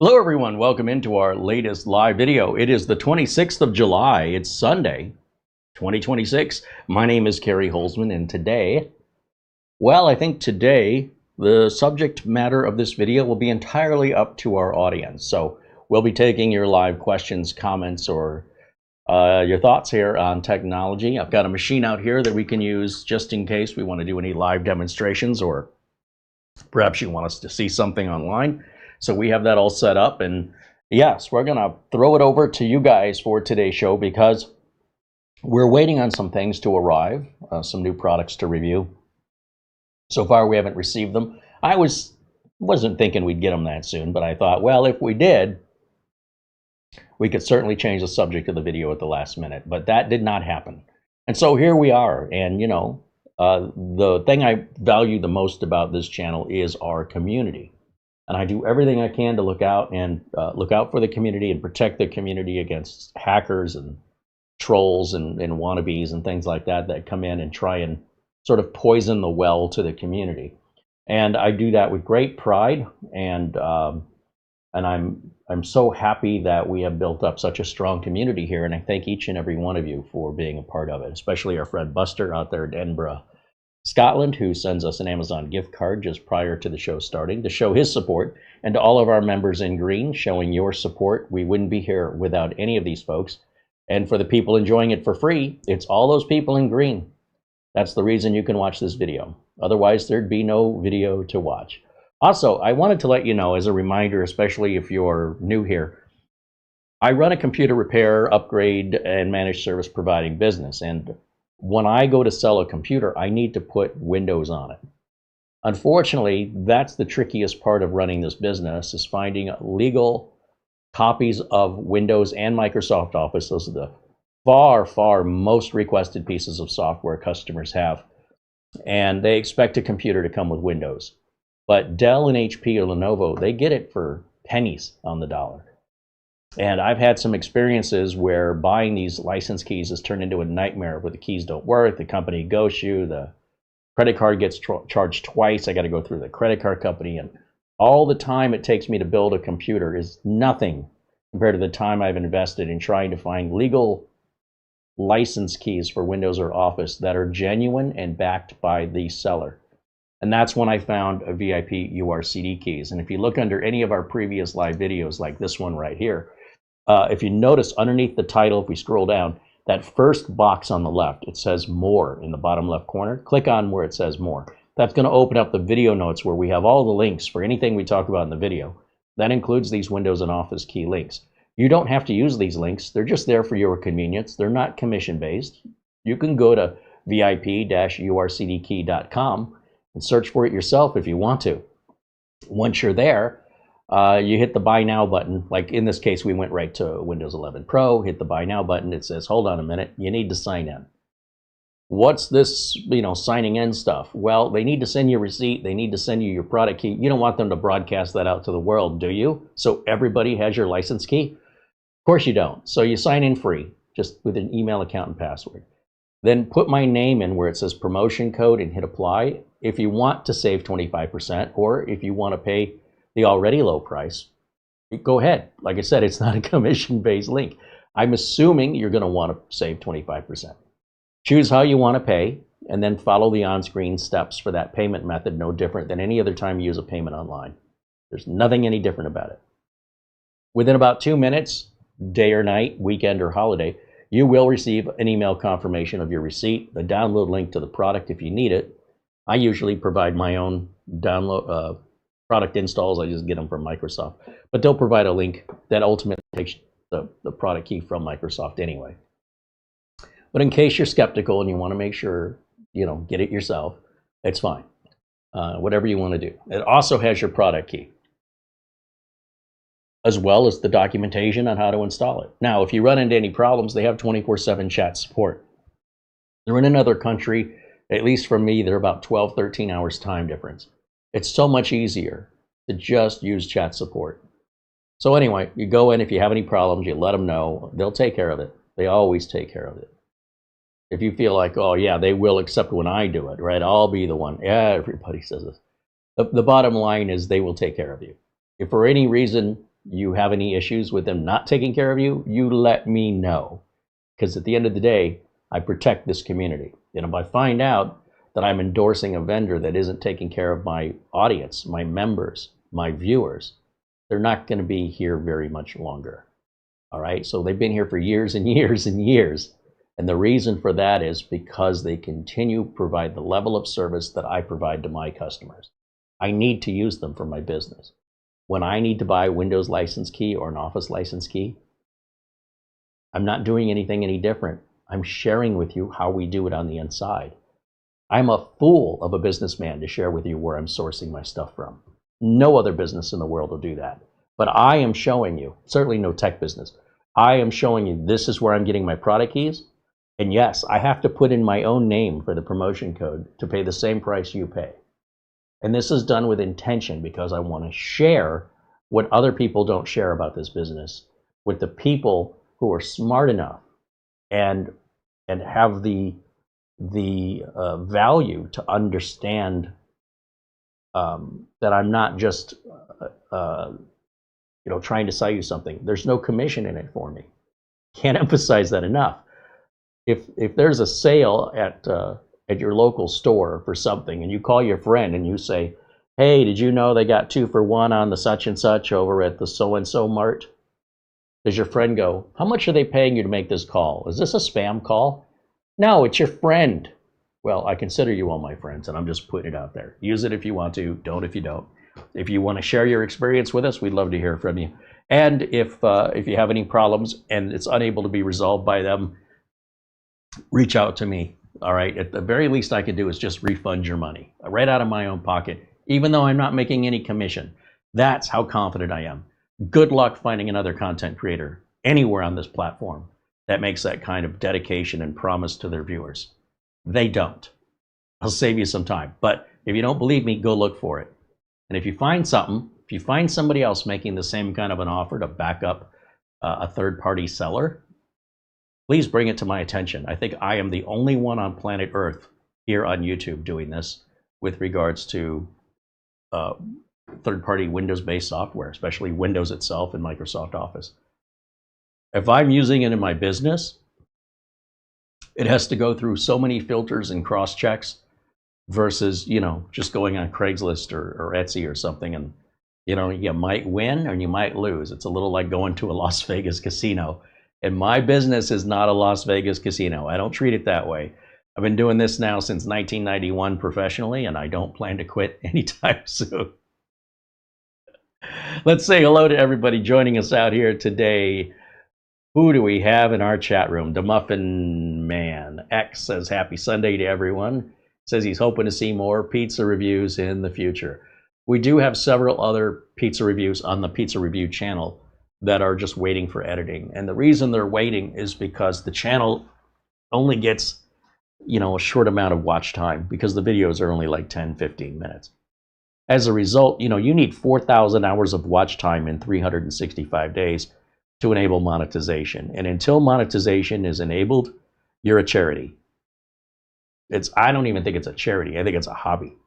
Hello everyone, welcome into our latest live video. It is the 26th of July, it's Sunday, 2026. My name is Carey Holzman, and today, I think today, the subject matter of this video will be entirely up to our audience. So we'll be taking your live questions, comments, or your thoughts here on technology. I've got a machine out here that we can use just in case we want to do any live demonstrations, or perhaps you want us to see something online. So we have that all set up, and yes, we're gonna throw it over to you guys for today's show because we're waiting on some things to arrive, some new products to review. So far we haven't received them. I wasn't thinking we'd get them that soon, but I thought, well, if we did, we could certainly change the subject of the video at the last minute, but that did not happen. And so here we are, and you know, the thing I value the most about this channel is our community. And I do everything I can to look out for the community and protect the community against hackers and trolls and wannabes and things like that that come in and try and sort of poison the well to the community. And I do that with great pride, and I'm so happy that we have built up such a strong community here. And I thank each and every one of you for being a part of it, especially our friend Buster out there in Edinburgh, Scotland, who sends us an Amazon gift card just prior to the show starting to show his support, and to all of our members in green showing your support. We wouldn't be here without any of these folks. And for the people enjoying it for free, it's all those people in green. That's the reason you can watch this video. Otherwise, there'd be no video to watch. Also, I wanted to let you know, as a reminder, especially if you're new here, I run a computer repair, upgrade, and managed service providing business. And when I go to sell a computer, I need to put Windows on it. Unfortunately, that's the trickiest part of running this business, is finding legal copies of Windows and Microsoft Office. Those are the far most requested pieces of software customers have. And they expect a computer to come with Windows. But Dell and HP or Lenovo, they get it for pennies on the dollar. And I've had some experiences where buying these license keys has turned into a nightmare, where the keys don't work, the company ghosts you, the credit card gets charged twice, I got to go through the credit card company, and all the time it takes me to build a computer is nothing compared to the time I've invested in trying to find legal license keys for Windows or Office that are genuine and backed by the seller. And that's when I found a VIP-URCD keys. And if you look under any of our previous live videos, like this one right here, if you notice underneath the title, if we scroll down, that first box on the left, it says more in the bottom left corner. Click on where it says more. That's going to open up the video notes where we have all the links for anything we talk about in the video. That includes these Windows and Office key links. You don't have to use these links. They're just there for your convenience. They're not commission based. You can go to VIP-URCDKEY.com and search for it yourself if you want to. Once you're there, you hit the Buy Now button. Like in this case, we went right to Windows 11 Pro, hit the Buy Now button. It says, hold on a minute, you need to sign in. What's this, signing in stuff? Well, they need to send you a receipt. They need to send you your product key. You don't want them to broadcast that out to the world, do you? So everybody has your license key? Of course you don't. So you sign in free, just with an email account and password. Then put my name in where it says promotion code and hit apply. If you want to save 25%, or if you want to pay the already low price, go ahead. Like I said, it's not a commission-based link. I'm assuming you're going to want to save 25%. Choose how you want to pay, and then follow the on-screen steps for that payment method, no different than any other time you use a payment online. There's nothing any different about it. Within about 2 minutes, day or night, weekend or holiday, you will receive an email confirmation of your receipt, the download link to the product if you need it. I usually provide my own download product installs. I just get them from Microsoft, but they'll provide a link that ultimately takes the product key from Microsoft anyway. But in case you're skeptical and you want to make sure, get it yourself, it's fine. Whatever you want to do. It also has your product key, as well as the documentation on how to install it. Now, if you run into any problems, they have 24/7 chat support. They're in another country. At least for me, they're about 12, 13 hours time difference. It's so much easier to just use chat support. So anyway, you go in, if you have any problems, you let them know. They'll take care of it. They always take care of it. If you feel like, oh yeah, they will, except when I do it, right? I'll be the one. Yeah, everybody says this. The bottom line is they will take care of you. If for any reason you have any issues with them not taking care of you, you let me know. Because at the end of the day, I protect this community. And if I find out that I'm endorsing a vendor that isn't taking care of my audience, my members, my viewers, they're not going to be here very much longer. All right, so they've been here for years and years and years. And the reason for that is because they continue to provide the level of service that I provide to my customers. I need to use them for my business. When I need to buy a Windows license key or an Office license key, I'm not doing anything any different. I'm sharing with you how we do it on the inside. I'm a fool of a businessman to share with you where I'm sourcing my stuff from. No other business in the world will do that. But I am showing you, certainly no tech business, I am showing you this is where I'm getting my product keys. And yes, I have to put in my own name for the promotion code to pay the same price you pay. And this is done with intention because I want to share what other people don't share about this business with the people who are smart enough and have the value to understand that I'm not just trying to sell you something. There's no commission in it for me. Can't emphasize that enough. If there's a sale at your local store for something and you call your friend and you say, hey, did you know they got 2 for 1 on the such and such over at the so-and-so mart? Does your friend go, how much are they paying you to make this call? Is this a spam call? No, it's your friend. Well, I consider you all my friends, and I'm just putting it out there. Use it if you want to, don't if you don't. If you want to share your experience with us, we'd love to hear from you. And if you have any problems and it's unable to be resolved by them, reach out to me. All right, at the very least I could do is just refund your money right out of my own pocket, even though I'm not making any commission. That's how confident I am. Good luck finding another content creator anywhere on this platform that makes that kind of dedication and promise to their viewers. They don't. I'll save you some time. But if you don't believe me, go look for it. And if you find something, if you find somebody else making the same kind of an offer to back up a third-party seller, please bring it to my attention. I think I am the only one on planet Earth here on YouTube doing this with regards to third-party Windows-based software, especially Windows itself and Microsoft Office. If I'm using it in my business, it has to go through so many filters and cross-checks versus, just going on Craigslist or Etsy or something, and, you might win or you might lose. It's a little like going to a Las Vegas casino. And my business is not a Las Vegas casino. I don't treat it that way. I've been doing this now since 1991 professionally, and I don't plan to quit anytime soon. Let's say hello to everybody joining us out here today. Who do we have in our chat room? The Muffin Man X says happy Sunday to everyone. Says he's hoping to see more pizza reviews in the future. We do have several other pizza reviews on the Pizza Review channel that are just waiting for editing. And the reason they're waiting is because the channel only gets, a short amount of watch time because the videos are only like 10, 15 minutes. As a result, you need 4,000 hours of watch time in 365 days to enable monetization. And until monetization is enabled, you're a charity. I don't even think it's a charity. I think it's a hobby.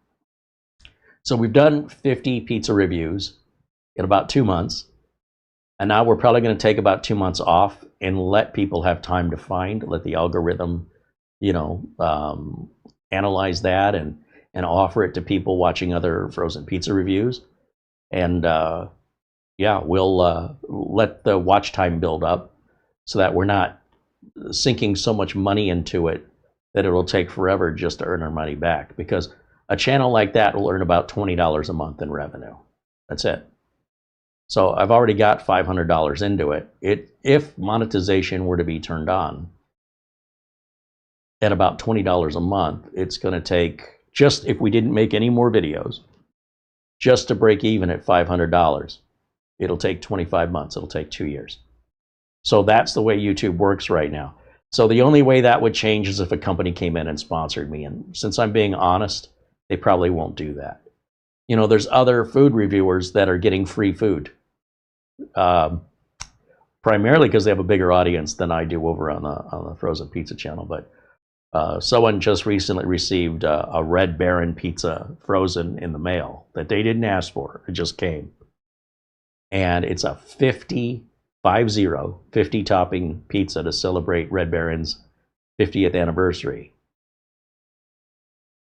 So we've done 50 pizza reviews in about 2 months. And now we're probably going to take about 2 months off and let people have time to let the algorithm, analyze that and offer it to people watching other frozen pizza reviews. And we'll let the watch time build up so that we're not sinking so much money into it that it'll take forever just to earn our money back. Because a channel like that will earn about $20 a month in revenue. That's it. So I've already got $500 into it. If monetization were to be turned on at about $20 a month, it's going to take, just if we didn't make any more videos, just to break even at $500, it'll take 25 months. It'll take 2 years. So that's the way YouTube works right now. So the only way that would change is if a company came in and sponsored me. And since I'm being honest, they probably won't do that. There's other food reviewers that are getting free food. Primarily because they have a bigger audience than I do over on the Frozen Pizza channel. But someone just recently received a Red Baron pizza frozen in the mail that they didn't ask for. It just came. and it's a 50 topping pizza to celebrate Red Baron's 50th anniversary.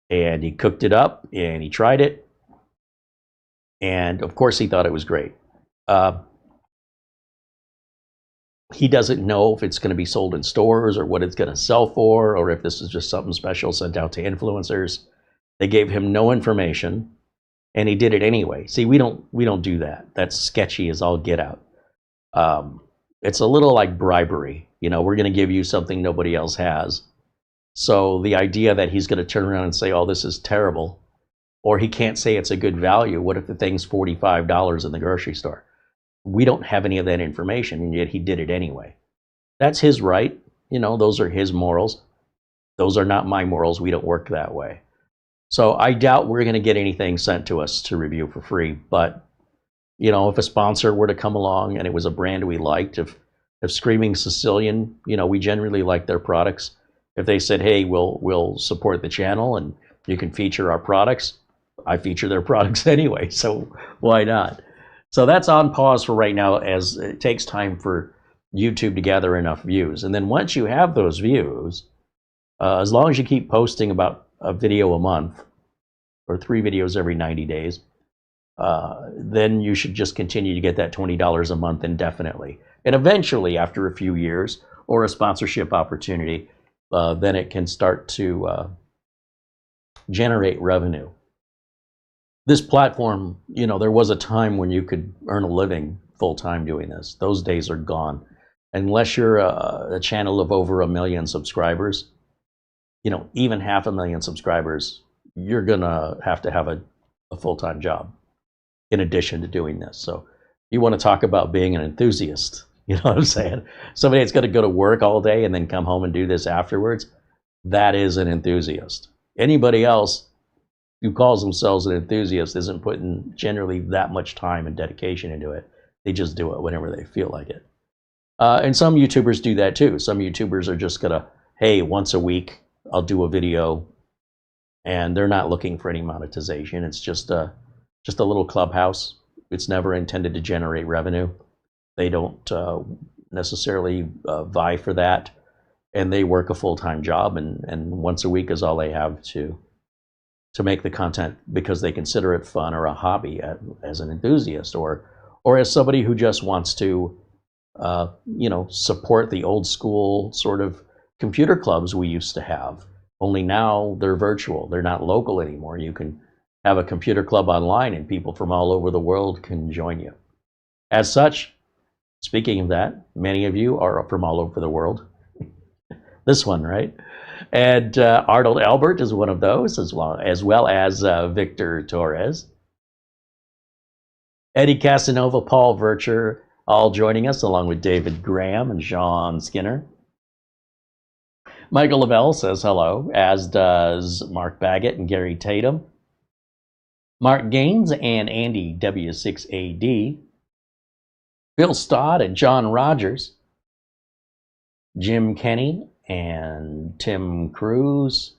And he cooked it up and he tried it, and of course he thought it was great. He doesn't know if it's going to be sold in stores or what it's going to sell for, or if this is just something special sent out to influencers. They gave him no information, and he did it anyway. See, we don't do that. That's sketchy as all get out. It's a little like bribery. You know, we're going to give you something nobody else has. So the idea that he's going to turn around and say, "Oh, this is terrible," or he can't say it's a good value. What if the thing's $45 in the grocery store? We don't have any of that information, and yet he did it anyway. That's his right. You know, those are his morals. Those are not my morals. We don't work that way. So I doubt we're going to get anything sent to us to review for free. But, you know, if a sponsor were to come along and it was a brand we liked, if Screaming Sicilian, you know, we generally like their products. If they said, "Hey, we'll support the channel and you can feature our products," I feature their products anyway. So why not? So that's on pause for right now, as it takes time for YouTube to gather enough views. And then once you have those views, as long as you keep posting about a video a month or 3 videos every 90 days, then you should just continue to get that $20 a month indefinitely. And eventually, after a few years or a sponsorship opportunity, then it can start to generate revenue. This platform, you know, there was a time when you could earn a living full-time doing this. Those days are gone. Unless you're a channel of over 1 million subscribers, you know, even 500,000 subscribers, you're gonna have to have a full-time job in addition to doing this. So you want to talk about being an enthusiast, you know what I'm saying? Somebody that's gonna go to work all day and then come home and do this afterwards, that is an enthusiast. Anybody else who calls themselves an enthusiast isn't putting generally that much time and dedication into it. They just do it whenever they feel like it. And some YouTubers do that too. Some YouTubers are just gonna, hey, once a week I'll do a video, and they're not looking for any monetization. It's just a little clubhouse. It's never intended to generate revenue. They don't necessarily vie for that, and they work a full-time job, and once a week is all they have to make the content, because they consider it fun or a hobby as an enthusiast, or as somebody who just wants to you know, support the old school sort of computer clubs we used to have. Only now they're virtual. They're not local anymore. You can have a computer club online and people from all over the world can join you. As such, speaking of that, many of you are from all over the world. This one, right? And Arnold Albert is one of those, as well as Victor Torres. Eddie Casanova, Paul Vircher, all joining us, along with David Graham and Sean Skinner. Michael Lavelle says hello, as does Mark Baggett and Gary Tatum. Mark Gaines and Andy W6AD. Bill Stott and John Rogers. Jim Kenny and Tim Cruz.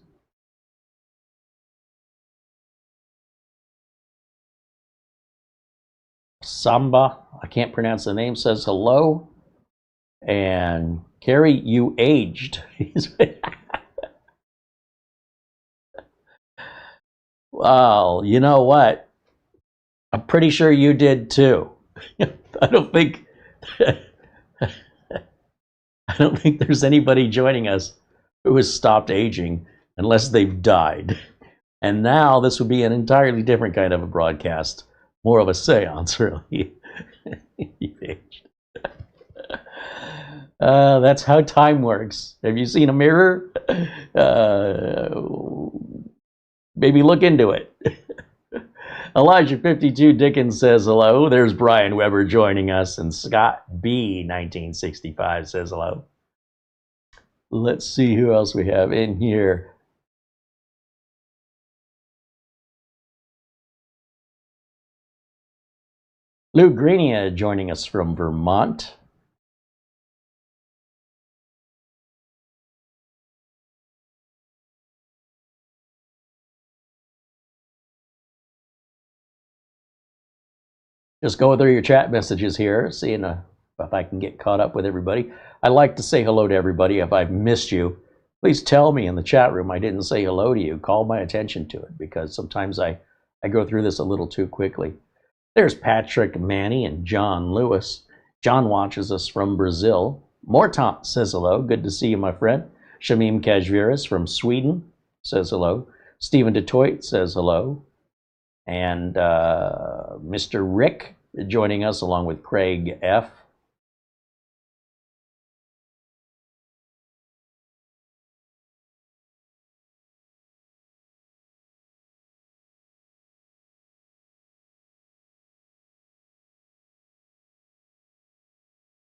Samba, I can't pronounce the name, says hello. And Carey, you aged. Well, you know what? I'm pretty sure you did too. I don't think there's anybody joining us who has stopped aging unless they've died. And now this would be an entirely different kind of a broadcast, more of a seance, really. You've aged. That's how time works. Have you seen a mirror? Maybe look into it. Elijah52 Dickens says hello. There's Brian Weber joining us, and Scott B1965 says hello. Let's see who else we have in here. Lou Greenia joining us from Vermont. Just going through your chat messages here, seeing if I can get caught up with everybody. I'd like to say hello to everybody. If I've missed you, please tell me in the chat room I didn't say hello to you. Call my attention to it, because sometimes I go through this a little too quickly. There's Patrick, Manny, and John Lewis. John watches us from Brazil. Mortant says hello. Good to see you, my friend. Shamim Kajviris from Sweden says hello. Stephen DeToit says hello. And Mr. Rick joining us along with Craig F.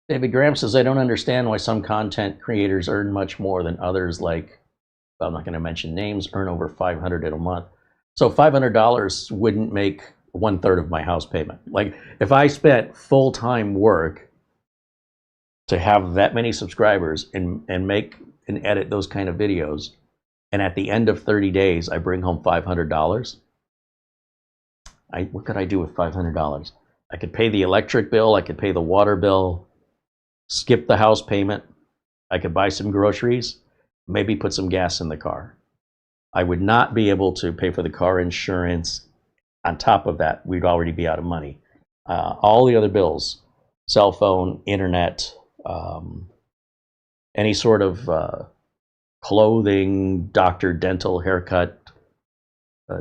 David Graham says, I don't understand why some content creators earn much more than others, like, well, I'm not going to mention names, earn over $500 in a month. So $500 wouldn't make 1/3 of my house payment. Like, if I spent full-time work to have that many subscribers and make and edit those kind of videos, and at the end of 30 days, I bring home $500, what could I do with $500? I could pay the electric bill, I could pay the water bill, skip the house payment, I could buy some groceries, maybe put some gas in the car. I would not be able to pay for the car insurance. On top of that, we'd already be out of money. All the other bills, cell phone, internet, any sort of clothing, doctor, dental, haircut,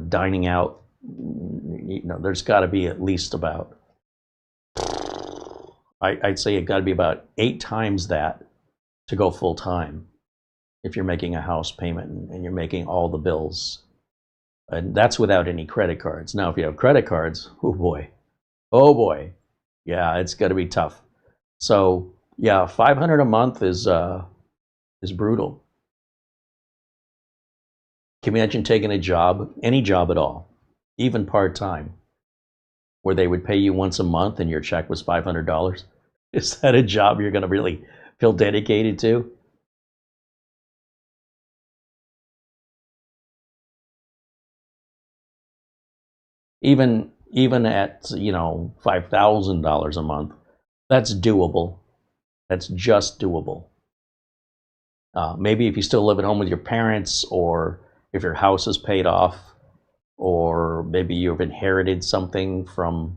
dining out, there's got to be at least about, I'd say it got to be about 8 times that to go full time if you're making a house payment and you're making all the bills. And that's without any credit cards. Now, if you have credit cards, oh boy, yeah, it's got to be tough. So yeah, $500 a month is brutal. Can you imagine taking a job, any job at all, even part-time, where they would pay you once a month and your check was $500? Is that a job you're going to really feel dedicated to? Even at $5,000 a month, that's doable. That's just doable. Maybe if you still live at home with your parents, or if your house is paid off, or maybe you've inherited something from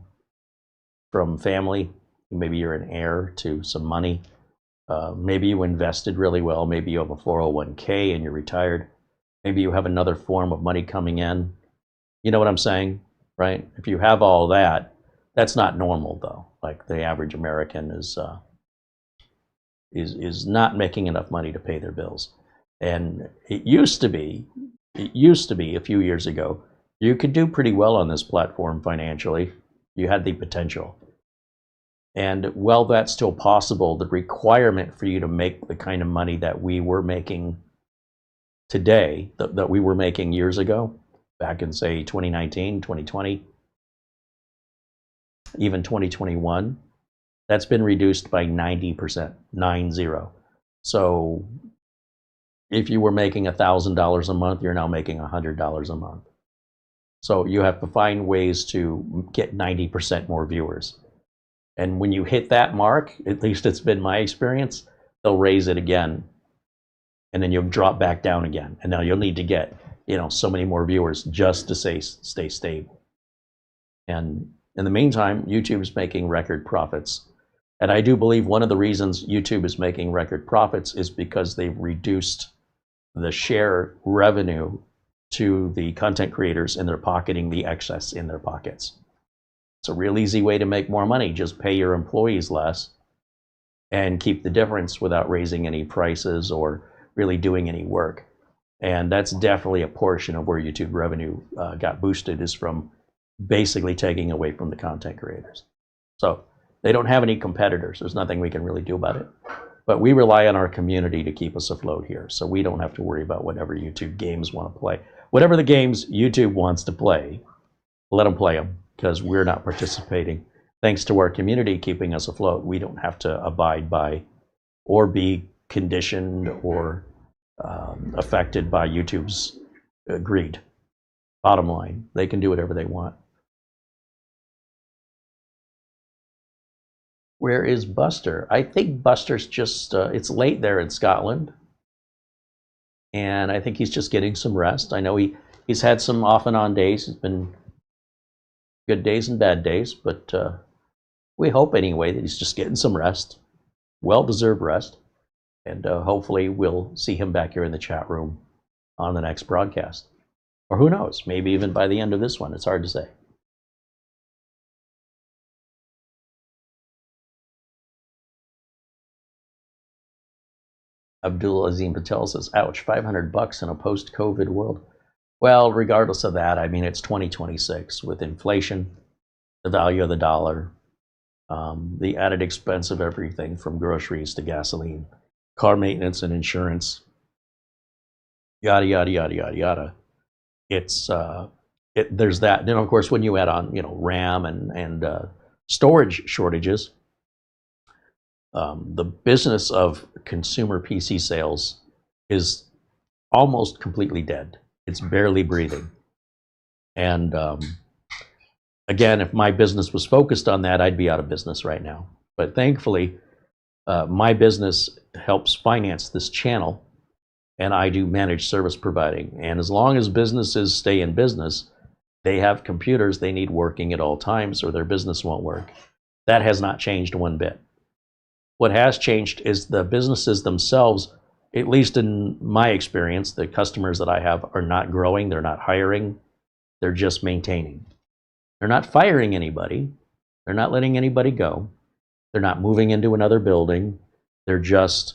family. Maybe you're an heir to some money. Maybe you invested really well. Maybe you have a 401k and you're retired. Maybe you have another form of money coming in. You know what I'm saying, right? If you have all that, that's not normal though. Like, the average American is not making enough money to pay their bills. And it used to be a few years ago, you could do pretty well on this platform financially. You had the potential. And while that's still possible, the requirement for you to make the kind of money that we were making today, that we were making years ago, back in, say, 2019, 2020, even 2021, that's been reduced by 90%, 90. So if you were making $1,000 a month, you're now making $100 a month. So you have to find ways to get 90% more viewers. And when you hit that mark, at least it's been my experience, they'll raise it again. And then you'll drop back down again. And now you'll need to get, so many more viewers just to stay stable. And in the meantime, YouTube is making record profits. And I do believe one of the reasons YouTube is making record profits is because they've reduced the share revenue to the content creators, and they're pocketing the excess in their pockets. It's a real easy way to make more money. Just pay your employees less and keep the difference without raising any prices or really doing any work. And that's definitely a portion of where YouTube revenue got boosted, is from basically taking away from the content creators. So they don't have any competitors. There's nothing we can really do about it. But we rely on our community to keep us afloat here. So we don't have to worry about whatever YouTube games want to play. Whatever the games YouTube wants to play, let them play them, because we're not participating. Thanks to our community keeping us afloat, we don't have to abide by or be conditioned or affected by YouTube's greed. Bottom line, they can do whatever they want. Where is Buster? I think Buster's just, it's late there in Scotland. And I think he's just getting some rest. I know he's had some off and on days. It's been good days and bad days, but we hope anyway that he's just getting some rest, well-deserved rest. And hopefully we'll see him back here in the chat room on the next broadcast. Or who knows, maybe even by the end of this one. It's hard to say. Abdul Azim Patel says, ouch, $500 in a post-COVID world. Well, regardless of that, I mean, it's 2026 with inflation, the value of the dollar, the added expense of everything from groceries to gasoline, car maintenance and insurance, yada, yada, yada, yada, yada. It's, there's that. Then, of course, when you add on, RAM and storage shortages, the business of consumer PC sales is almost completely dead. It's barely breathing. And again, if my business was focused on that, I'd be out of business right now. But thankfully, my business helps finance this channel, and I do managed service providing. And as long as businesses stay in business, they have computers they need working at all times or their business won't work. That has not changed one bit. What has changed is the businesses themselves, at least in my experience, the customers that I have are not growing, they're not hiring, they're just maintaining. They're not firing anybody, they're not letting anybody go, they're not moving into another building, they're just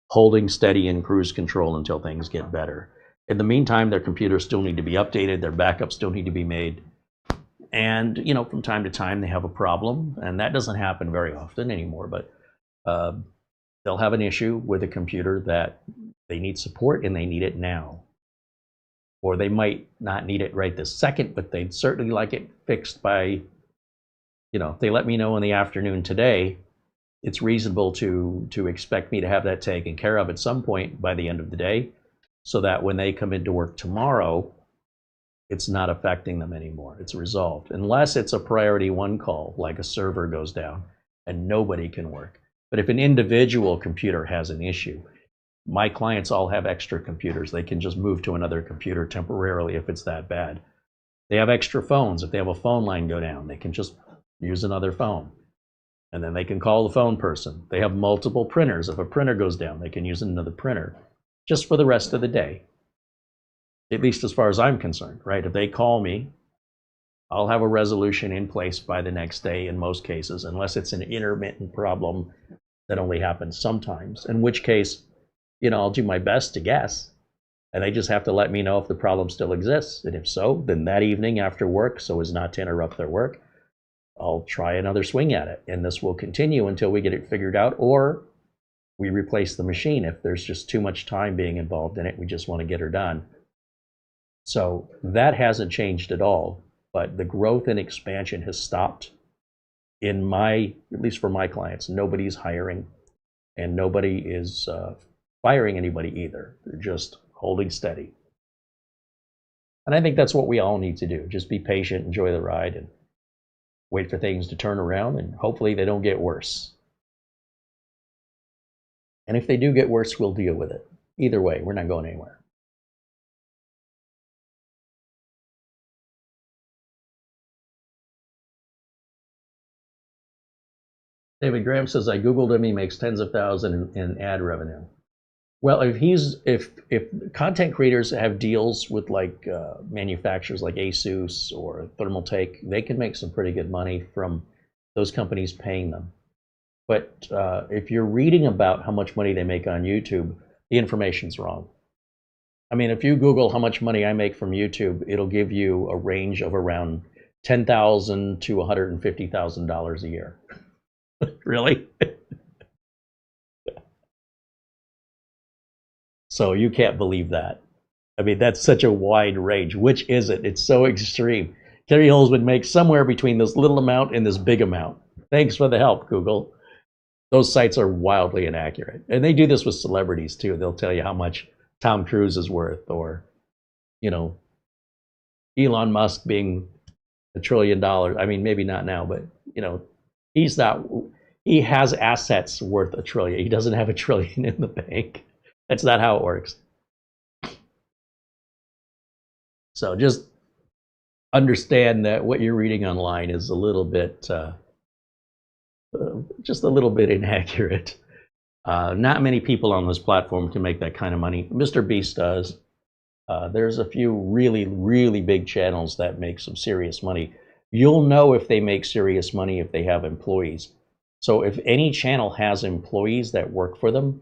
holding steady in cruise control until things get better. In the meantime, their computers still need to be updated, their backups still need to be made, and from time to time they have a problem, and that doesn't happen very often anymore, but they'll have an issue with a computer that they need support and they need it now. Or they might not need it right this second, but they'd certainly like it fixed by, if they let me know in the afternoon today, it's reasonable to expect me to have that taken care of at some point by the end of the day, so that when they come into work tomorrow, it's not affecting them anymore. It's resolved. Unless it's a priority one call, like a server goes down and nobody can work. But if an individual computer has an issue, my clients all have extra computers. They can just move to another computer temporarily if it's that bad. They have extra phones. If they have a phone line go down, they can just use another phone. And then they can call the phone person. They have multiple printers. If a printer goes down, they can use another printer just for the rest of the day. At least as far as I'm concerned, right? If they call me, I'll have a resolution in place by the next day in most cases, unless it's an intermittent problem that only happens sometimes, in which case, I'll do my best to guess, and they just have to let me know if the problem still exists. And if so, then that evening after work, so as not to interrupt their work, I'll try another swing at it. And this will continue until we get it figured out, or we replace the machine if there's just too much time being involved in it. We just want to get her done. So that hasn't changed at all. But the growth and expansion has stopped at least for my clients. Nobody's hiring and nobody is firing anybody either. They're just holding steady. And I think that's what we all need to do. Just be patient, enjoy the ride, and wait for things to turn around, and hopefully they don't get worse. And if they do get worse, we'll deal with it. Either way, we're not going anywhere. David Graham says, I Googled him, he makes tens of thousands in ad revenue. Well, if content creators have deals with manufacturers like Asus or Thermaltake, they can make some pretty good money from those companies paying them. But if you're reading about how much money they make on YouTube, the information's wrong. I mean, if you Google how much money I make from YouTube, it'll give you a range of around $10,000 to $150,000 a year. Really? So you can't believe that. I mean, that's such a wide range. Which is it? It's so extreme. Carey Holzman makes somewhere between this little amount and this big amount. Thanks for the help, Google. Those sites are wildly inaccurate. And they do this with celebrities too. They'll tell you how much Tom Cruise is worth, or, Elon Musk being $1 trillion. I mean, maybe not now, but, he's not, He has assets worth $1 trillion. He doesn't have $1 trillion in the bank. That's not how it works. So just understand that what you're reading online is a little bit, just a little bit inaccurate. Not many people on this platform can make that kind of money. Mr. Beast does. There's a few really, really big channels that make some serious money. You'll know if they make serious money if they have employees. So if any channel has employees that work for them,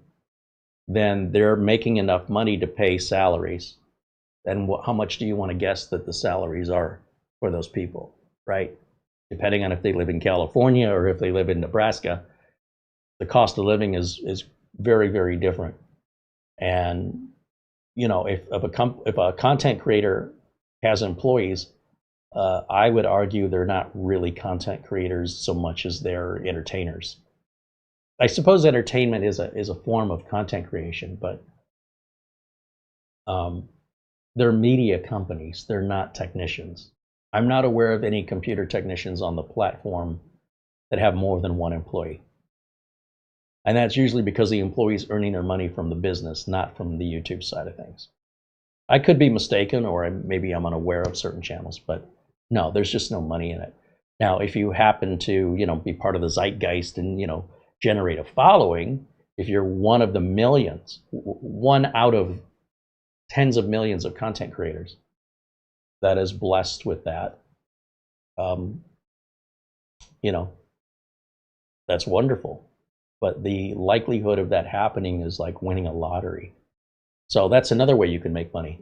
then they're making enough money to pay salaries. And how much do you want to guess that the salaries are for those people, right? Depending on if they live in California or if they live in Nebraska, the cost of living is very, very different. And you know, if a content creator has employees, I would argue they're not really content creators so much as they're entertainers. I suppose entertainment is a form of content creation, but they're media companies. They're not technicians. I'm not aware of any computer technicians on the platform that have more than one employee. And that's usually because the employee's earning their money from the business, not from the YouTube side of things. I could be mistaken, or maybe I'm unaware of certain channels, but no, there's just no money in it. Now, if you happen to, you know, be part of the zeitgeist and, you know, generate a following, if you're one of the millions, one out of tens of millions of content creators that is blessed with that, you know, that's wonderful. But the likelihood of that happening is like winning a lottery. So that's another way you can make money.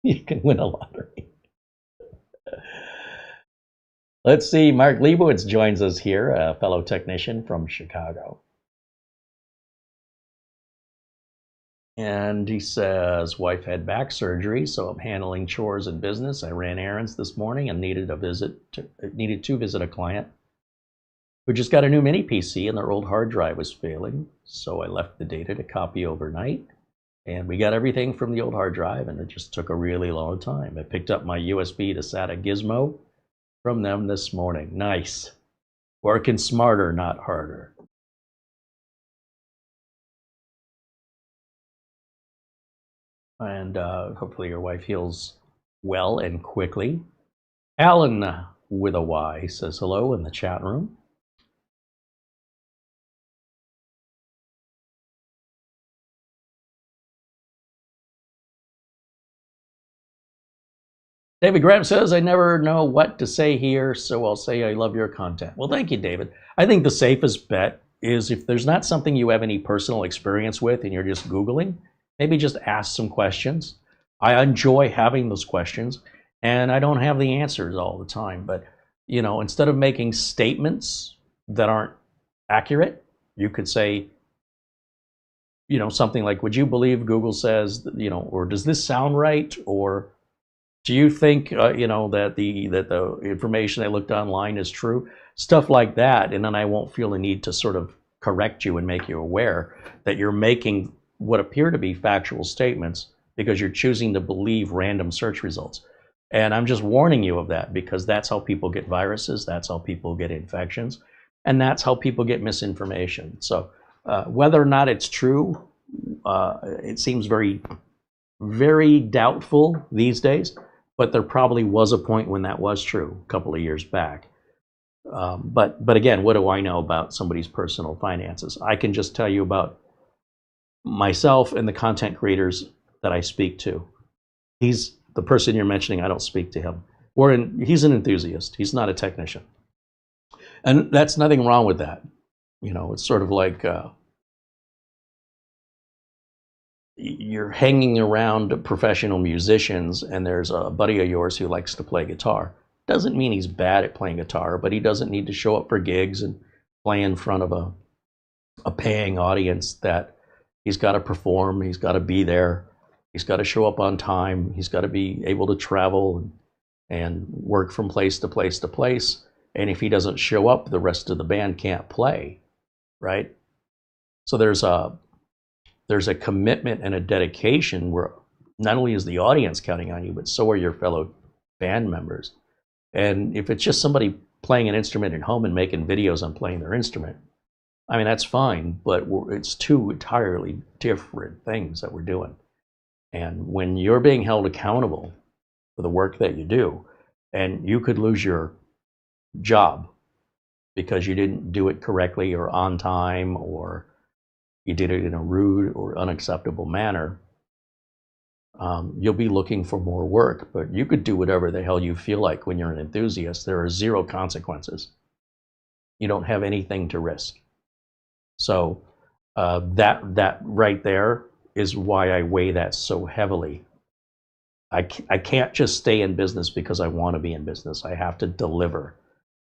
You can win a lottery. Let's see, Mark Leibowitz joins us here, a fellow technician from Chicago. And he says, wife had back surgery, so I'm handling chores and business. I ran errands this morning and needed to visit a client who just got a new mini PC and their old hard drive was failing. So I left the data to copy overnight. And we got everything from the old hard drive, and it just took a really long time. I picked up my USB to SATA gizmo from them this morning. Nice. Working smarter, not harder. And hopefully your wife heals well and quickly. Alan with a Y says hello in the chat room. David Graham says, I never know what to say here, so I'll say I love your content. Well, thank you, David. I think the safest bet is if there's not something you have any personal experience with and you're just Googling, maybe just ask some questions. I enjoy having those questions, and I don't have the answers all the time. But, you know, instead of making statements that aren't accurate, you could say, you know, something like, would you believe Google says, you know, or does this sound right? Or do you think, you know, that the information I looked online is true? Stuff like that, and then I won't feel the need to sort of correct you and make you aware that you're making what appear to be factual statements because you're choosing to believe random search results. And I'm just warning you of that because that's how people get viruses, that's how people get infections, and that's how people get misinformation. So whether or not it's true, it seems very, very doubtful these days. But there probably was a point when that was true a couple of years back. But again, what do I know about somebody's personal finances? I can just tell you about myself and the content creators that I speak to. He's the person you're mentioning. I don't speak to him. He's an enthusiast. He's not a technician. And that's nothing wrong with that. You know, it's sort of like you're hanging around professional musicians and there's a buddy of yours who likes to play guitar. Doesn't mean he's bad at playing guitar, but he doesn't need to show up for gigs and play in front of a paying audience that he's got to perform, he's got to be there, he's got to show up on time, he's got to be able to travel and work from place to place to place. And if he doesn't show up, the rest of the band can't play, right? So there's a commitment and a dedication where not only is the audience counting on you, but so are your fellow band members. And if it's just somebody playing an instrument at home and making videos on playing their instrument, I mean, that's fine, but it's two entirely different things that we're doing. And when you're being held accountable for the work that you do, and you could lose your job because you didn't do it correctly or on time, or you did it in a rude or unacceptable manner, you'll be looking for more work. But you could do whatever the hell you feel like when you're an enthusiast. There are zero consequences. You don't have anything to risk. So that right there is why I weigh that so heavily. I can't just stay in business because I want to be in business. I have to deliver.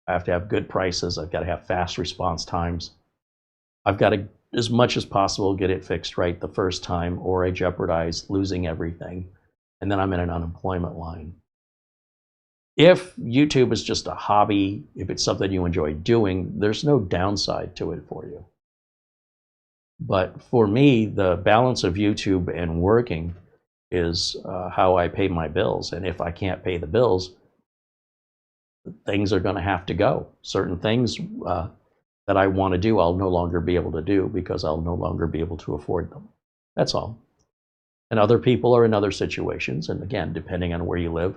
I have to have good prices. I've got to have fast response times. I've got to, as much as possible, get it fixed right the first time, or I jeopardize losing everything. And then I'm in an unemployment line. If YouTube is just a hobby, if it's something you enjoy doing, there's no downside to it for you. But for me, the balance of YouTube and working is how I pay my bills. And if I can't pay the bills, things are going to have to go. Certain things that I want to do, I'll no longer be able to do because I'll no longer be able to afford them. That's all. And other people are in other situations. And again, depending on where you live,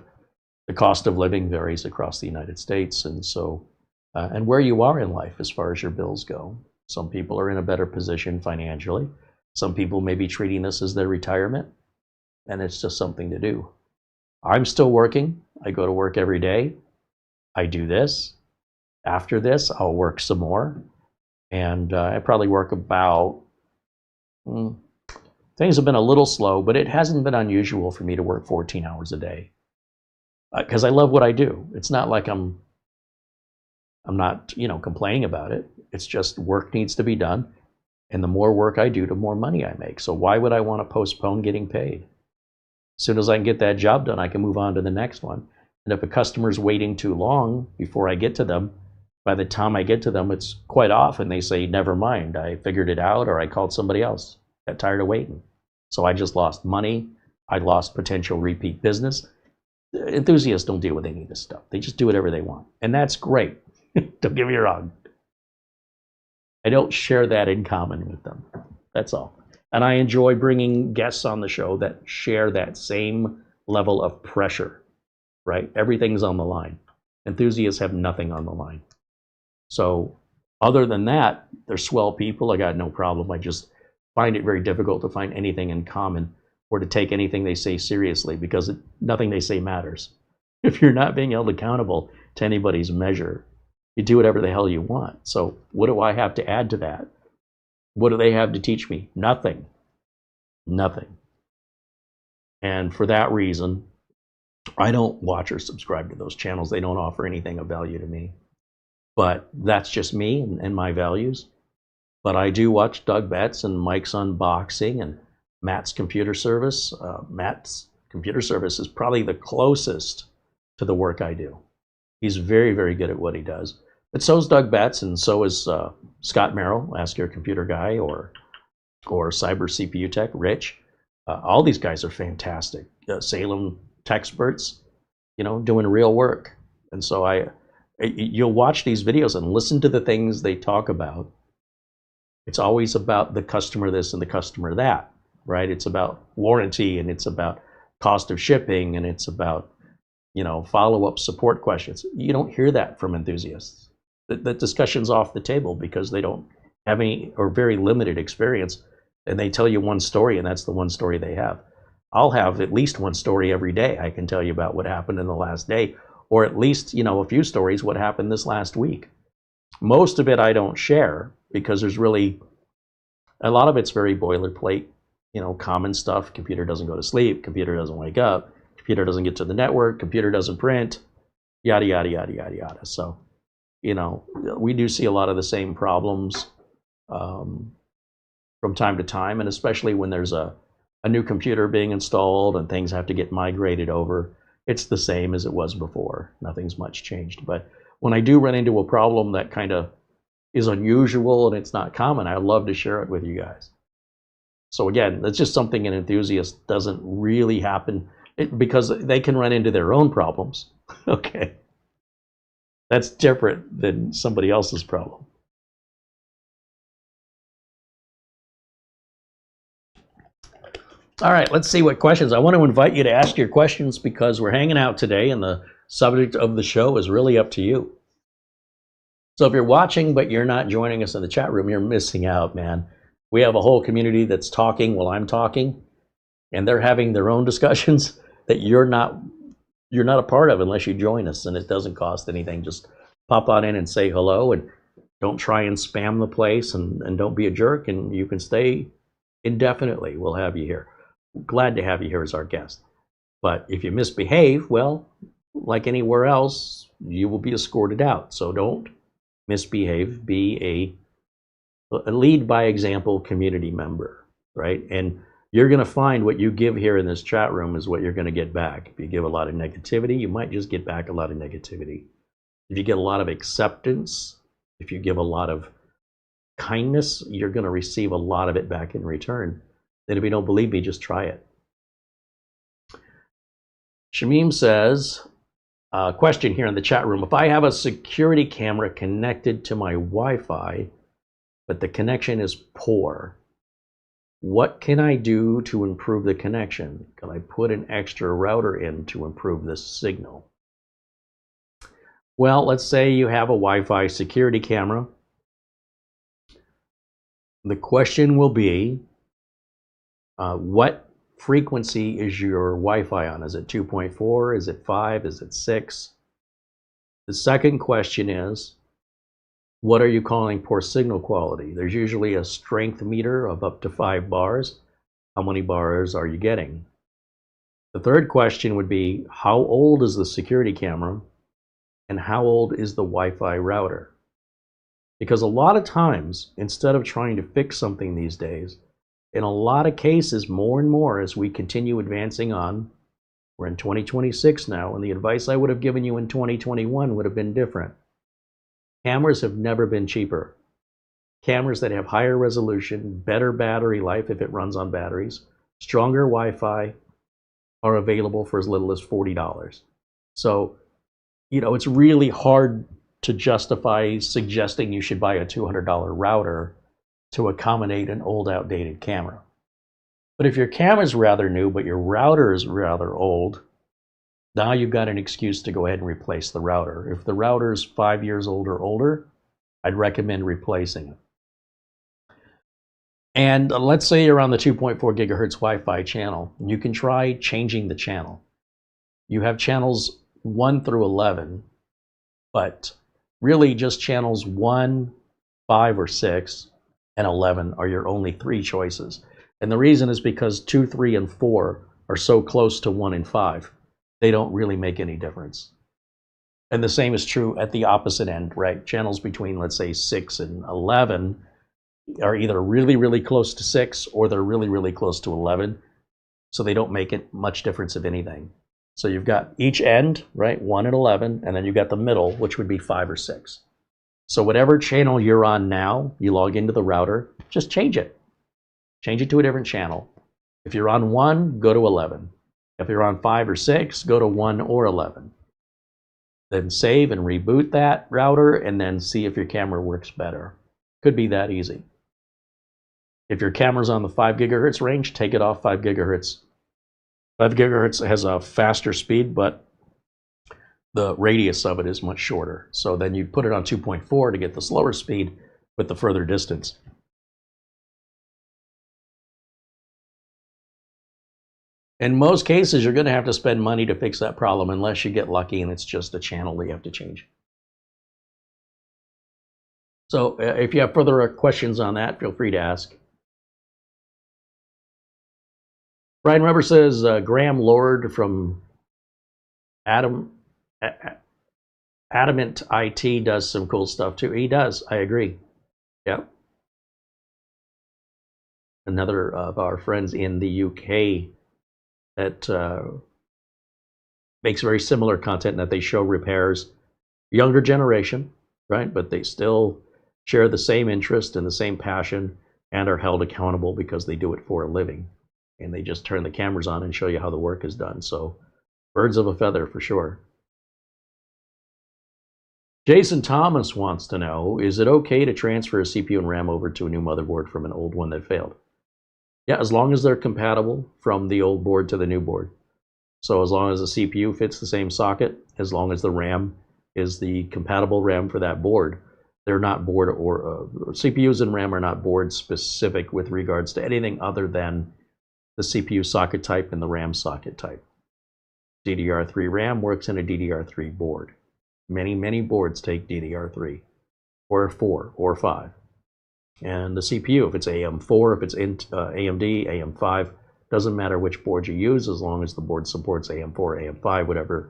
the cost of living varies across the United States. And so, and where you are in life as far as your bills go. Some people are in a better position financially. Some people may be treating this as their retirement, and it's just something to do. I'm still working. I go to work every day. I do this. After this, I'll work some more. And I probably work about, things have been a little slow, but it hasn't been unusual for me to work 14 hours a day. Because I love what I do. It's not like I'm not, complaining about it. It's just work needs to be done. And the more work I do, the more money I make. So why would I want to postpone getting paid? As soon as I can get that job done, I can move on to the next one. And if a customer's waiting too long before I get to them, by the time I get to them, it's quite often they say, never mind, I figured it out, or I called somebody else. Got tired of waiting. So I just lost money. I lost potential repeat business. Enthusiasts don't deal with any of this stuff. They just do whatever they want. And that's great. Don't get me wrong. I don't share that in common with them. That's all. And I enjoy bringing guests on the show that share that same level of pressure, right? Everything's on the line. Enthusiasts have nothing on the line. So other than that, they're swell people. I got no problem. I just find it very difficult to find anything in common or to take anything they say seriously, because nothing they say matters. If you're not being held accountable to anybody's measure, you do whatever the hell you want. So what do I have to add to that? What do they have to teach me? Nothing. Nothing. And for that reason, I don't watch or subscribe to those channels. They don't offer anything of value to me. But that's just me and my values. But I do watch Doug Betts and Mike's Unboxing and Matt's Computer Service. Matt's Computer Service is probably the closest to the work I do. He's very, very good at what he does. But so is Doug Betts, and so is Scott Merrill, Ask Your Computer Guy, or Cyber CPU Tech, Rich. All these guys are fantastic. Salem Techsperts, doing real work. And so you'll watch these videos and listen to the things they talk about. It's always about the customer this and the customer that, right? It's about warranty, and it's about cost of shipping, and it's about, follow-up support questions. You don't hear that from enthusiasts. The discussion's off the table because they don't have any or very limited experience, and they tell you one story, and that's the one story they have. I'll have at least one story every day I can tell you about what happened in the last day, or at least, a few stories what happened this last week. Most of it I don't share because there's really, a lot of it's very boilerplate, common stuff. Computer doesn't go to sleep, computer doesn't wake up, computer doesn't get to the network, computer doesn't print, yada, yada, yada, yada, yada. So, we do see a lot of the same problems from time to time, and especially when there's a new computer being installed and things have to get migrated over. It's the same as it was before. Nothing's much changed. But when I do run into a problem that kind of is unusual and it's not common, I love to share it with you guys. So again, that's just something an enthusiast doesn't really happen because they can run into their own problems. Okay. That's different than somebody else's problem. All right, let's see what questions. I want to invite you to ask your questions because we're hanging out today and the subject of the show is really up to you. So if you're watching but you're not joining us in the chat room, you're missing out, man. We have a whole community that's talking while I'm talking, and they're having their own discussions that you're not a part of unless you join us, and it doesn't cost anything. Just pop on in and say hello, and don't try and spam the place, and don't be a jerk, and you can stay indefinitely. We'll have you here. Glad to have you here as our guest. But if you misbehave, well, like anywhere else, you will be escorted out. So don't misbehave. Be a lead by example community member, right? And you're going to find what you give here in this chat room is what you're going to get back. If you give a lot of negativity, you might just get back a lot of negativity. If you get a lot of acceptance, if you give a lot of kindness, you're going to receive a lot of it back in return. Then if you don't believe me, just try it. Shamim says, question here in the chat room. If I have a security camera connected to my Wi-Fi, but the connection is poor, what can I do to improve the connection? Can I put an extra router in to improve the signal? Well, let's say you have a Wi-Fi security camera. The question will be, what frequency is your Wi-Fi on? Is it 2.4? Is it 5? Is it 6? The second question is, what are you calling poor signal quality? There's usually a strength meter of up to 5 bars. How many bars are you getting? The third question would be, how old is the security camera and how old is the Wi-Fi router? Because a lot of times, instead of trying to fix something these days, in a lot of cases, more and more as we continue advancing on, we're in 2026 now, and the advice I would have given you in 2021 would have been different. Cameras have never been cheaper. Cameras that have higher resolution, better battery life if it runs on batteries, stronger Wi-Fi are available for as little as $40. So, you know, it's really hard to justify suggesting you should buy a $200 router to accommodate an old, outdated camera. But if your camera's rather new, but your router is rather old, now you've got an excuse to go ahead and replace the router. If the router's 5 years old or older, I'd recommend replacing it. And let's say you're on the 2.4 gigahertz Wi-Fi channel. You can try changing the channel. You have channels 1 through 11, but really just channels 1, 5, or 6, and 11 are your only 3 choices. And the reason is because 2, 3, and 4 are so close to 1 and 5. They don't really make any difference. And the same is true at the opposite end, right? Channels between, let's say, 6 and 11 are either really, really close to 6 or they're really, really close to 11. So they don't make it much difference of anything. So you've got each end, right? 1 and 11, and then you've got the middle, which would be 5 or 6. So whatever channel you're on now, you log into the router, just change it. Change it to a different channel. If you're on 1, go to 11. If you're on 5 or 6, go to 1 or 11. Then save and reboot that router and then see if your camera works better. Could be that easy. If your camera's on the 5 gigahertz range, take it off 5 gigahertz. 5 gigahertz has a faster speed, but the radius of it is much shorter. So then you put it on 2.4 to get the slower speed with the further distance. In most cases, you're going to have to spend money to fix that problem unless you get lucky and it's just a channel that you have to change. So if you have further questions on that, feel free to ask. Brian Weber says, Graham Lord from Adamant IT does some cool stuff too. He does, I agree. Yep. Another of our friends in the UK that makes very similar content that they show repairs. Younger generation, right? But they still share the same interest and the same passion and are held accountable because they do it for a living. And they just turn the cameras on and show you how the work is done. So birds of a feather for sure. Jason Thomas wants to know, is it okay to transfer a CPU and RAM over to a new motherboard from an old one that failed? Yeah, as long as they're compatible from the old board to the new board. So as long as the CPU fits the same socket, as long as the RAM is the compatible RAM for that board, they're not board or CPUs and RAM are not board specific with regards to anything other than the CPU socket type and the RAM socket type. DDR3 RAM works in a DDR3 board. Many boards take DDR3 or 4 or 5. And the CPU, if it's AM4, if it's AMD, AM5, doesn't matter which board you use as long as the board supports AM4, AM5, whatever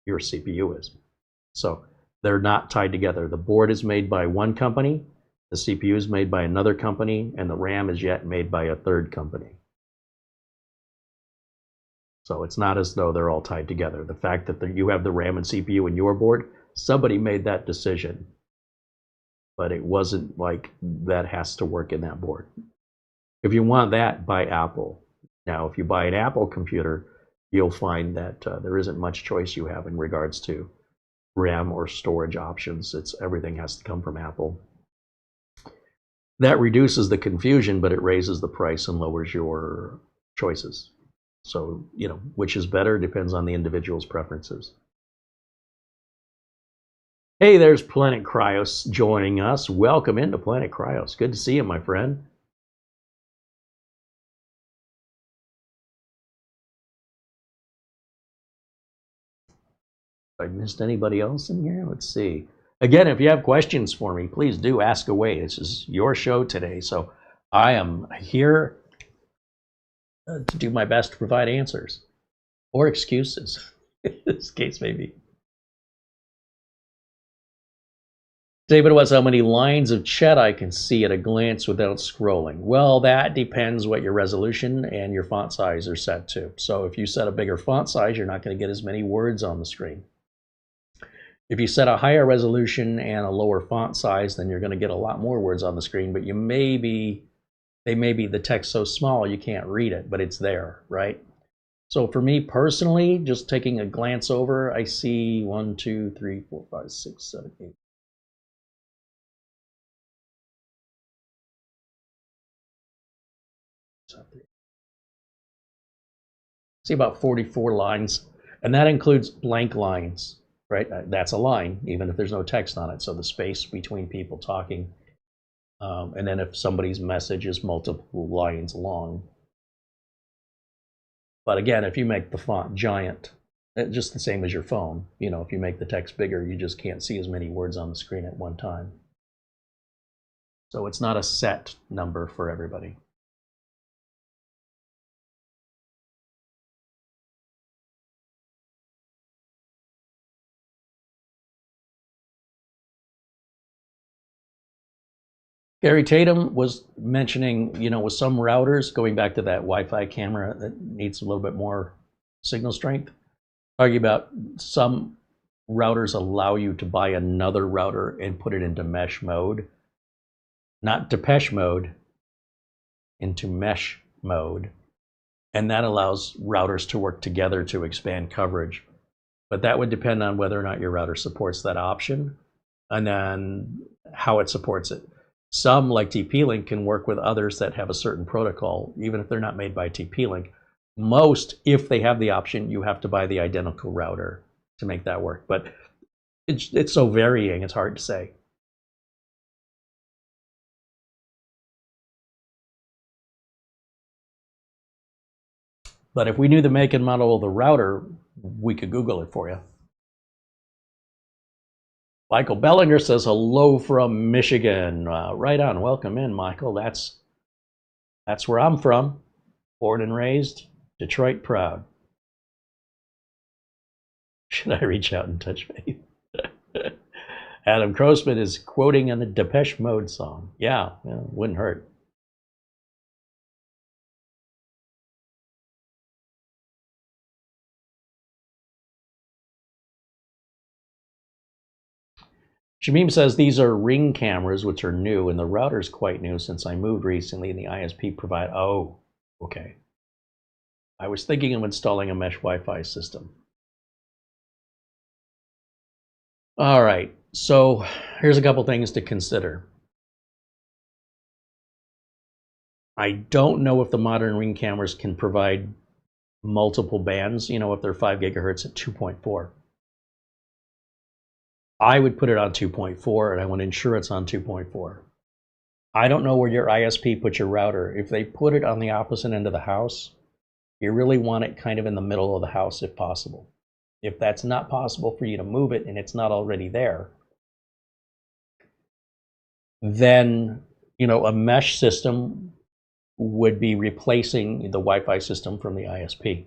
your CPU is. So they're not tied together. The board is made by one company, the CPU is made by another company, and the RAM is yet made by a third company. So it's not as though they're all tied together. The fact that you have the RAM and CPU in your board, somebody made that decision. But it wasn't like that has to work in that board. If you want that, buy Apple. Now, if you buy an Apple computer, you'll find that there isn't much choice you have in regards to RAM or storage options. Everything has to come from Apple. That reduces the confusion, but it raises the price and lowers your choices. So, which is better depends on the individual's preferences. Hey, there's Planet Cryos joining us. Welcome into Planet Cryos. Good to see you, my friend. If I missed anybody else in here, let's see. Again, if you have questions for me, please do ask away. This is your show today, so I am here to do my best to provide answers or excuses, in this case maybe. David was how many lines of chat I can see at a glance without scrolling. Well, that depends what your resolution and your font size are set to. So if you set a bigger font size, you're not going to get as many words on the screen. If you set a higher resolution and a lower font size, then you're going to get a lot more words on the screen, but the text so small you can't read it, but it's there, right? So for me personally, just taking a glance over, I see 1, 2, 3, 4, 5, 6, 7, 8. See about 44 lines, and that includes blank lines, right? That's a line, even if there's no text on it. So the space between people talking, and then if somebody's message is multiple lines long. But again, if you make the font giant, just the same as your phone, if you make the text bigger, you just can't see as many words on the screen at one time. So it's not a set number for everybody. Gary Tatum was mentioning, with some routers, going back to that Wi-Fi camera that needs a little bit more signal strength, argue about some routers allow you to buy another router and put it into mesh mode. Not Depeche mode, into mesh mode. And that allows routers to work together to expand coverage. But that would depend on whether or not your router supports that option and then how it supports it. Some, like TP-Link, can work with others that have a certain protocol, even if they're not made by TP-Link. Most, if they have the option, you have to buy the identical router to make that work. But it's so varying, it's hard to say. But if we knew the make and model of the router, we could Google it for you. Michael Bellinger says hello from Michigan. Right on. Welcome in, Michael. That's where I'm from. Born and raised, Detroit proud. Should I reach out and touch base? Adam Grossman is quoting in the Depeche Mode song. Yeah, wouldn't hurt. Shamim says these are Ring cameras, which are new, and the router's quite new since I moved recently, and the ISP provide. Oh, okay. I was thinking of installing a mesh Wi-Fi system. All right, so here's a couple things to consider. I don't know if the modern ring cameras can provide multiple bands, you know, if they're 5 gigahertz at 2.4. I would put it on 2.4 and I would ensure it's on 2.4. I don't know where your ISP puts your router. If they put it on the opposite end of the house, you really want it kind of in the middle of the house if possible. If that's not possible for you to move it and it's not already there, then, you know, a mesh system would be replacing the Wi-Fi system from the ISP.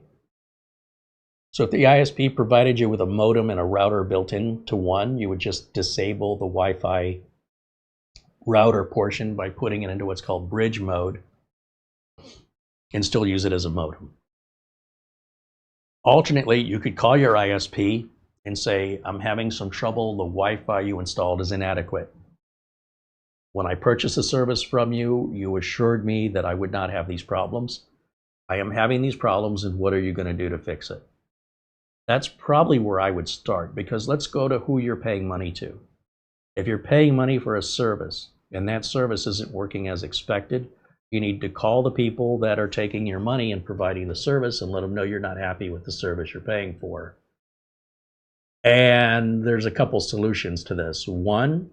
So if the ISP provided you with a modem and a router built into one, you would just disable the Wi-Fi router portion by putting it into what's called bridge mode and still use it as a modem. Alternately, you could call your ISP and say, I'm having some trouble, the Wi-Fi you installed is inadequate. When I purchased the service from you, you assured me that I would not have these problems. I am having these problems, and what are you going to do to fix it? That's probably where I would start, because let's go to who you're paying money to. If you're paying money for a service and that service isn't working as expected, you need to call the people that are taking your money and providing the service and let them know you're not happy with the service you're paying for. And there's a couple solutions to this. One,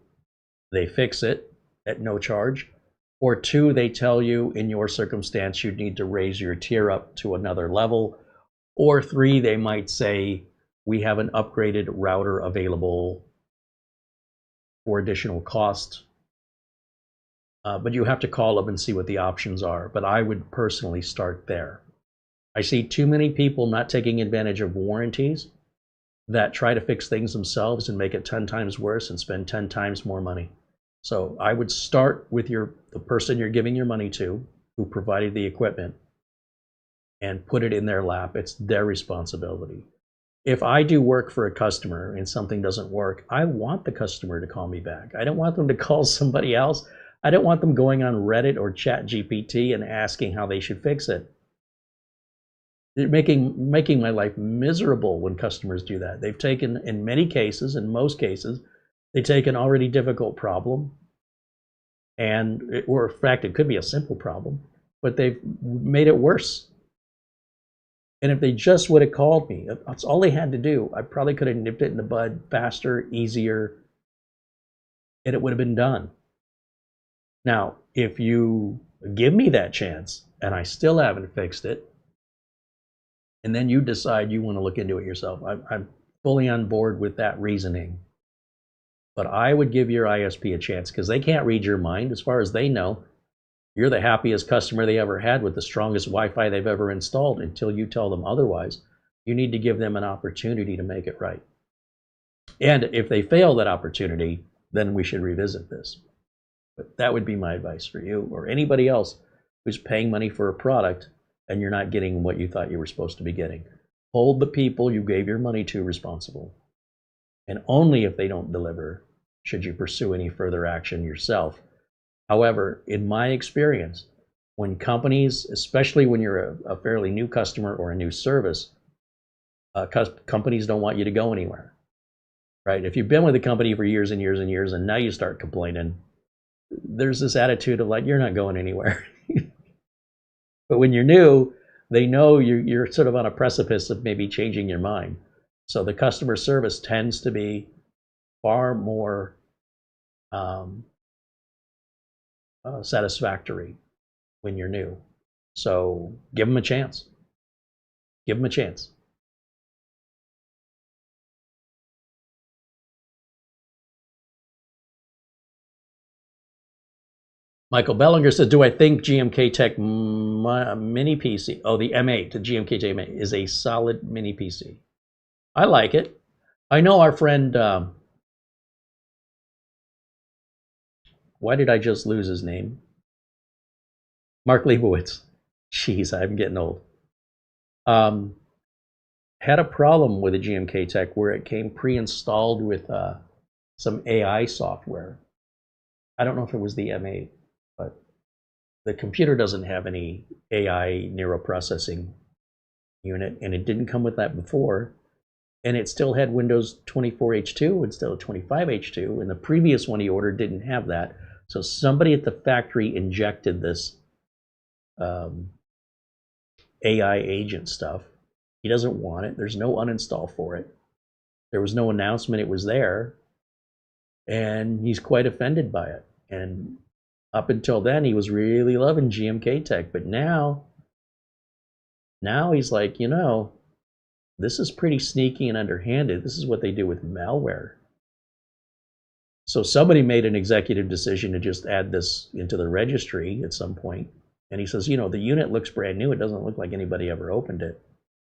they fix it at no charge. Or two, they tell you in your circumstance you need to raise your tier up to another level. Or three, they might say, we have an upgraded router available for additional cost. But you have to call up and see what the options are. But I would personally start there. I see too many people not taking advantage of warranties that try to fix things themselves and make it 10 times worse and spend 10 times more money. So I would start with the person you're giving your money to, who provided the equipment, and put it in their lap. It's their responsibility. If I do work for a customer and something doesn't work, I want the customer to call me back. I don't want them to call somebody else. I don't want them going on Reddit or ChatGPT and asking how they should fix it. They're making my life miserable when customers do that. They've taken, in many cases, in most cases, they take an already difficult problem, or in fact, it could be a simple problem, but they've made it worse. And if they just would have called me, that's all they had to do, I probably could have nipped it in the bud faster, easier, and it would have been done. Now, if you give me that chance and I still haven't fixed it, and then you decide you want to look into it yourself, I'm fully on board with that reasoning. But I would give your ISP a chance, because they can't read your mind. As far as they know, you're the happiest customer they ever had with the strongest Wi-Fi they've ever installed. Until you tell them otherwise, you need to give them an opportunity to make it right. And if they fail that opportunity, then we should revisit this. But that would be my advice for you or anybody else who's paying money for a product and you're not getting what you thought you were supposed to be getting. Hold the people you gave your money to responsible. And only if they don't deliver should you pursue any further action yourself. However, in my experience, when companies, especially when you're a fairly new customer or a new service, companies don't want you to go anywhere, right? If you've been with a company for years and years and years and now you start complaining, there's this attitude of like, you're not going anywhere. But when you're new, they know you're sort of on a precipice of maybe changing your mind. So the customer service tends to be far more satisfactory when you're new. So give them a chance. Give them a chance. Michael Bellinger says, do I think GMK Tech mini PC, oh, the M8, the GMK Tech M8 is a solid mini PC. I like it. I know our friend, why did I just lose his name? Mark Leibowitz. Jeez, I'm getting old. Had a problem with a GMK Tech where it came pre-installed with some AI software. I don't know if it was the M8, but the computer doesn't have any AI neuroprocessing unit, and it didn't come with that before. And it still had Windows 24H2 instead of 25H2, and the previous one he ordered didn't have that. So somebody at the factory injected this um, AI agent stuff. He doesn't want it. There's no uninstall for it. There was no announcement it was there, and he's quite offended by it. And up until then, he was really loving GMK Tech, but now he's like, this is pretty sneaky and underhanded. This is what they do with malware. So somebody made an executive decision to just add this into the registry at some point. And he says, the unit looks brand new. It doesn't look like anybody ever opened it.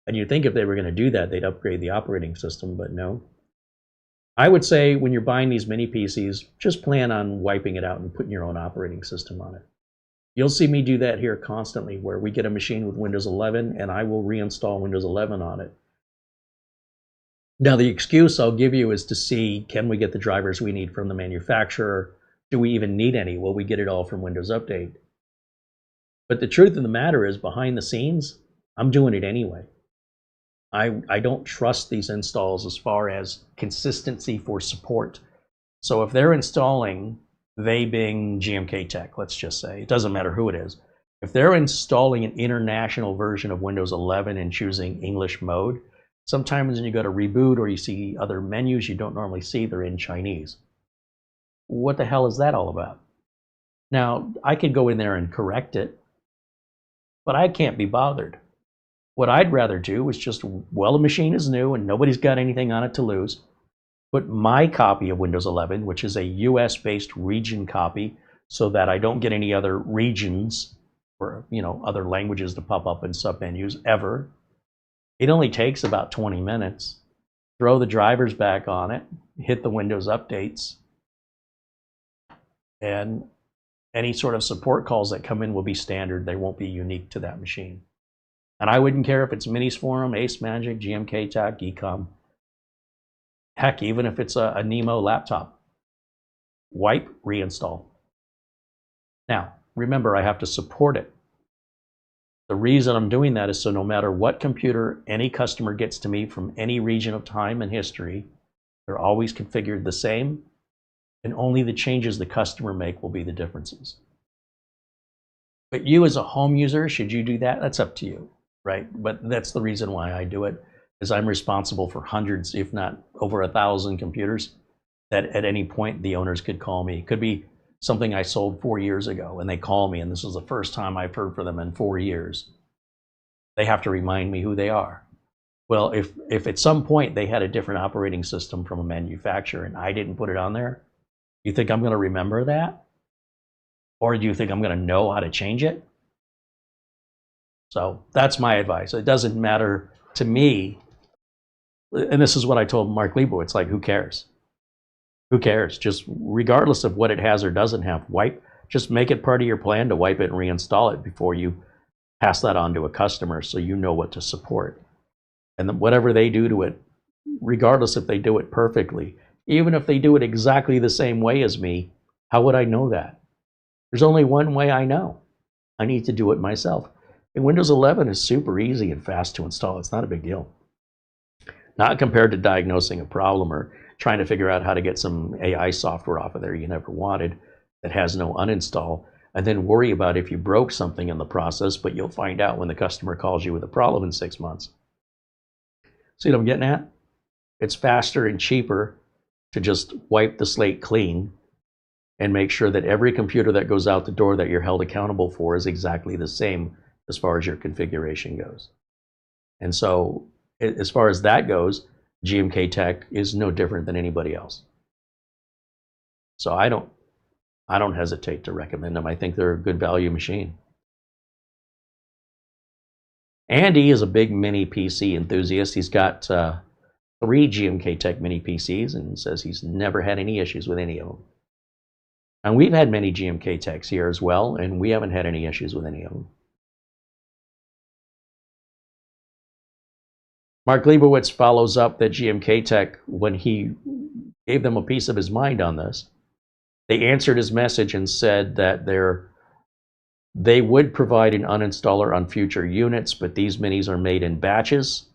And you'd think if they were going to do that, they'd upgrade the operating system, but no. I would say when you're buying these mini PCs, just plan on wiping it out and putting your own operating system on it. You'll see me do that here constantly, where we get a machine with Windows 11 and I will reinstall Windows 11 on it. Now, the excuse I'll give you is to see, can we get the drivers we need from the manufacturer? Do we even need any? Will we get it all from Windows Update? But the truth of the matter is, behind the scenes, I'm doing it anyway. I don't trust these installs as far as consistency for support. So if they're installing, they being GMK Tech, let's just say, it doesn't matter who it is. If they're installing an international version of Windows 11 and choosing English mode, sometimes when you go to reboot or you see other menus you don't normally see, they're in Chinese. What the hell is that all about? Now, I could go in there and correct it, but I can't be bothered. What I'd rather do is just, well, the machine is new and nobody's got anything on it to lose, put my copy of Windows 11, which is a US-based region copy, so that I don't get any other regions or other languages to pop up in submenus ever. It only takes about 20 minutes. Throw the drivers back on it, hit the Windows updates, and any sort of support calls that come in will be standard. They won't be unique to that machine. And I wouldn't care if it's Minis Forum, Ace Magic, GMK Tech, Ecom. Heck, even if it's a Nemo laptop. Wipe, reinstall. Now, remember, I have to support it. The reason I'm doing that is so no matter what computer any customer gets to me from any region of time and history, they're always configured the same, and only the changes the customer make will be the differences. But you as a home user, should you do that? That's up to you, right? But that's the reason why I do it, is I'm responsible for hundreds, if not over 1,000 computers that at any point the owners could call me. It could be something I sold 4 years ago and they call me and this is the first time I've heard from them in 4 years. They have to remind me who they are. Well, if at some point they had a different operating system from a manufacturer and I didn't put it on there, you think I'm going to remember that? Or do you think I'm going to know how to change it? So that's my advice. It doesn't matter to me. And this is what I told Mark Lebo. It's like, who cares? Who cares? Just regardless of what it has or doesn't have, just make it part of your plan to wipe it and reinstall it before you pass that on to a customer, so you know what to support. And then whatever they do to it, regardless if they do it perfectly, even if they do it exactly the same way as me, how would I know that? There's only one way I know. I need to do it myself. And Windows 11 is super easy and fast to install. It's not a big deal. Not compared to diagnosing a problem or trying to figure out how to get some AI software off of there you never wanted that has no uninstall, and then worry about if you broke something in the process, but you'll find out when the customer calls you with a problem in 6 months. See what I'm getting at? It's faster and cheaper to just wipe the slate clean and make sure that every computer that goes out the door that you're held accountable for is exactly the same as far as your configuration goes. And so as far as that goes, GMK Tech is no different than anybody else. So I don't hesitate to recommend them. I think they're a good value machine. Andy is a big mini PC enthusiast. He's got 3 GMK Tech mini PCs and says he's never had any issues with any of them. And we've had many GMK Techs here as well, and we haven't had any issues with any of them. Mark Leibowitz follows up that GMK Tech, when he gave them a piece of his mind on this, they answered his message and said that they would provide an uninstaller on future units, but these minis are made in batches.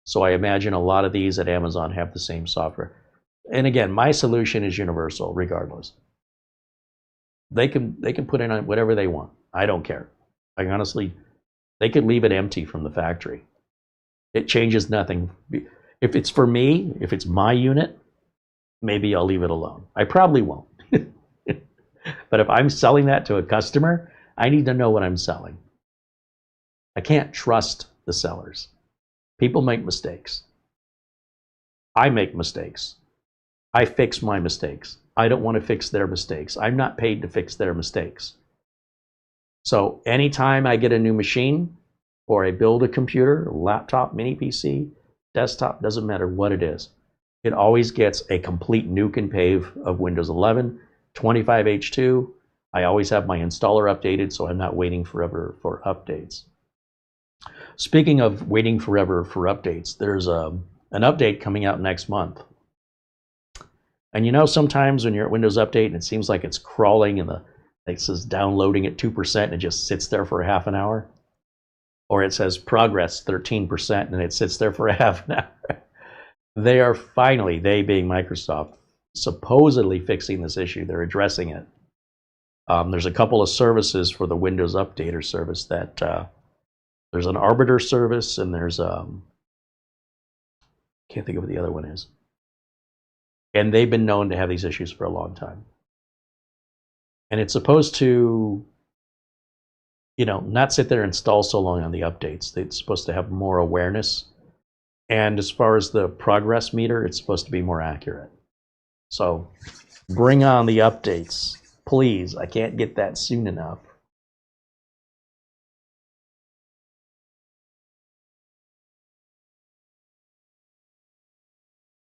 So I imagine a lot of these at Amazon have the same software. And again, my solution is universal regardless. They can put in whatever they want. I don't care. I honestly, they could leave it empty from the factory. It changes nothing. If it's for me, if it's my unit, maybe I'll leave it alone. I probably won't. But if I'm selling that to a customer, I need to know what I'm selling. I can't trust the sellers. People make mistakes. I make mistakes. I fix my mistakes. I don't want to fix their mistakes. I'm not paid to fix their mistakes. So anytime I get a new machine, or I build a computer, laptop, mini PC, desktop, doesn't matter what it is, it always gets a complete nuke and pave of Windows 11, 25H2. I always have my installer updated, so I'm not waiting forever for updates. Speaking of waiting forever for updates, there's an update coming out next month. And you know, sometimes when you're at Windows Update and it seems like it's crawling and it says downloading at 2% and it just sits there for a half an hour? Or it says progress 13% and it sits there for a half an hour. They are finally, they being Microsoft, supposedly fixing this issue. They're addressing it. There's a couple of services for the Windows Updater service that there's an Arbiter service and there's can't think of what the other one is. And they've been known to have these issues for a long time. And it's supposed to, you know, not sit there and stall so long on the updates. It's supposed to have more awareness. And as far as the progress meter, it's supposed to be more accurate. So bring on the updates, please. I can't get that soon enough.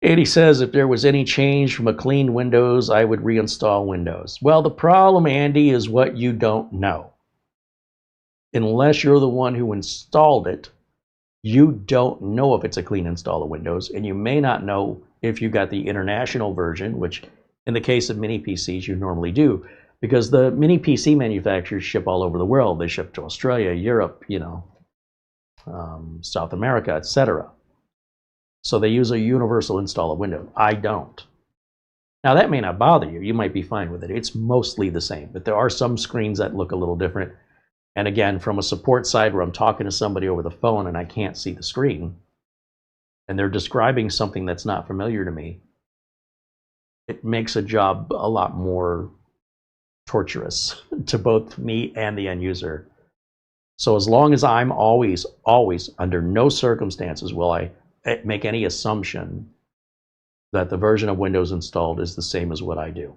Andy says, if there was any change from a clean Windows, I would reinstall Windows. Well, the problem, Andy, is what you don't know. Unless you're the one who installed it, you don't know if it's a clean install of Windows, and you may not know if you got the international version, which in the case of mini PCs you normally do, because the mini PC manufacturers ship all over the world. They ship to Australia, Europe, you know, South America, etc. So they use a universal install of Windows. I don't. Now that may not bother you. You might be fine with it. It's mostly the same, but there are some screens that look a little different. And again, from a support side where I'm talking to somebody over the phone and I can't see the screen, and they're describing something that's not familiar to me, it makes a job a lot more torturous to both me and the end user. So as long as I'm always, under no circumstances will I make any assumption that the version of Windows installed is the same as what I do.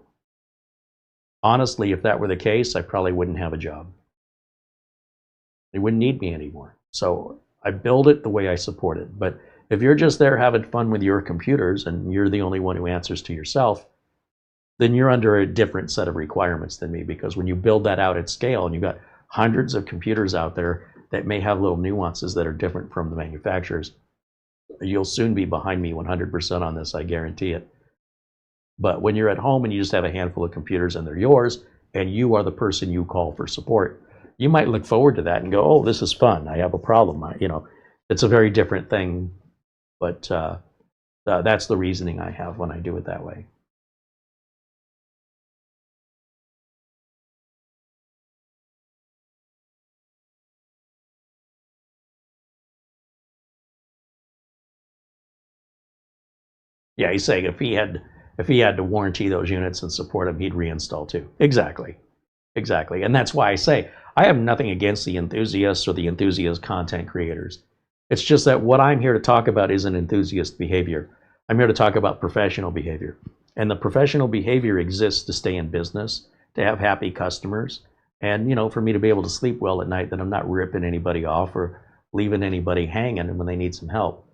Honestly, if that were the case, I probably wouldn't have a job. They wouldn't need me anymore. So I build it the way I support it. But if you're just there having fun with your computers and you're the only one who answers to yourself, then you're under a different set of requirements than me, because when you build that out at scale and you've got hundreds of computers out there that may have little nuances that are different from the manufacturers, you'll soon be behind me 100% on this, I guarantee it. But when you're at home and you just have a handful of computers and they're yours, and you are the person you call for support, you might look forward to that and go, oh, this is fun. I have a problem. You know, it's a very different thing, but that's the reasoning I have when I do it that way. Yeah, he's saying if he had to warranty those units and support them, he'd reinstall too. Exactly. Exactly. And that's why I say I have nothing against the enthusiasts or the enthusiast content creators. It's just that what I'm here to talk about isn't enthusiast behavior. I'm here to talk about professional behavior. And the professional behavior exists to stay in business, to have happy customers, and, you know, for me to be able to sleep well at night, that I'm not ripping anybody off or leaving anybody hanging when they need some help.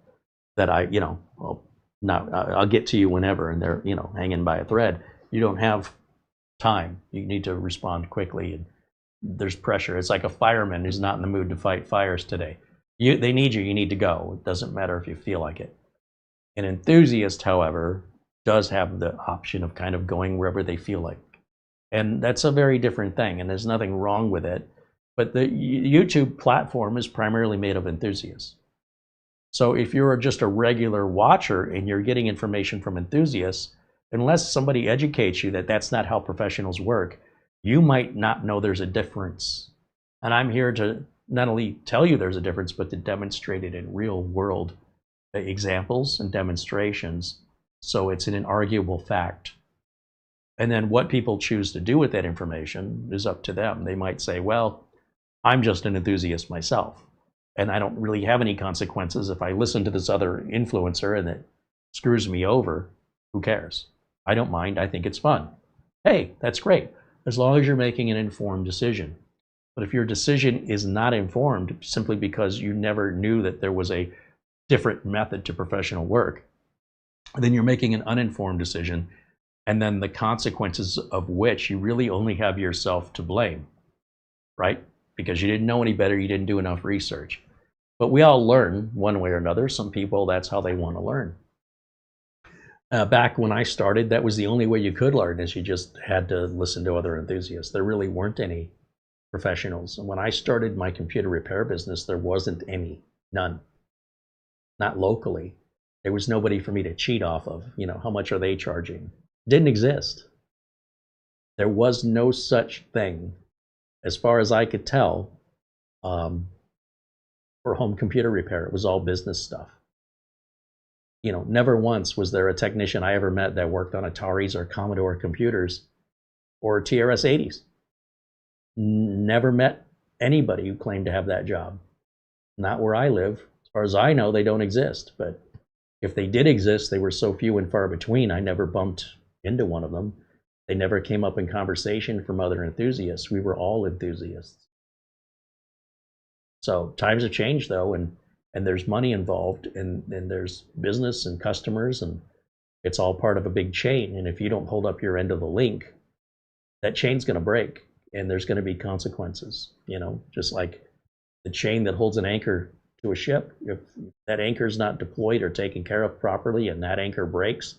That I, you know, well, I'll get to you whenever, and they're, you know, hanging by a thread. You don't have time. You need to respond quickly, and there's pressure. It's like a fireman who's not in the mood to fight fires today. They need you. You need to go. It doesn't matter if you feel like it. An enthusiast, however, does have the option of kind of going wherever they feel like, and that's a very different thing. And there's nothing wrong with it. But the YouTube platform is primarily made of enthusiasts. So if you're just a regular watcher and you're getting information from enthusiasts, unless somebody educates you that that's not how professionals work, you might not know there's a difference And I'm here to not only tell you there's a difference, but to demonstrate it in real world examples and demonstrations. So it's an inarguable fact. And then what people choose to do with that information is up to them. They might say, well, I'm just an enthusiast myself, and I don't really have any consequences. If I listen to this other influencer and it screws me over, who cares? I don't mind. I think it's fun. Hey, that's great, as long as you're making an informed decision. But if your decision is not informed simply because you never knew that there was a different method to professional work, then you're making an uninformed decision, and then the consequences of which you really only have yourself to blame, right? Because you didn't know any better, you didn't do enough research. But we all learn one way or another. Some people, that's how they want to learn. Back when I started, that was the only way you could learn, is you just had to listen to other enthusiasts. There really weren't any professionals. And when I started my computer repair business, there wasn't any, none, not locally. There was nobody for me to cheat off of. You know, how much are they charging? Didn't exist. There was no such thing, as far as I could tell, for home computer repair. It was all business stuff. You know, never once was there a technician I ever met that worked on Ataris or Commodore computers or TRS-80s. Never met anybody who claimed to have that job. Not where I live. As far as I know, they don't exist. But if they did exist, they were so few and far between, I never bumped into one of them. They never came up in conversation from other enthusiasts. We were all enthusiasts. So times have changed, though, and there's money involved, and there's business and customers, and it's all part of a big chain. And if you don't hold up your end of the link, that chain's going to break, and there's going to be consequences. You know, just like the chain that holds an anchor to a ship. If that anchor's not deployed or taken care of properly, and that anchor breaks,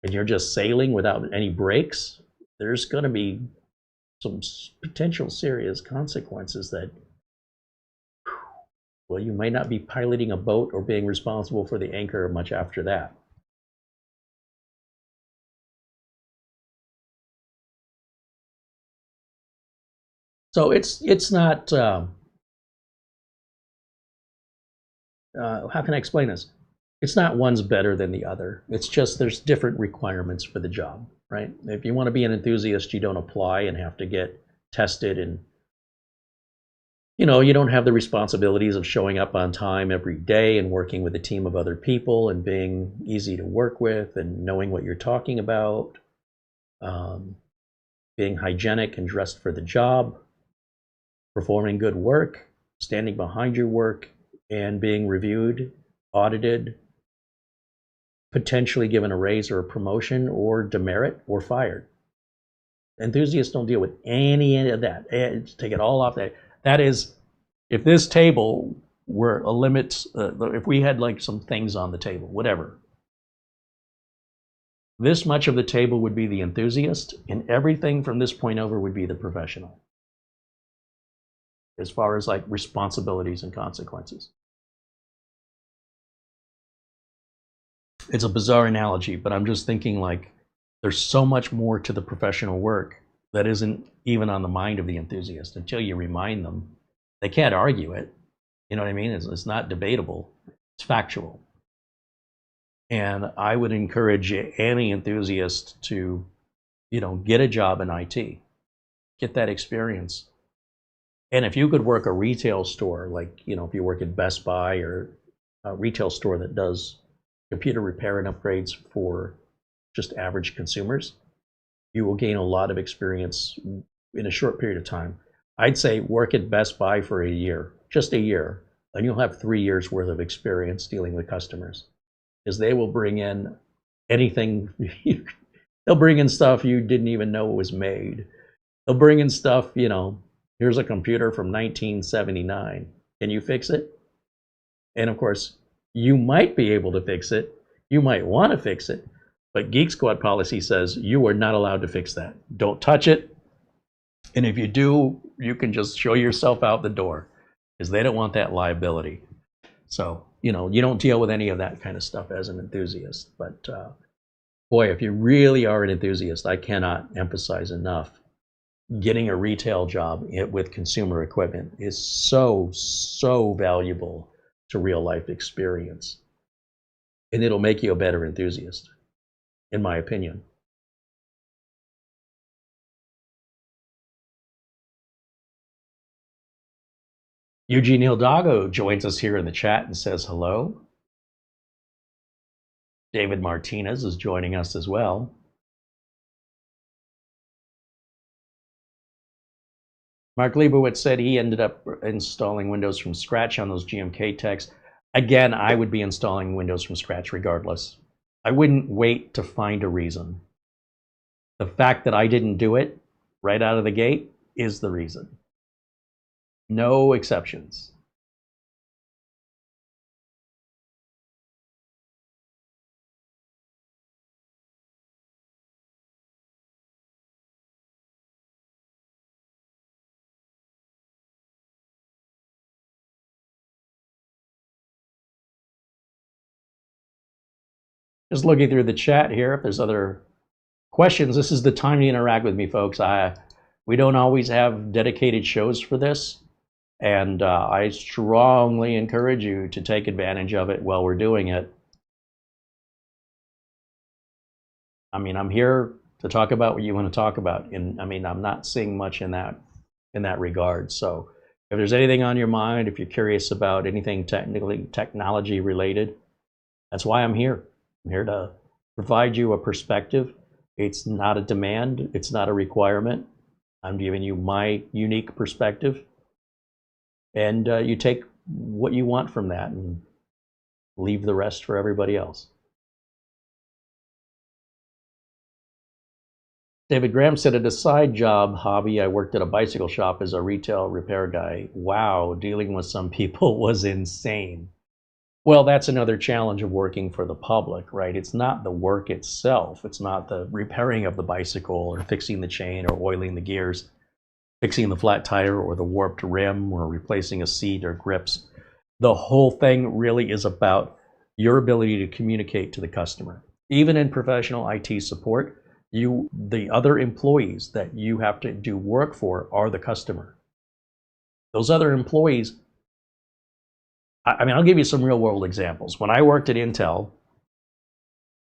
and you're just sailing without any brakes, there's going to be some potential serious consequences that, well, you might not be piloting a boat or being responsible for the anchor much after that. So it's not, how can I explain this? It's not one's better than the other. It's just there's different requirements for the job, right? If you want to be an enthusiast, you don't apply and have to get tested, and you know, you don't have the responsibilities of showing up on time every day and working with a team of other people and being easy to work with and knowing what you're talking about, being hygienic and dressed for the job, performing good work, standing behind your work, and being reviewed, audited, potentially given a raise or a promotion or demerit or fired. Enthusiasts don't deal with any of that. Take it all off that. That is, if this table were a limit, if we had like some things on the table, whatever, this much of the table would be the enthusiast, and everything from this point over would be the professional, as far as like responsibilities and consequences. It's a bizarre analogy, but I'm just thinking like there's so much more to the professional work that isn't even on the mind of the enthusiast until you remind them. They can't argue it. You know what I mean? It's not debatable. It's factual. And I would encourage any enthusiast to, you know, get a job in IT, get that experience. And if you could work a retail store, like, you know, if you work at Best Buy or a retail store that does computer repair and upgrades for just average consumers, you will gain a lot of experience in a short period of time. I'd say work at Best Buy for a year, just a year, and you'll have 3 years worth of experience dealing with customers, because they will bring in anything. They'll bring in stuff you didn't even know was made. They'll bring in stuff, you know, here's a computer from 1979. Can you fix it? And of course, you might be able to fix it. You might want to fix it. But Geek Squad policy says you are not allowed to fix that. Don't touch it. And if you do, you can just show yourself out the door, because they don't want that liability. So, you know, you don't deal with any of that kind of stuff as an enthusiast. But boy, if you really are an enthusiast, I cannot emphasize enough getting a retail job with consumer equipment is so valuable to real life experience. And it'll make you a better enthusiast, in my opinion. Eugene Hildago joins us here in the chat and says hello. David Martinez is joining us as well. Mark Leibowitz said he ended up installing Windows from scratch on those GMK techs. Again, I would be installing Windows from scratch regardless. I wouldn't wait to find a reason. The fact that I didn't do it right out of the gate is the reason. No exceptions. Just looking through the chat here, if there's other questions, this is the time to interact with me, folks. We don't always have dedicated shows for this, and I strongly encourage you to take advantage of it while we're doing it. I mean, I'm here to talk about what you want to talk about, and I mean, I'm not seeing much in that regard. So if there's anything on your mind, if you're curious about anything technology related, that's why I'm here. I'm here to provide you a perspective. It's not a demand, it's not a requirement. I'm giving you my unique perspective, and you take what you want from that and leave the rest for everybody else. David Graham said, at a side job hobby, I worked at a bicycle shop as a retail repair guy. Wow, dealing with some people was insane. Well, that's another challenge of working for the public, right? It's not the work itself. It's not the repairing of the bicycle or fixing the chain or oiling the gears, fixing the flat tire or the warped rim or replacing a seat or grips. The whole thing really is about your ability to communicate to the customer. Even in professional IT support, the other employees that you have to do work for are the customer. Those other employees, I mean, I'll give you some real world examples. When I worked at Intel,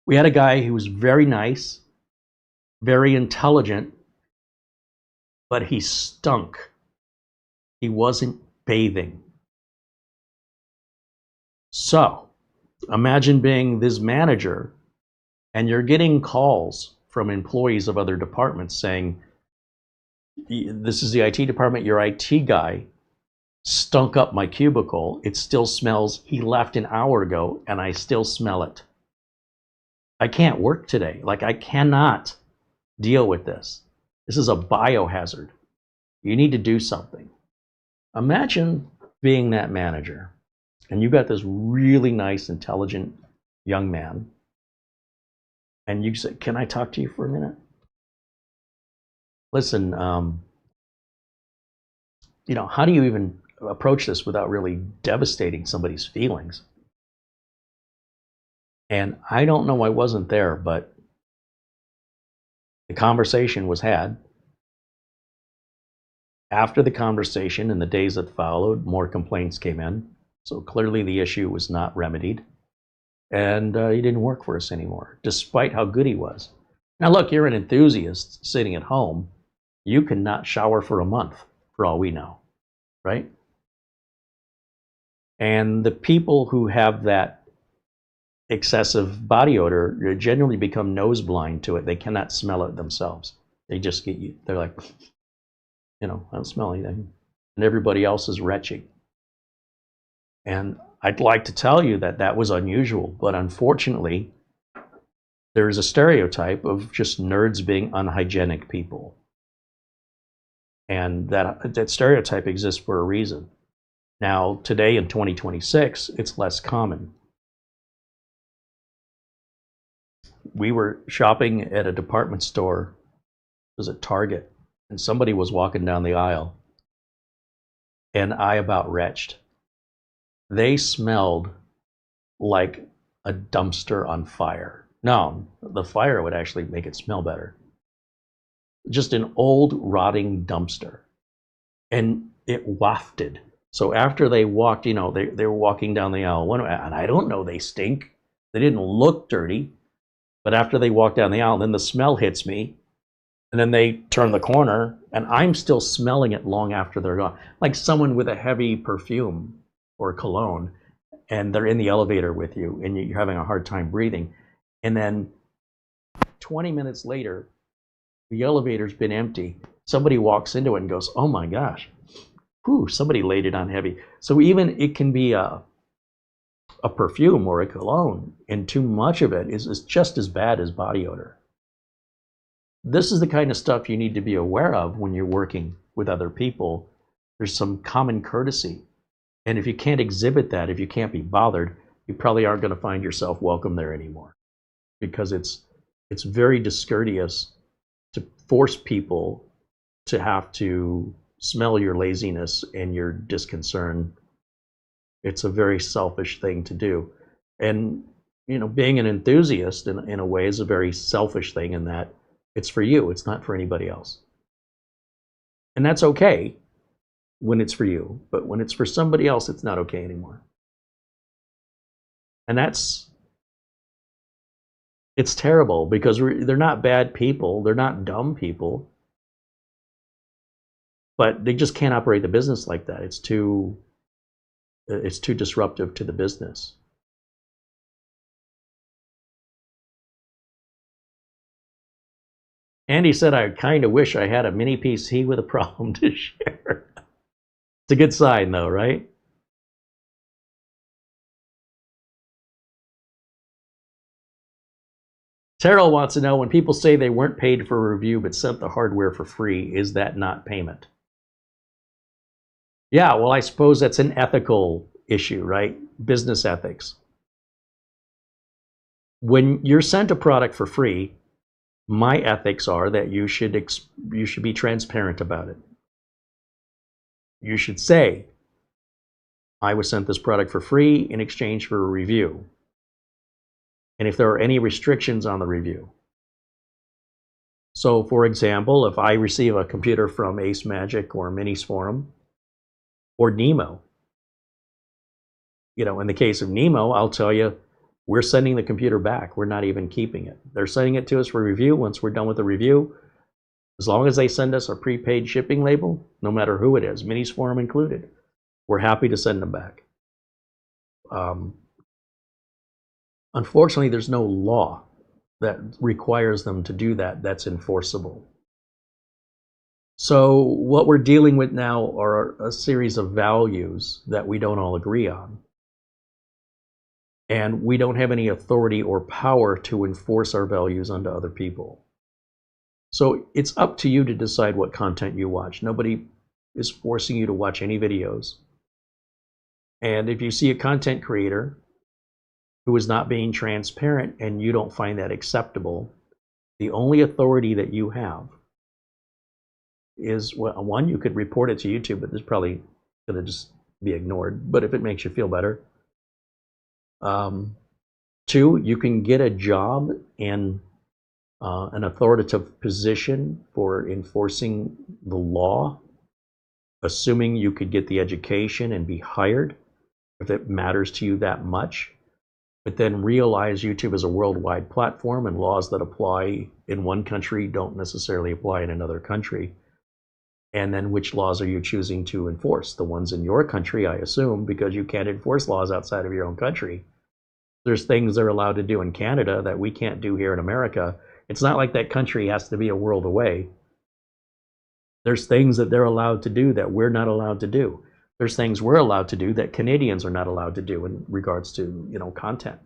we had a guy who was very nice, very intelligent, but he stunk. He wasn't bathing. So imagine being this manager and you're getting calls from employees of other departments saying, this is the IT department, your IT guy stunk up my cubicle. It still smells. He left an hour ago and I still smell it. I can't work today. Like, I cannot deal with this. This is a biohazard. You need to do something. Imagine being that manager and you got this really nice, intelligent young man, and you say, can I talk to you for a minute? Listen, you know, how do you even approach this without really devastating somebody's feelings? And I don't know, I wasn't there, but the conversation was had. After the conversation, in the days that followed, more complaints came in. So clearly the issue was not remedied. And he didn't work for us anymore, despite how good he was. Now look, you're an enthusiast sitting at home. You cannot shower for a month, for all we know, right? And the people who have that excessive body odor generally become nose blind to it. They cannot smell it themselves. They just get you. They're like, you know, I don't smell anything. And everybody else is retching. And I'd like to tell you that that was unusual, but unfortunately, there is a stereotype of just nerds being unhygienic people. And that stereotype exists for a reason. Now, today in 2026, it's less common. We were shopping at a department store, it was at Target, and somebody was walking down the aisle, and I about retched. They smelled like a dumpster on fire. No, the fire would actually make it smell better. just an old rotting dumpster. And it wafted. So after they walked, they were walking down the aisle, and I don't know, they stink. They didn't look dirty. But after they walk down the aisle, then the smell hits me. And then they turn the corner, and I'm still smelling it long after they're gone. Like someone with a heavy perfume or cologne, and they're in the elevator with you, and you're having a hard time breathing. And then 20 minutes later, the elevator's been empty. Somebody walks into it and goes, oh my gosh, whew, somebody laid it on heavy. So even it can be a perfume or a cologne, and too much of it is just as bad as body odor. This is the kind of stuff you need to be aware of when you're working with other people. There's some common courtesy. And if you can't exhibit that, if you can't be bothered, you probably aren't going to find yourself welcome there anymore. Because it's very discourteous to force people to have to smell your laziness and your disconcern. It's a very selfish thing to do. And, being an enthusiast in a way is a very selfish thing in that it's for you, it's not for anybody else. And that's okay when it's for you, but when it's for somebody else, it's not okay anymore. And it's terrible because they're not bad people, they're not dumb people, but they just can't operate the business like that. It's too disruptive to the business. Andy said, I kind of wish I had a mini PC with a problem to share. It's a good sign though, right? Terrell wants to know, when people say they weren't paid for a review but sent the hardware for free, is that not payment? Yeah, well, I suppose that's an ethical issue, right? Business ethics. When you're sent a product for free, my ethics are that you should be transparent about it. You should say, I was sent this product for free in exchange for a review. And if there are any restrictions on the review. So, for example, if I receive a computer from Ace Magic or Minis Forum or Nemo, in the case of Nemo, I'll tell you, we're sending the computer back. We're not even keeping it. They're sending it to us for review. Once we're done with the review, as long as they send us a prepaid shipping label, no matter who it is, Minis Forum included, we're happy to send them back. Unfortunately, there's no law that requires them to do that that's enforceable. So what we're dealing with now are a series of values that we don't all agree on. And we don't have any authority or power to enforce our values onto other people. So it's up to you to decide what content you watch. Nobody is forcing you to watch any videos. And if you see a content creator who is not being transparent and you don't find that acceptable, the only authority that you have is, well, one, you could report it to YouTube, but this probably going to just be ignored. But if it makes you feel better. Two, you can get a job in an authoritative position for enforcing the law, assuming you could get the education and be hired, if it matters to you that much. But then realize YouTube is a worldwide platform, and laws that apply in one country don't necessarily apply in another country. And then which laws are you choosing to enforce? The ones in your country, I assume, because you can't enforce laws outside of your own country. There's things they're allowed to do in Canada that we can't do here in America. It's not like that country has to be a world away. There's things that they're allowed to do that we're not allowed to do. There's things we're allowed to do that Canadians are not allowed to do in regards to, content.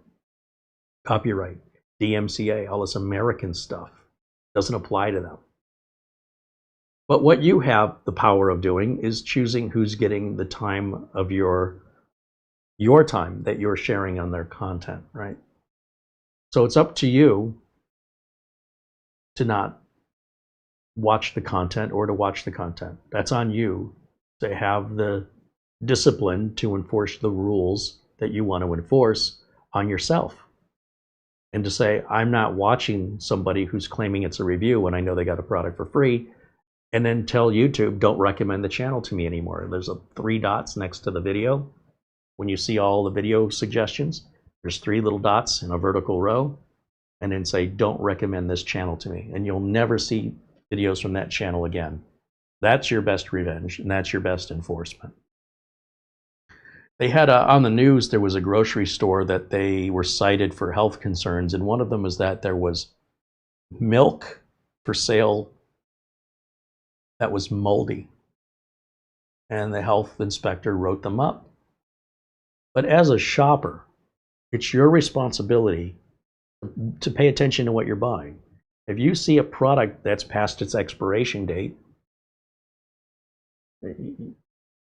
Copyright, DMCA, all this American stuff doesn't apply to them. But what you have the power of doing is choosing who's getting the time of your time that you're sharing on their content, right? So it's up to you to not watch the content or to watch the content. That's on you to have the discipline to enforce the rules that you want to enforce on yourself. and to say, I'm not watching somebody who's claiming it's a review when I know they got a product for free, and then tell YouTube, don't recommend the channel to me anymore. There's 3 dots next to the video. When you see all the video suggestions, there's 3 little dots in a vertical row, and then say, don't recommend this channel to me. And you'll never see videos from that channel again. That's your best revenge, and that's your best enforcement. They had on the news, there was a grocery store that they were cited for health concerns, and one of them was that there was milk for sale that was moldy, and the health inspector wrote them up. But as a shopper, it's your responsibility to pay attention to what you're buying. If you see a product that's past its expiration date,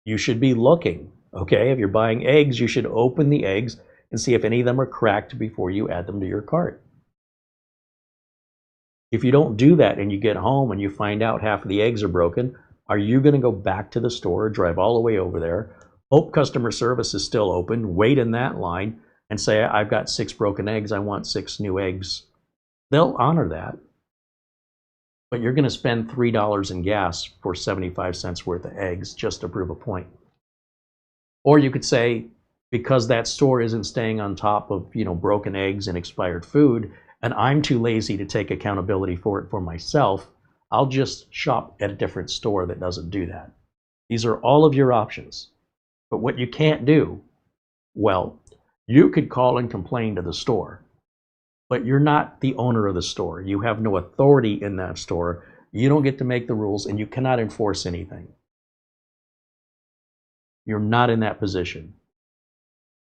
you should be looking. Okay, if you're buying eggs, you should open the eggs and see if any of them are cracked before you add them to your cart. If you don't do that and you get home and you find out half of the eggs are broken, are you going to go back to the store, drive all the way over there, hope customer service is still open, wait in that line, and say, I've got 6 broken eggs, I want 6 new eggs? They'll honor that. But you're going to spend $3 in gas for 75 cents worth of eggs just to prove a point. Or you could say, because that store isn't staying on top of, broken eggs and expired food, and I'm too lazy to take accountability for it for myself, I'll just shop at a different store that doesn't do that. These are all of your options. But what you can't do, well, you could call and complain to the store, but you're not the owner of the store. You have no authority in that store. You don't get to make the rules, and you cannot enforce anything. You're not in that position.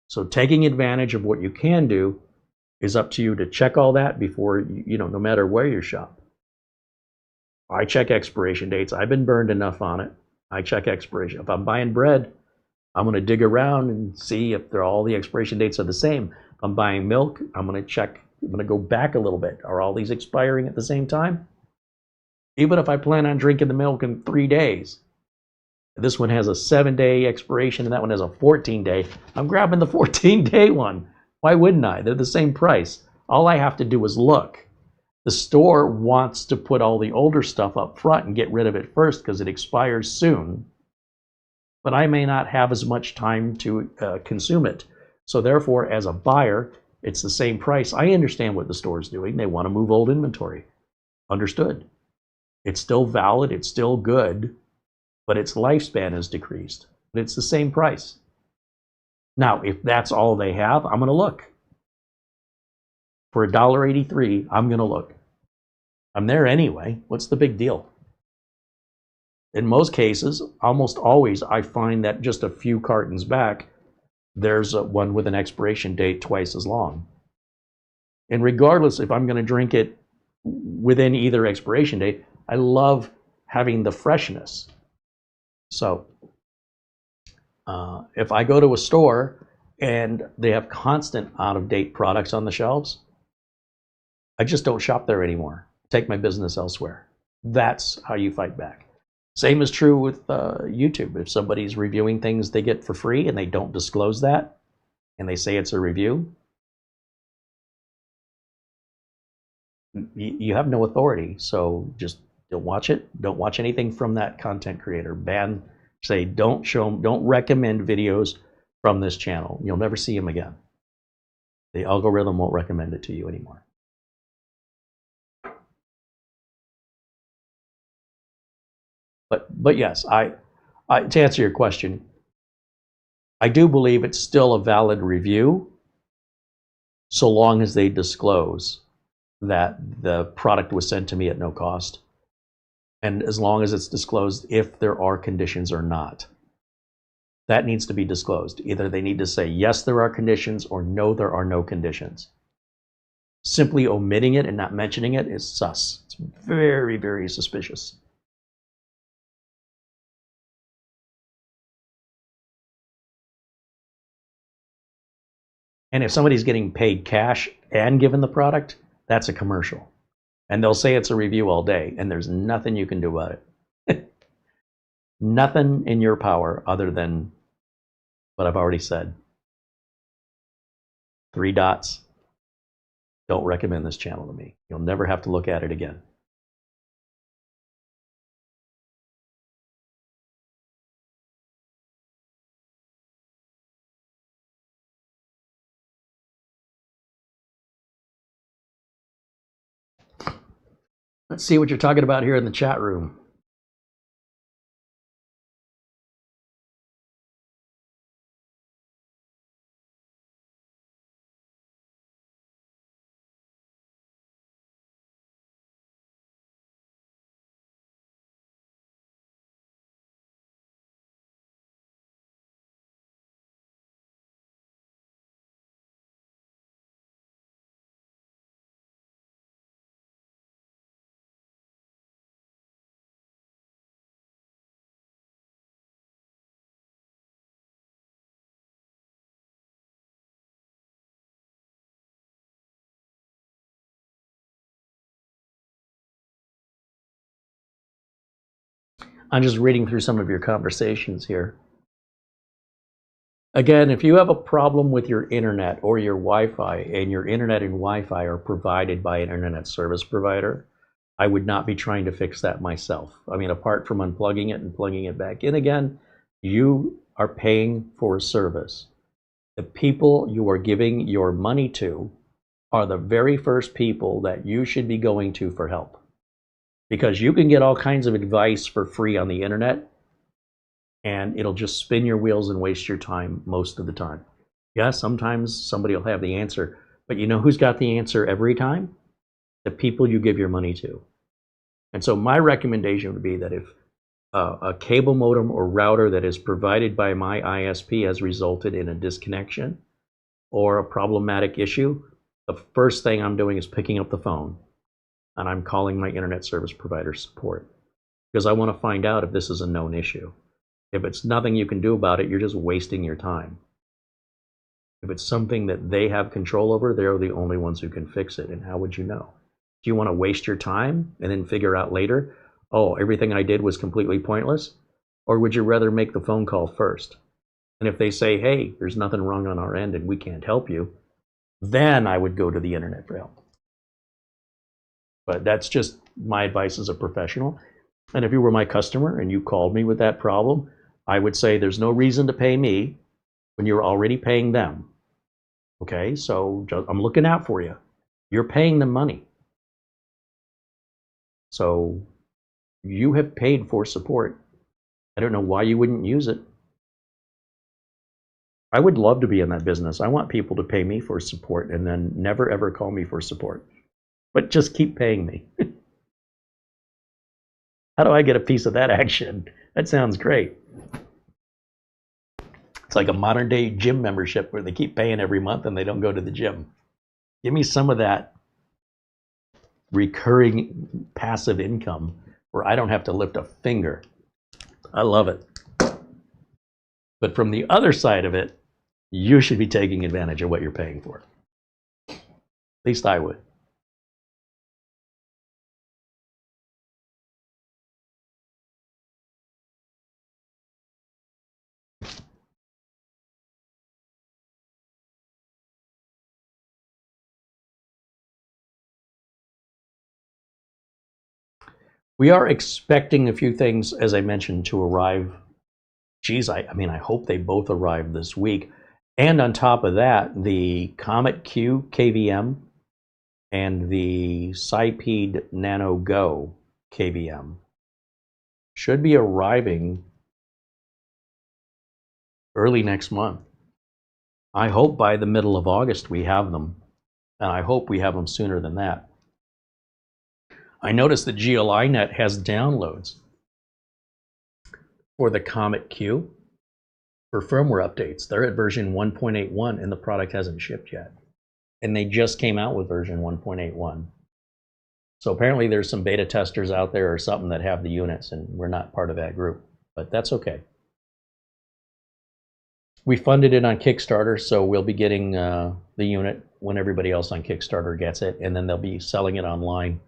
So taking advantage of what you can do is up to you to check all that before, no matter where you shop. I check expiration dates. I've been burned enough on it. I check expiration. If I'm buying bread, I'm going to dig around and see if all the expiration dates are the same. If I'm buying milk, I'm going to check. I'm going to go back a little bit. Are all these expiring at the same time? Even if I plan on drinking the milk in 3 days, this one has a 7-day expiration and that one has a 14-day. I'm grabbing the 14-day one. Why wouldn't I? They're the same price. All I have to do is look. The store wants to put all the older stuff up front and get rid of it first because it expires soon. But I may not have as much time to consume it. So therefore, as a buyer, it's the same price. I understand what the store is doing. They want to move old inventory. Understood. It's still valid. It's still good. But its lifespan has decreased. But it's the same price. Now, if that's all they have, I'm going to look. For $1.83, I'm going to look. I'm there anyway. What's the big deal? In most cases, almost always, I find that just a few cartons back, there's one with an expiration date twice as long. And regardless if I'm going to drink it within either expiration date, I love having the freshness. So if I go to a store and they have constant out-of-date products on the shelves, I just don't shop there anymore. Take my business elsewhere. That's how you fight back. Same is true with YouTube. If somebody's reviewing things they get for free and they don't disclose that, and they say it's a review, you have no authority. So just don't watch it. Don't watch anything from that content creator. Say don't recommend videos from this channel. You'll never see them again. The algorithm won't recommend it to you anymore. But yes, to answer your question, I do believe it's still a valid review so long as they disclose that the product was sent to me at no cost, and as long as it's disclosed if there are conditions or not. That needs to be disclosed. Either they need to say yes, there are conditions, or no, there are no conditions. Simply omitting it and not mentioning it is sus. It's very, very suspicious. And if somebody's getting paid cash and given the product, that's a commercial. And they'll say it's a review all day, and there's nothing you can do about it. Nothing in your power other than what I've already said. 3 dots. don't recommend this channel to me. You'll never have to look at it again. Let's see what you're talking about here in the chat room. I'm just reading through some of your conversations here. Again, if you have a problem with your internet or your Wi-Fi, and your internet and Wi-Fi are provided by an internet service provider, I would not be trying to fix that myself. I mean, apart from unplugging it and plugging it back in again, you are paying for a service. The people you are giving your money to are the very first people that you should be going to for help. Because you can get all kinds of advice for free on the internet, and it'll just spin your wheels and waste your time most of the time. Yeah, sometimes somebody will have the answer, but you know who's got the answer every time? The people you give your money to. And so my recommendation would be that if a cable modem or router that is provided by my ISP has resulted in a disconnection or a problematic issue, the first thing I'm doing is picking up the phone and I'm calling my internet service provider support, because I want to find out if this is a known issue. If it's nothing you can do about it, you're just wasting your time. If it's something that they have control over, they're the only ones who can fix it. And how would you know? Do you want to waste your time and then figure out later, oh, everything I did was completely pointless? Or would you rather make the phone call first? And if they say, hey, there's nothing wrong on our end and we can't help you, then I would go to the internet for help. But that's just my advice as a professional. And if you were my customer and you called me with that problem, I would say there's no reason to pay me when you're already paying them. Okay, so I'm looking out for you. You're paying them money. So you have paid for support. I don't know why you wouldn't use it. I would love to be in that business. I want people to pay me for support and then never ever call me for support. But just keep paying me. How do I get a piece of that action? That sounds great. It's like a modern day gym membership where they keep paying every month and they don't go to the gym. Give me some of that recurring passive income where I don't have to lift a finger. I love it. But from the other side of it, you should be taking advantage of what you're paying for. At least I would. We are expecting a few things, as I mentioned, to arrive. Geez, I mean, I hope they both arrive this week. And on top of that, the Comet Q KVM and the Cypede Nano Go KVM should be arriving early next month. I hope by the middle of August we have them, and I hope we have them sooner than that. I noticed that GLINet has downloads for the Comet Q for firmware updates. They're at version 1.81 and the product hasn't shipped yet. And they just came out with version 1.81. So apparently there's some beta testers out there or something that have the units, and we're not part of that group, but that's okay. We funded it on Kickstarter, so we'll be getting the unit when everybody else on Kickstarter gets it, and then they'll be selling it online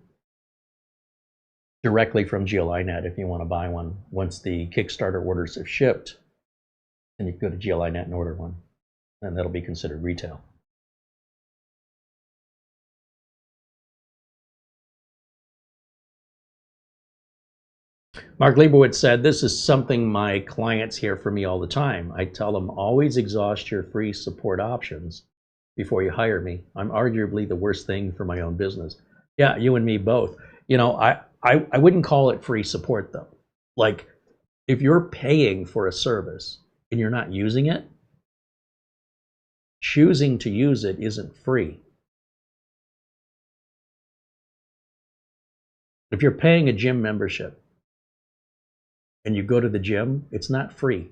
directly from GLINet if you want to buy one. Once the Kickstarter orders have shipped, then you can go to GLINet and order one, and that'll be considered retail. Mark Leibowitz said, this is something my clients hear from me all the time. I tell them, always exhaust your free support options before you hire me. I'm arguably the worst thing for my own business. Yeah, you and me both. I wouldn't call it free support though. Like, if you're paying for a service and you're not using it, choosing to use it isn't free. If you're paying a gym membership and you go to the gym, it's not free.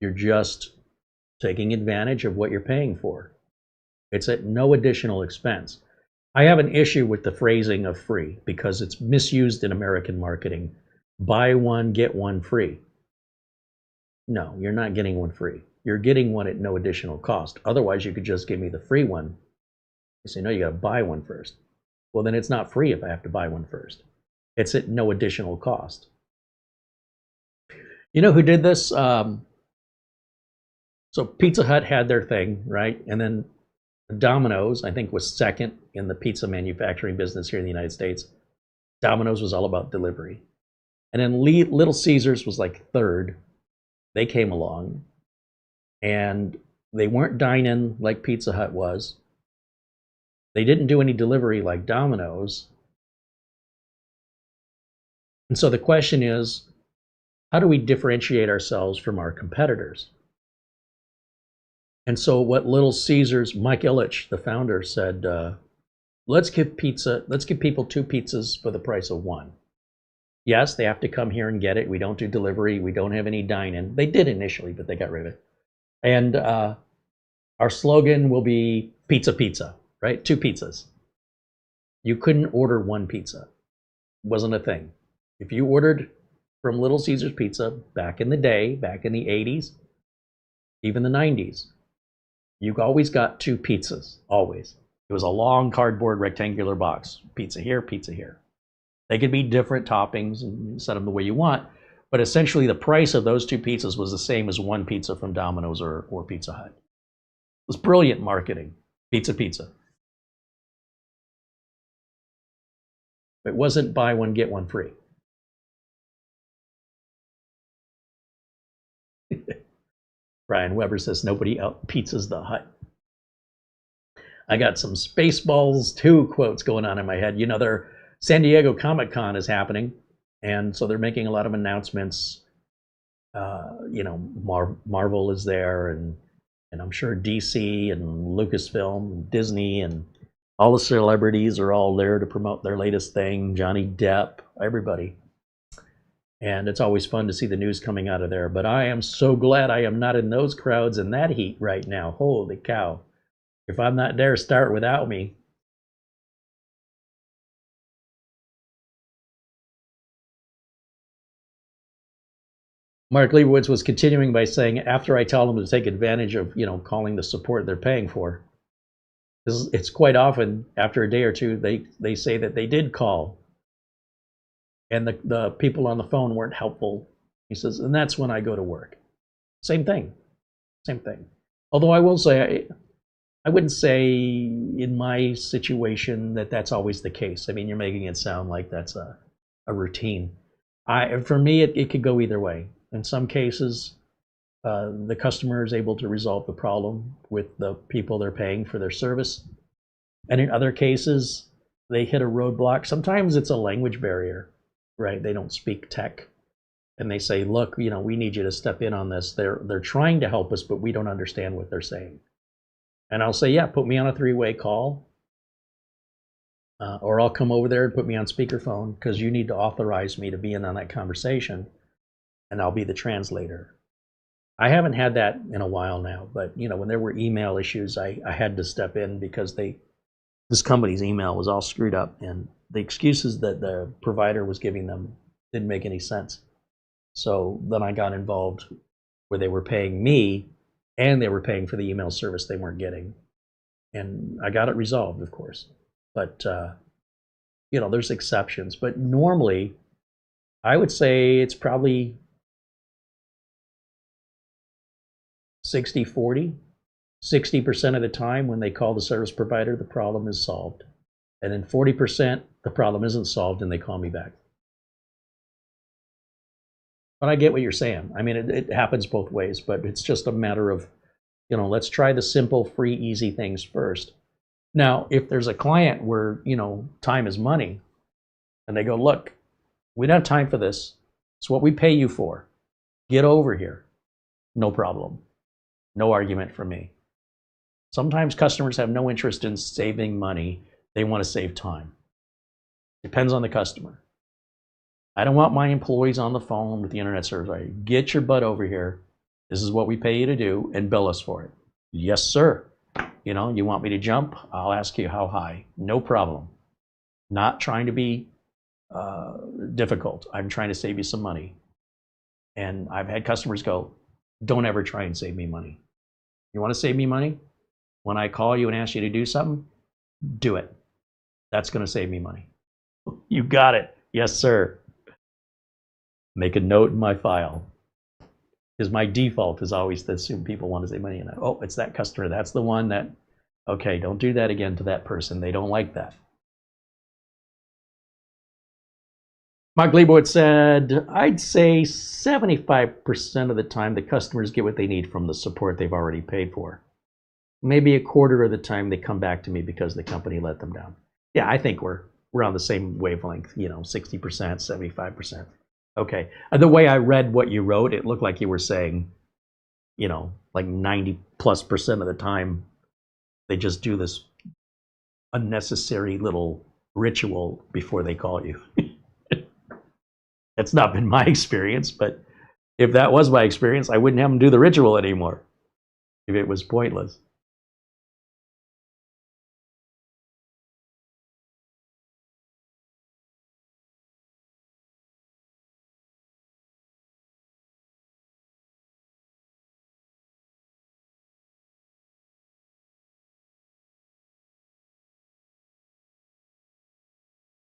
You're just taking advantage of what you're paying for. It's at no additional expense. I have an issue with the phrasing of free because it's misused in American marketing. Buy one, get one free. No, you're not getting one free. You're getting one at no additional cost. Otherwise, you could just give me the free one. You say, no, you got to buy one first. Well, then it's not free if I have to buy one first. It's at no additional cost. You know who did this? So Pizza Hut had their thing, right? And then Domino's, I think, was second in the pizza manufacturing business here in the United States. Domino's was all about delivery. And then Little Caesars was like third. They came along. And they weren't dine-in like Pizza Hut was. They didn't do any delivery like Domino's. And so the question is, how do we differentiate ourselves from our competitors? And so what Little Caesars, Mike Ilitch, the founder, said, let's give people 2 pizzas for the price of 1. Yes, they have to come here and get it. We don't do delivery. We don't have any dine-in. They did initially, but they got rid of it. And our slogan will be pizza, pizza, right? 2 pizzas. You couldn't order 1 pizza. It wasn't a thing. If you ordered from Little Caesars Pizza back in the day, back in the 80s, even the 90s, you always got 2 pizzas, always. It was a long cardboard rectangular box. Pizza here, pizza here. They could be different toppings and set them the way you want. But essentially, the price of those 2 pizzas was the same as 1 pizza from Domino's or Pizza Hut. It was brilliant marketing. Pizza, pizza. It wasn't buy one, get one free. Brian Weber says, nobody out-pizzas the Hut. I got some Spaceballs 2 quotes going on in my head. You know, their San Diego Comic-Con is happening. And so they're making a lot of announcements. You know, Marvel is there, and I'm sure DC and Lucasfilm and Disney and all the celebrities are all there to promote their latest thing. Johnny Depp, everybody. And it's always fun to see the news coming out of there. But I am so glad I am not in those crowds in that heat right now. Holy cow. If I'm not there, start without me. Mark Leibowitz was continuing by saying, after I tell them to take advantage of, you know, calling the support they're paying for, it's quite often after a day or two, they say that they did call and the people on the phone weren't helpful. He says, and that's when I go to work. Same thing. Same thing. Although I will say, I wouldn't say in my situation that that's always the case. I mean, you're making it sound like that's a routine. For me, it could go either way. In some cases, the customer is able to resolve the problem with the people they're paying for their service. And in other cases, they hit a roadblock. Sometimes it's a language barrier, right? They don't speak tech. And they say, look, you know, we need you to step in on this. They're trying to help us, but we don't understand what they're saying. And I'll say, yeah, put me on a 3-way call. Or I'll come over there and put me on speakerphone because you need to authorize me to be in on that conversation. And I'll be the translator. I haven't had that in a while now, but you know, when there were email issues, I had to step in because this company's email was all screwed up, and the excuses that the provider was giving them didn't make any sense. So then I got involved where they were paying me and they were paying for the email service they weren't getting. And I got it resolved, of course. But you know, there's exceptions. But normally, I would say it's probably 60-40. 60% of the time when they call the service provider, the problem is solved. And then 40%, the problem isn't solved and they call me back. But I get what you're saying. I mean, it happens both ways, but it's just a matter of, you know, let's try the simple, free, easy things first. Now, if there's a client where, you know, time is money, and they go, look, we don't have time for this. It's what we pay you for. Get over here. No problem. No argument from me. Sometimes customers have no interest in saving money. They want to save time. Depends on the customer. I don't want my employees on the phone with the internet service. Get your butt over here. This is what we pay you to do, and bill us for it. Yes, sir. You know, you want me to jump? I'll ask you how high. No problem. Not trying to be difficult. I'm trying to save you some money. And I've had customers go, don't ever try and save me money. You want to save me money? When I call you and ask you to do something, do it. That's going to save me money. You got it. Yes, sir. Make a note in my file. Because my default is always to assume people want to save money. And oh, it's that customer. That's the one that, okay, don't do that again to that person. They don't like that. Mark Leibowitz said, I'd say 75% of the time the customers get what they need from the support they've already paid for. Maybe a quarter of the time they come back to me because the company let them down. Yeah, I think we're on the same wavelength, you know, 60%, 75%. Okay. The way I read what you wrote, it looked like you were saying, you know, like 90+% of the time they just do this unnecessary little ritual before they call you. That's not been my experience, but if that was my experience, I wouldn't have them do the ritual anymore if it was pointless.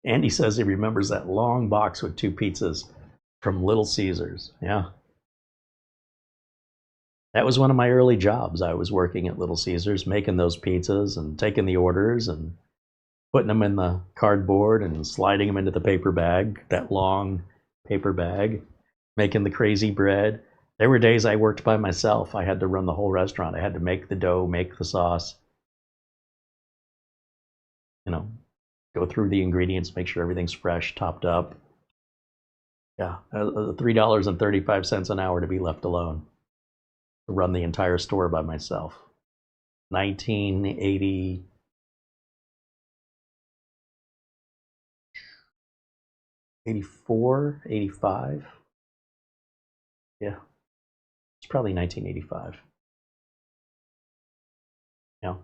Andy says he remembers that long box with 2 pizzas from Little Caesars. Yeah. That was one of my early jobs. I was working at Little Caesars, making those pizzas and taking the orders and putting them in the cardboard and sliding them into the paper bag, that long paper bag, making the crazy bread. There were days I worked by myself. I had to run the whole restaurant. I had to make the dough, make the sauce, you know, go through the ingredients, make sure everything's fresh, topped up. Yeah, $3.35 an hour to be left alone. To run the entire store by myself. 1980. 84, 85. Yeah, it's probably 1985. Yeah.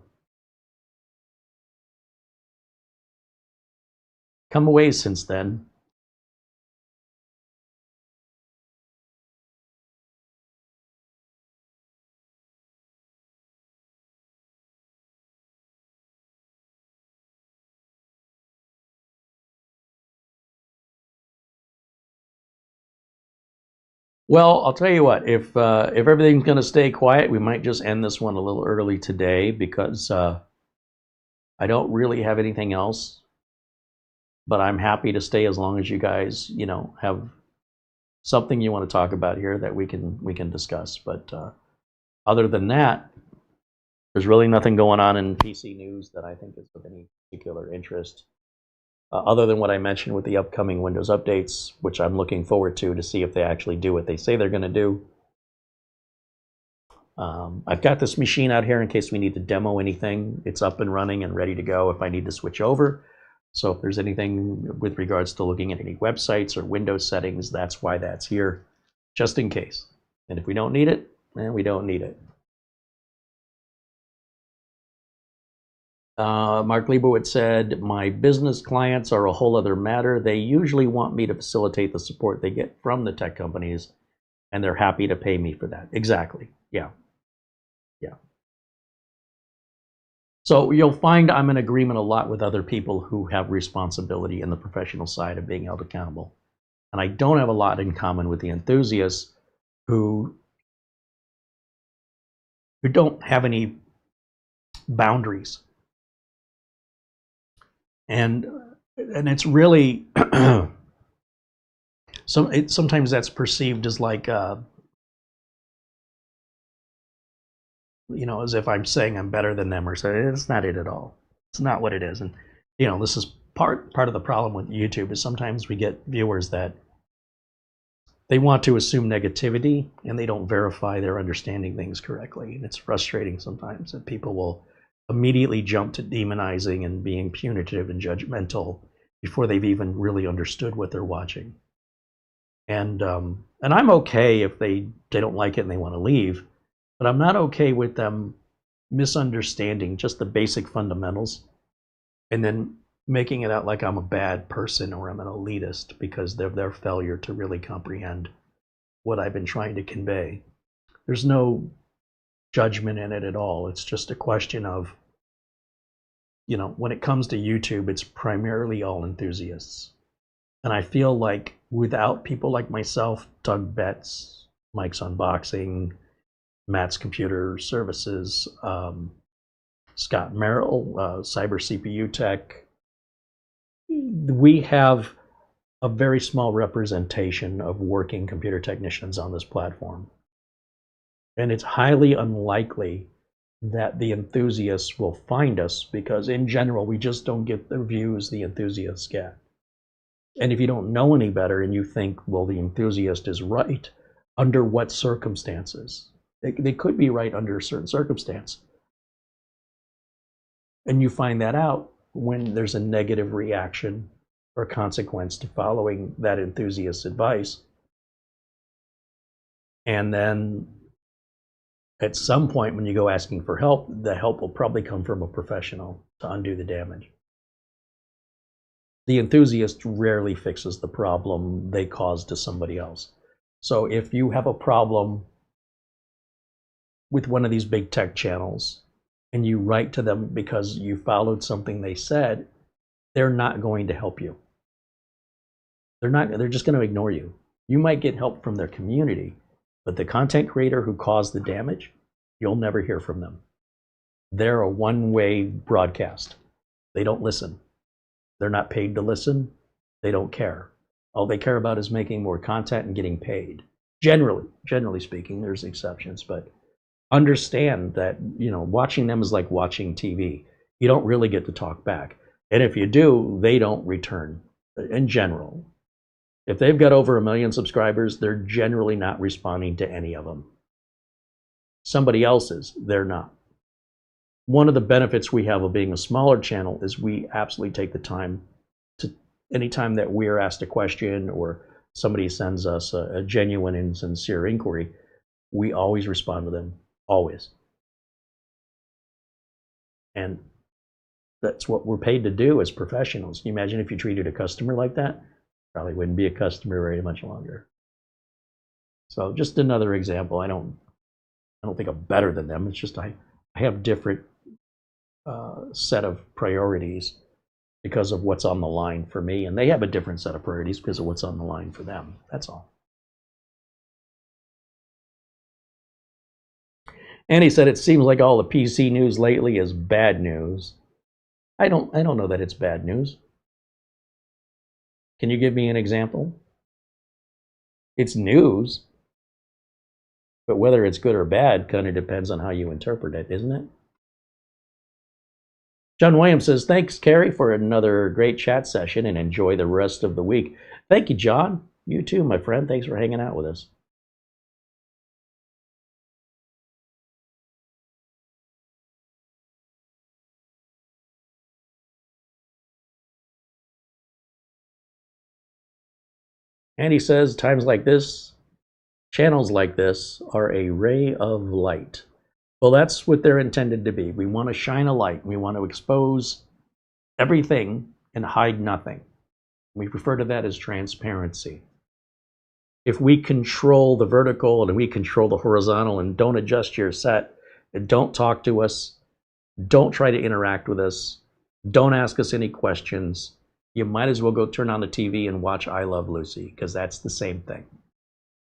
Come away since then. Well, I'll tell you what, if everything's going to stay quiet, we might just end this one a little early today because I don't really have anything else. But I'm happy to stay as long as you guys, you know, have something you want to talk about here that we can discuss. But other than that, there's really nothing going on in PC news that I think is of any particular interest. Other than what I mentioned with the upcoming Windows updates, which I'm looking forward to see if they actually do what they say they're going to do. I've got this machine out here in case we need to demo anything. It's up and running and ready to go if I need to switch over. So if there's anything with regards to looking at any websites or Windows settings, that's why that's here, just in case. And if we don't need it, then we don't need it. Mark Leibowitz said, my business clients are a whole other matter. They usually want me to facilitate the support they get from the tech companies, and they're happy to pay me for that. Exactly. Yeah. Yeah. So you'll find I'm in agreement a lot with other people who have responsibility in the professional side of being held accountable. And I don't have a lot in common with the enthusiasts who don't have any boundaries. And it's really sometimes that's perceived as like as if I'm saying I'm better than them or something. It's not it at all. It's not what it is. And this is part of the problem with YouTube is sometimes we get viewers that they want to assume negativity and they don't verify they're understanding things correctly. And it's frustrating sometimes that people will immediately jump to demonizing and being punitive and judgmental before they've even really understood what they're watching. And I'm okay if they don't like it and they want to leave, but I'm not okay with them misunderstanding just the basic fundamentals and then making it out like I'm a bad person or I'm an elitist because of their failure to really comprehend what I've been trying to convey. There's no judgment in it at all. It's just a question of, when it comes to YouTube, it's primarily all enthusiasts. And I feel like without people like myself, Doug Betts, Mike's Unboxing, Matt's Computer Services, Scott Merrill, Cyber CPU Tech, we have a very small representation of working computer technicians on this platform. And it's highly unlikely that the enthusiasts will find us because in general, we just don't get the views the enthusiasts get. And if you don't know any better and you think, well, the enthusiast is right, under what circumstances? They could be right under a certain circumstance. And you find that out when there's a negative reaction or consequence to following that enthusiast's advice. And then at some point when you go asking for help, the help will probably come from a professional to undo the damage. The enthusiast rarely fixes the problem they caused to somebody else. So if you have a problem with one of these big tech channels and you write to them because you followed something they said, they're not going to help you. They're just going to ignore you. You might get help from their community, but the content creator who caused the damage, you'll never hear from them. They're a one-way broadcast. They don't listen. They're not paid to listen. They don't care. All they care about is making more content and getting paid. Generally speaking, there's exceptions, but understand that, watching them is like watching TV. You don't really get to talk back. And if you do, they don't return in general. If they've got over 1 million subscribers, they're generally not responding to any of them. Somebody else's, they're not. One of the benefits we have of being a smaller channel is we absolutely take the time to, anytime that we're asked a question or somebody sends us a genuine and sincere inquiry, we always respond to them, always. And that's what we're paid to do as professionals. Can you imagine if you treated a customer like that? Probably wouldn't be a customer very much longer. So just another example. I don't think I'm better than them. It's just I have different set of priorities because of what's on the line for me, and they have a different set of priorities because of what's on the line for them. That's all. And he said it seems like all the PC news lately is bad news. I don't know that it's bad news. Can you give me an example? It's news, but whether it's good or bad kind of depends on how you interpret it, isn't it? John Williams says, thanks, Carey, for another great chat session and enjoy the rest of the week. Thank you, John. You too, my friend. Thanks for hanging out with us. And he says, times like this, channels like this are a ray of light. Well, that's what they're intended to be. We want to shine a light. We want to expose everything and hide nothing. We refer to that as transparency. If we control the vertical and we control the horizontal and don't adjust your set, and don't talk to us, don't try to interact with us, don't ask us any questions, you might as well go turn on the TV and watch I Love Lucy, because that's the same thing.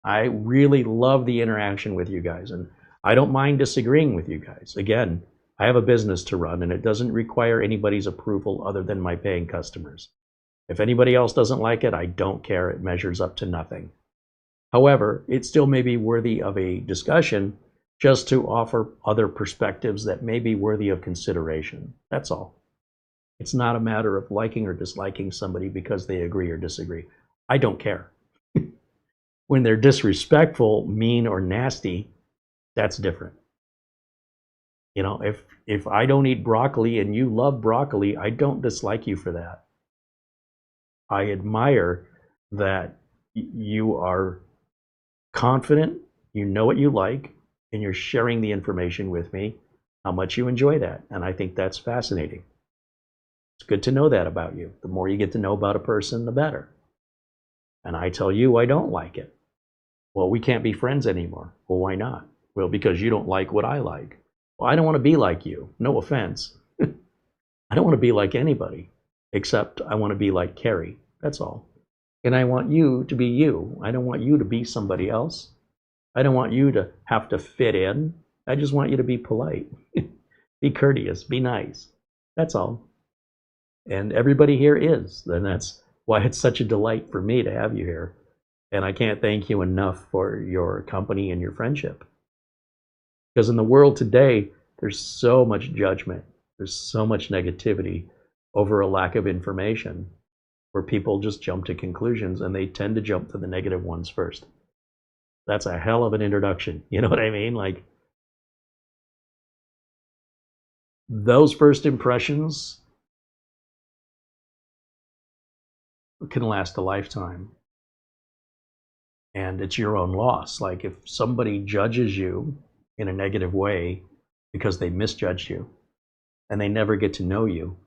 I really love the interaction with you guys, and I don't mind disagreeing with you guys. Again, I have a business to run, and it doesn't require anybody's approval other than my paying customers. If anybody else doesn't like it, I don't care. It measures up to nothing. However, it still may be worthy of a discussion just to offer other perspectives that may be worthy of consideration. That's all. It's not a matter of liking or disliking somebody because they agree or disagree. I don't care. When they're disrespectful, mean, or nasty, that's different. You know, if I don't eat broccoli and you love broccoli, I don't dislike you for that. I admire that you are confident, you know what you like, and you're sharing the information with me, how much you enjoy that. And I think that's fascinating. It's good to know that about you. The more you get to know about a person, the better. And I tell you I don't like it. Well, we can't be friends anymore. Well, why not? Well, because you don't like what I like. Well, I don't want to be like you. No offense. I don't want to be like anybody, except I want to be like Carey. That's all. And I want you to be you. I don't want you to be somebody else. I don't want you to have to fit in. I just want you to be polite. Be courteous. Be nice. That's all. And everybody here is. And that's why it's such a delight for me to have you here. And I can't thank you enough for your company and your friendship. Because in the world today, there's so much judgment. There's so much negativity over a lack of information, where people just jump to conclusions, and they tend to jump to the negative ones first. That's a hell of an introduction. You know what I mean? Like, those first impressions can last a lifetime. And it's your own loss. Like, if somebody judges you in a negative way because they misjudged you and they never get to know you,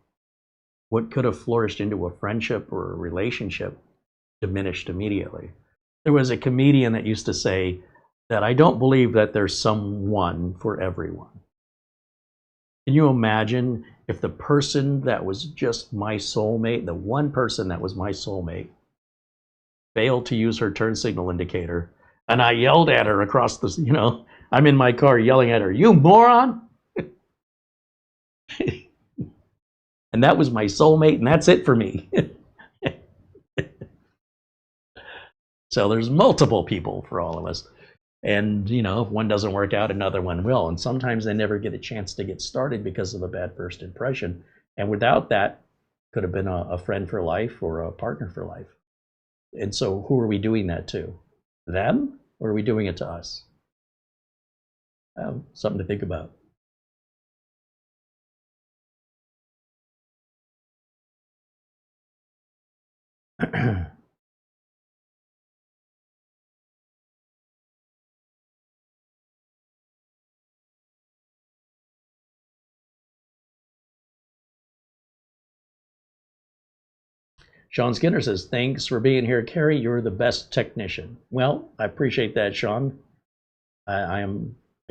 what could have flourished into a friendship or a relationship diminished immediately. There was a comedian that used to say that I don't believe that there's someone for everyone. Can you imagine if the person that was just my soulmate, the one person that was my soulmate, failed to use her turn signal indicator, and I yelled at her across the, you know, I'm in my car yelling at her, "You moron!" And that was my soulmate, and that's it for me. So there's multiple people for all of us. And, you know, if one doesn't work out, another one will. And sometimes they never get a chance to get started because of a bad first impression. And without that, could have been a friend for life or a partner for life. And so who are we doing that to? Them? Or are we doing it to us? Something to think about. Sean Skinner says, thanks for being here, Carey. You're the best technician. Well, I appreciate that, Sean. I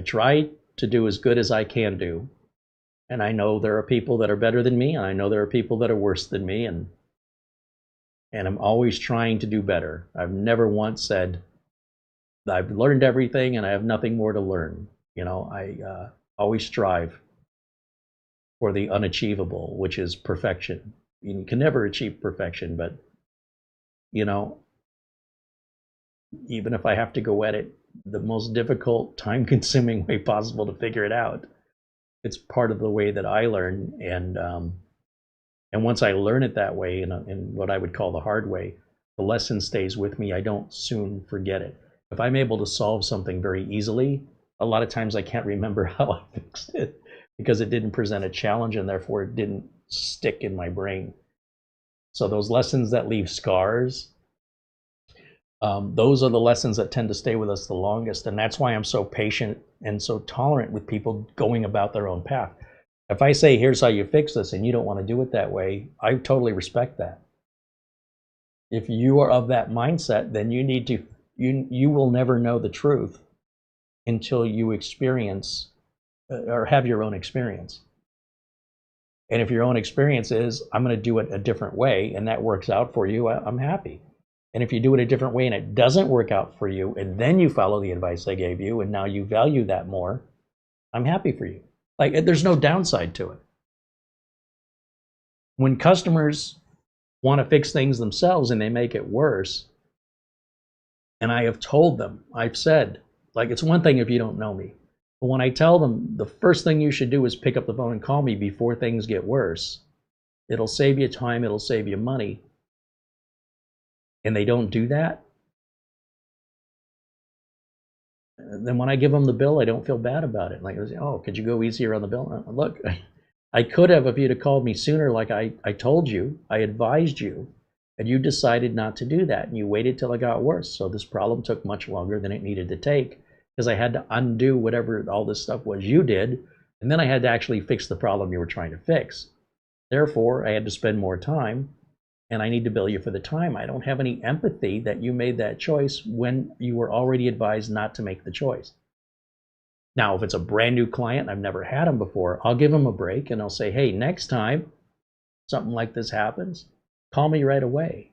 try to do as good as I can do. And I know there are people that are better than me, and I know there are people that are worse than me, and I'm always trying to do better. I've never once said I've learned everything and I have nothing more to learn. You know, I always strive for the unachievable, which is perfection. You can never achieve perfection, but, you know, even if I have to go at it the most difficult, time-consuming way possible to figure it out, it's part of the way that I learn. And once I learn it that way, in what I would call the hard way, the lesson stays with me. I don't soon forget it. If I'm able to solve something very easily, a lot of times I can't remember how I fixed it because it didn't present a challenge, and therefore it didn't stick in my brain. So those lessons that leave scars, those are the lessons that tend to stay with us the longest. And that's why I'm so patient and so tolerant with people going about their own path. If I say, here's how you fix this, and you don't want to do it that way, I totally respect that. If you are of that mindset, then you need to, you will never know the truth until you experience or have your own experience. And if your own experience is, I'm going to do it a different way, and that works out for you, I'm happy. And if you do it a different way and it doesn't work out for you, and then you follow the advice I gave you, and now you value that more, I'm happy for you. Like, there's no downside to it. When customers want to fix things themselves and they make it worse, and I have told them, I've said, like, it's one thing if you don't know me, but when I tell them the first thing you should do is pick up the phone and call me before things get worse, it'll save you time, it'll save you money, and they don't do that, then when I give them the bill, I don't feel bad about it. Like, oh, could you go easier on the bill? Look, I could have if you'd have called me sooner, like I told you, I advised you, and you decided not to do that, and you waited till it got worse. So this problem took much longer than it needed to take, because I had to undo whatever all this stuff was you did, and then I had to actually fix the problem you were trying to fix. Therefore, I had to spend more time, and I need to bill you for the time. I don't have any empathy that you made that choice when you were already advised not to make the choice. Now, if it's a brand new client, I've never had them before, I'll give them a break and I'll say, hey, next time something like this happens, call me right away.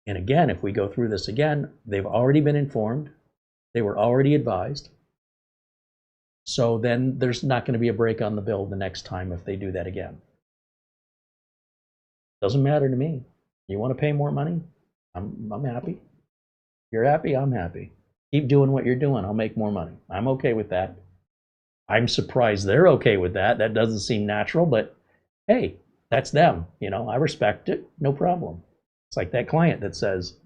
And again, if we go through this again, they've already been informed, they were already advised. So then there's not going to be a break on the bill the next time if they do that again. Doesn't matter to me. You want to pay more money? I'm happy. You're happy? I'm happy. Keep doing what you're doing. I'll make more money. I'm okay with that. I'm surprised they're okay with that. That doesn't seem natural, but hey, that's them. You know, I respect it. No problem. It's like that client that says,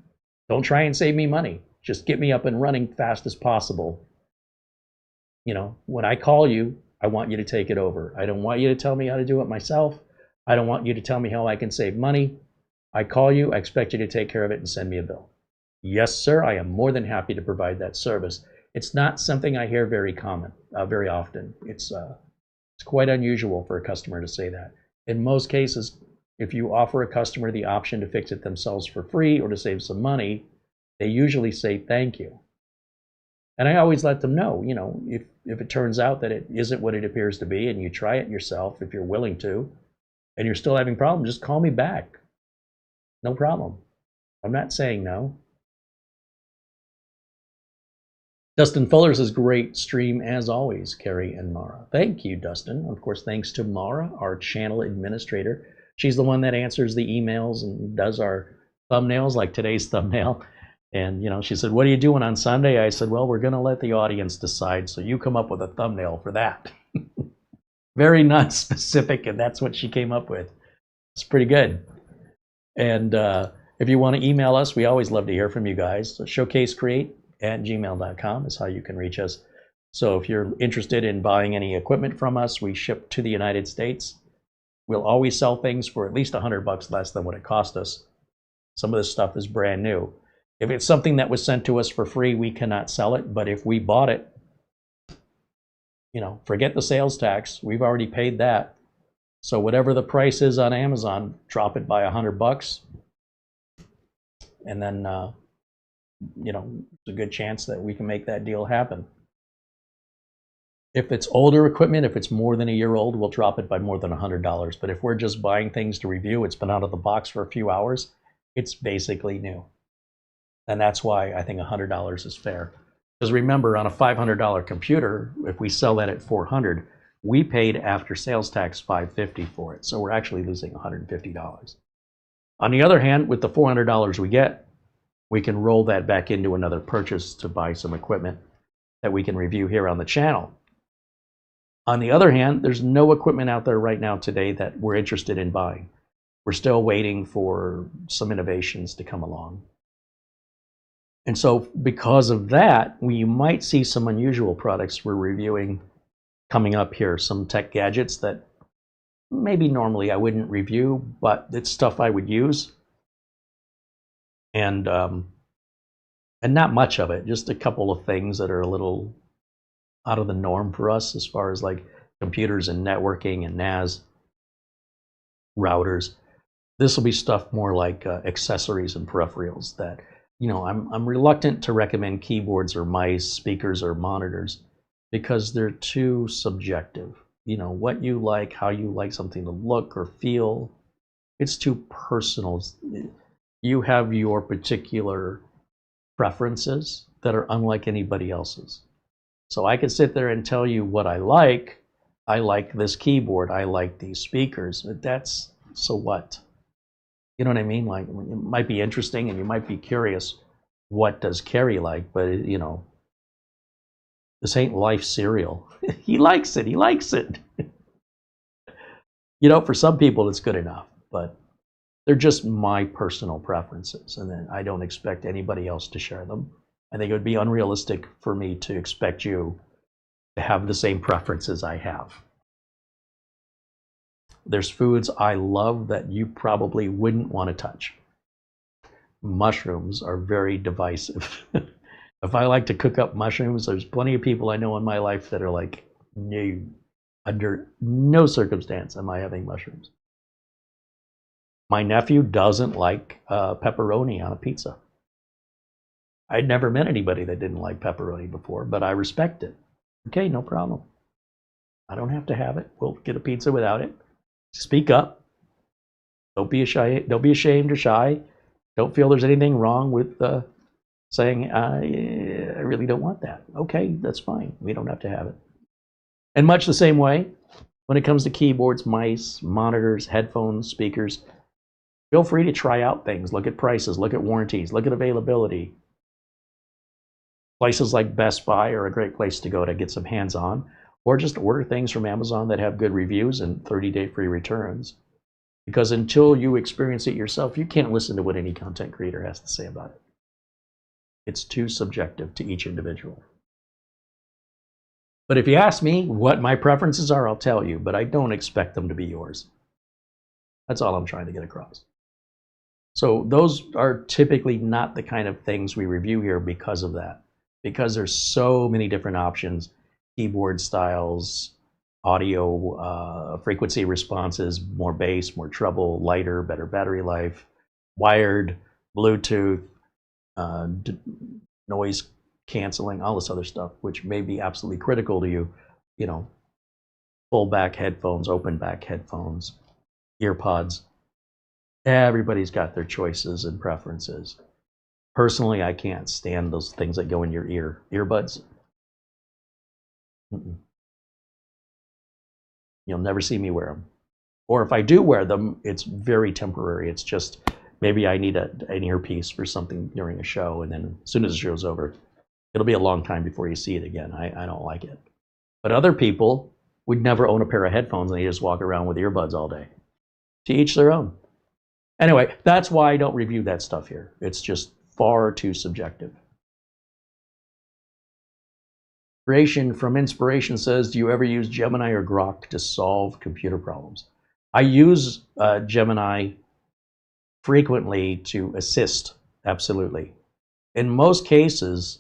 don't try and save me money. Just get me up and running fast as possible. You know, when I call you, I want you to take it over. I don't want you to tell me how to do it myself. I don't want you to tell me how I can save money. I call you, I expect you to take care of it and send me a bill. Yes, sir, I am more than happy to provide that service. It's not something I hear very often. It's quite unusual for a customer to say that. In most cases, if you offer a customer the option to fix it themselves for free or to save some money, they usually say thank you. And I always let them know, you know, if it turns out that it isn't what it appears to be and you try it yourself, if you're willing to, and you're still having problems, just call me back. No problem. I'm not saying no. Dustin Fuller says, great stream as always, Carey and Mara. Thank you, Dustin. Of course, thanks to Mara, our channel administrator. She's the one that answers the emails and does our thumbnails, like today's thumbnail. And, you know, she said, what are you doing on Sunday? I said, well, we're going to let the audience decide, so you come up with a thumbnail for that. Very non-specific, and that's what she came up with. It's pretty good. And if you want to email us, we always love to hear from you guys. So showcasecreate@gmail.com is how you can reach us. So if you're interested in buying any equipment from us, we ship to the United States. We'll always sell things for at least $100 less than what it cost us. Some of this stuff is brand new. If it's something that was sent to us for free, we cannot sell it. But if we bought it, you know, forget the sales tax. We've already paid that. So whatever the price is on Amazon, drop it by $100, and then you know, there's a good chance that we can make that deal happen. If it's older equipment, if it's more than a year old, we'll drop it by more than $100. But if we're just buying things to review, it's been out of the box for a few hours, it's basically new. And that's why I think $100 is fair. Because remember, on a $500 computer, if we sell that at $400, we paid after sales tax $550 for it. So we're actually losing $150. On the other hand, with the $400 we get, we can roll that back into another purchase to buy some equipment that we can review here on the channel. On the other hand, there's no equipment out there right now today that we're interested in buying. We're still waiting for some innovations to come along. And so because of that, we might see some unusual products we're reviewing coming up here, some tech gadgets that maybe normally I wouldn't review, but it's stuff I would use. And not much of it, just a couple of things that are a little out of the norm for us as far as like computers and networking and NAS routers. This will be stuff more like accessories and peripherals that, you know, I'm reluctant to recommend keyboards or mice, speakers or monitors because they're too subjective. You know, what you like, how you like something to look or feel, it's too personal. You have your particular preferences that are unlike anybody else's. So I could sit there and tell you what I like. I like this keyboard. I like these speakers. But that's, so what? You know what I mean? Like, it might be interesting and you might be curious, what does Carey like? But, you know, this ain't life cereal. He likes it. He likes it. You know, for some people, it's good enough. But they're just my personal preferences. And then I don't expect anybody else to share them. I think it would be unrealistic for me to expect you to have the same preferences I have. There's foods I love that you probably wouldn't want to touch. Mushrooms are very divisive. If I like to cook up mushrooms, there's plenty of people I know in my life that are like, no, under no circumstance am I having mushrooms. My nephew doesn't like pepperoni on a pizza. I'd never met anybody that didn't like pepperoni before, but I respect it. Okay, no problem. I don't have to have it. We'll get a pizza without it. Speak up. Don't be ashamed or shy. Don't feel there's anything wrong with saying, I really don't want that. Okay, that's fine. We don't have to have it. And much the same way, when it comes to keyboards, mice, monitors, headphones, speakers, feel free to try out things. Look at prices, look at warranties, look at availability. Places like Best Buy are a great place to go to get some hands-on, or just order things from Amazon that have good reviews and 30-day free returns. Because until you experience it yourself, you can't listen to what any content creator has to say about it. It's too subjective to each individual. But if you ask me what my preferences are, I'll tell you, but I don't expect them to be yours. That's all I'm trying to get across. So those are typically not the kind of things we review here because of that. Because there's so many different options, keyboard styles, audio frequency responses, more bass, more treble, lighter, better battery life, wired, Bluetooth, noise canceling, all this other stuff, which may be absolutely critical to you. You know, full back headphones, open back headphones, earpods. Everybody's got their choices and preferences. Personally, I can't stand those things that go in your ear. Earbuds. You'll never see me wear them. Or if I do wear them, it's very temporary. It's just maybe I need an earpiece for something during a show, and then as soon as the show's over, it'll be a long time before you see it again. I don't like it. But other people would never own a pair of headphones and they just walk around with earbuds all day. To each their own. Anyway, that's why I don't review that stuff here. It's just far too subjective. Creation from Inspiration says, do you ever use Gemini or Grok to solve computer problems? I use Gemini frequently to assist, absolutely. In most cases,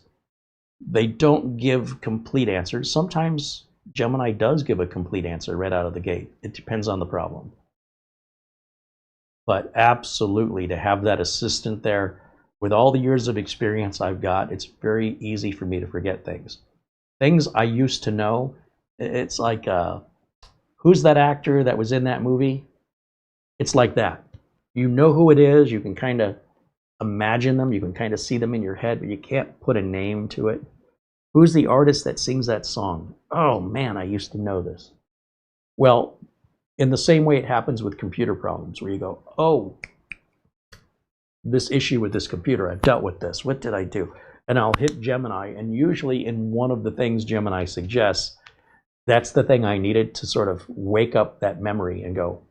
they don't give complete answers. Sometimes Gemini does give a complete answer right out of the gate. It depends on the problem. But absolutely, to have that assistant there, with all the years of experience I've got, it's very easy for me to forget things. Things I used to know, it's like, who's that actor that was in that movie? It's like that. You know who it is, you can kind of imagine them, you can kind of see them in your head, but you can't put a name to it. Who's the artist that sings that song? Oh man, I used to know this. Well, in the same way it happens with computer problems, where you go, oh, this issue with this computer, I've dealt with this, what did I do? And I'll hit Gemini, and usually in one of the things Gemini suggests, that's the thing I needed to sort of wake up that memory and go,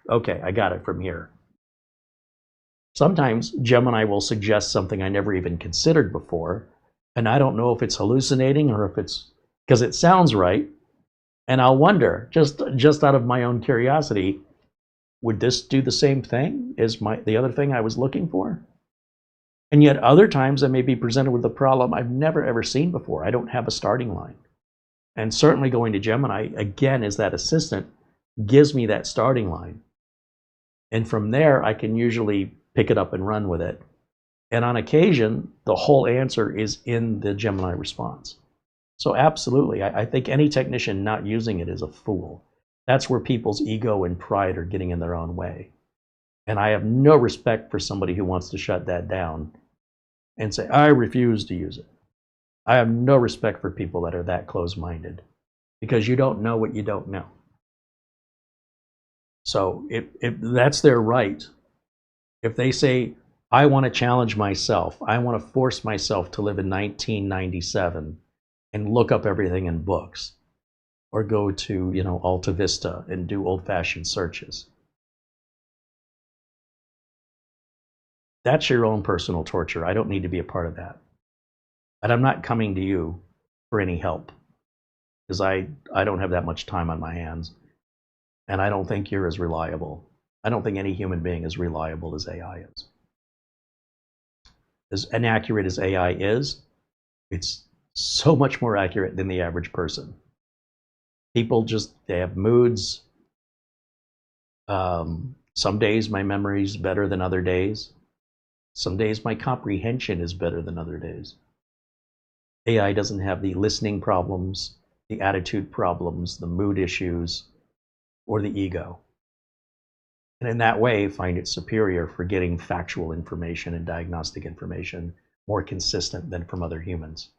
okay, I got it from here. Sometimes Gemini will suggest something I never even considered before, and I don't know if it's hallucinating or if it's because it sounds right. And I'll wonder, just out of my own curiosity, would this do the same thing as the other thing I was looking for? And yet other times I may be presented with a problem I've never ever seen before. I don't have a starting line. And certainly going to Gemini, again, as that assistant, gives me that starting line. And from there, I can usually pick it up and run with it. And on occasion, the whole answer is in the Gemini response. So absolutely, I think any technician not using it is a fool. That's where people's ego and pride are getting in their own way. And I have no respect for somebody who wants to shut that down and say, I refuse to use it. I have no respect for people that are that close-minded, because you don't know what you don't know. So if that's their right. If they say, I want to challenge myself, I want to force myself to live in 1997 and look up everything in books, or go to, you know, Alta Vista and do old-fashioned searches, that's your own personal torture. I don't need to be a part of that. And I'm not coming to you for any help, because I don't have that much time on my hands. And I don't think you're as reliable. I don't think any human being is reliable as AI is. As inaccurate as AI is, it's so much more accurate than the average person. People just, they have moods. Some days my memory is better than other days. Some days my comprehension is better than other days. AI doesn't have the listening problems, the attitude problems, the mood issues, or the ego. And in that way, find it superior for getting factual information and diagnostic information more consistent than from other humans.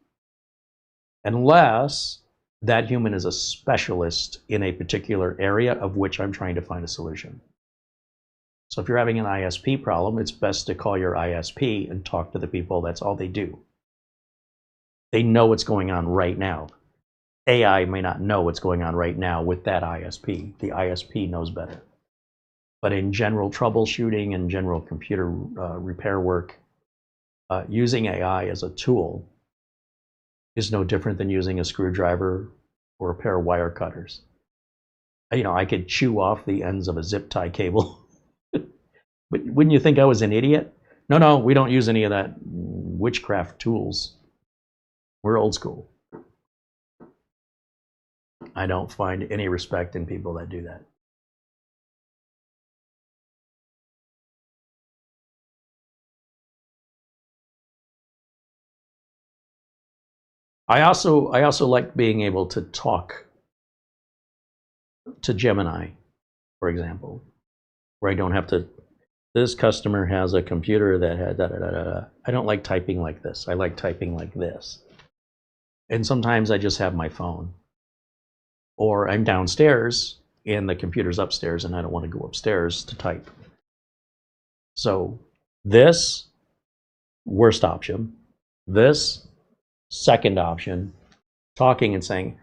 Unless that human is a specialist in a particular area of which I'm trying to find a solution. So if you're having an ISP problem, it's best to call your ISP and talk to the people. That's all they do. They know what's going on right now. AI may not know what's going on right now with that ISP. The ISP knows better. But in general troubleshooting and general computer repair work, using AI as a tool is no different than using a screwdriver or a pair of wire cutters. You know, I could chew off the ends of a zip tie cable. But wouldn't you think I was an idiot? No, we don't use any of that witchcraft tools. We're old school. I don't find any respect in people that do that. I also like being able to talk to Gemini, for example, where I don't have to, this customer has a computer that had da da da da. I don't like typing like this. I like typing like this. And sometimes I just have my phone. Or I'm downstairs and the computer's upstairs and I don't want to go upstairs to type. So this, worst option. This, second option, talking and saying,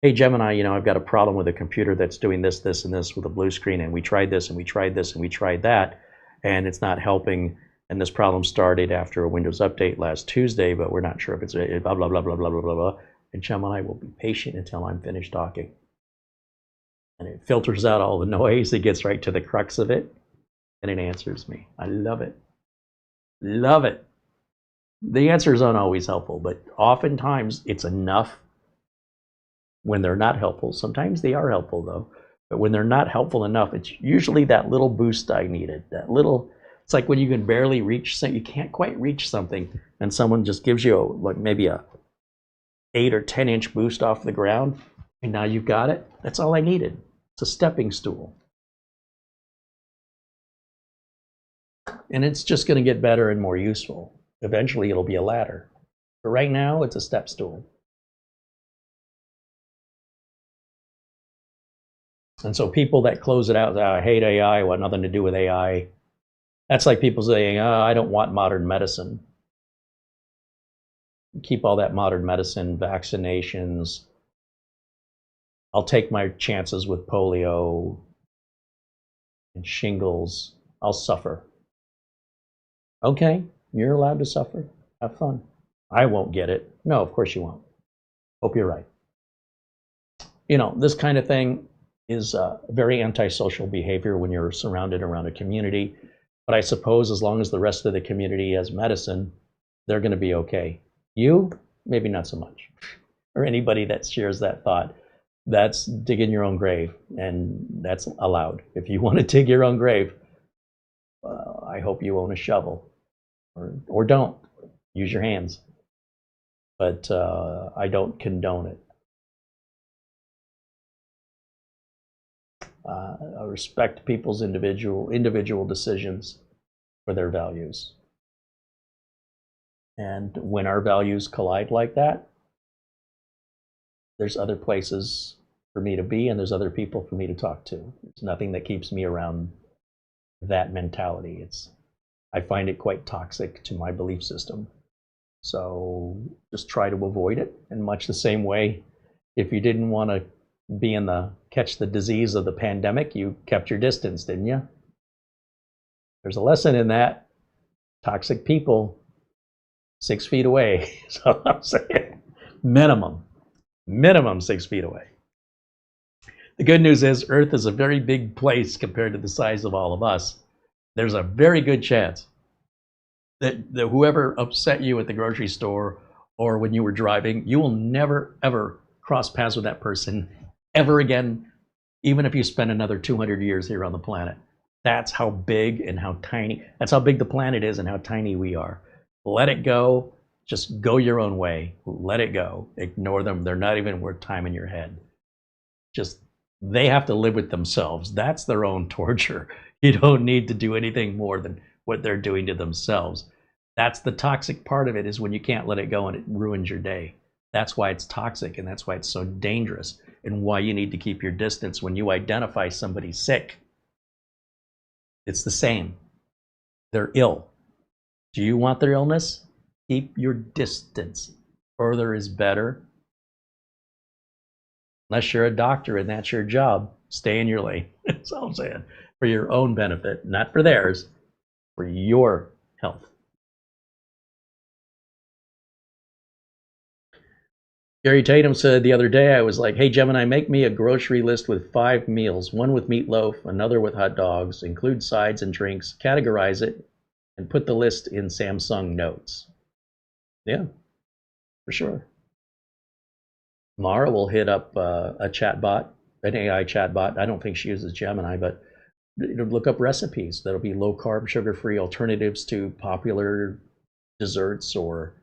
hey Gemini, you know, I've got a problem with a computer that's doing this, this, and this with a blue screen, and we tried this, and we tried this, and we tried that, and it's not helping, and this problem started after a Windows update last Tuesday, but we're not sure if it's blah, blah, blah, blah, blah, blah, blah, blah. And Gemini will be patient until I'm finished talking. And it filters out all the noise, it gets right to the crux of it, and it answers me. I love it. Love it. The answers aren't always helpful, but oftentimes it's enough when they're not helpful. Sometimes they are helpful though, but when they're not helpful enough, it's usually that little boost I needed. That little, it's like when you can barely reach, you can't quite reach something, and someone just gives you like maybe a 8 or 10 inch boost off the ground, and now you've got it. That's all I needed. It's a stepping stool. And it's just going to get better and more useful. Eventually it'll be a ladder. But right now it's a step stool. And so people that close it out, I hate AI, I want nothing to do with AI. That's like people saying, oh, I don't want modern medicine. Keep all that modern medicine, vaccinations. I'll take my chances with polio and shingles. I'll suffer. Okay, you're allowed to suffer. Have fun. I won't get it. No, of course you won't. Hope you're right. You know, this kind of thing is very antisocial behavior when you're surrounded around a community. But I suppose as long as the rest of the community has medicine, they're going to be okay. You, maybe not so much. Or anybody that shares that thought. That's digging your own grave, and that's allowed. If you want to dig your own grave, I hope you own a shovel. Or don't. Use your hands. But I don't condone it. I respect people's individual decisions for their values. And when our values collide like that, there's other places for me to be, and there's other people for me to talk to. There's nothing that keeps me around that mentality. I find it quite toxic to my belief system. So just try to avoid it. In much the same way, if you didn't want to be catch the disease of the pandemic, you kept your distance, didn't you? There's a lesson in that. Toxic people, 6 feet away. So I'm saying minimum 6 feet away. The good news is Earth is a very big place compared to the size of all of us. There's a very good chance that whoever upset you at the grocery store or when you were driving, you will never, ever cross paths with that person ever again, even if you spend another 200 years here on the planet. That's how big and how tiny, that's how big the planet is and how tiny we are. Let it go. Just go your own way. Let it go. Ignore them. They're not even worth time in your head. Just, they have to live with themselves. That's their own torture. You don't need to do anything more than what they're doing to themselves. That's the toxic part of it, is when you can't let it go and it ruins your day. That's why it's toxic, and that's why it's so dangerous, and why you need to keep your distance when you identify somebody sick. It's the same. They're ill. Do you want their illness? Keep your distance. Further is better. Unless you're a doctor and that's your job, stay in your lane. That's all I'm saying. For your own benefit, not for theirs, for your health. Gary Tatum said the other day, I was like, hey, Gemini, make me a grocery list with 5 meals, one with meatloaf, another with hot dogs, include sides and drinks, categorize it, and put the list in Samsung Notes. Yeah, for sure. Mara will hit up a chatbot, an AI chatbot. I don't think she uses Gemini, but look up recipes that'll be low carb, sugar-free alternatives to popular desserts or,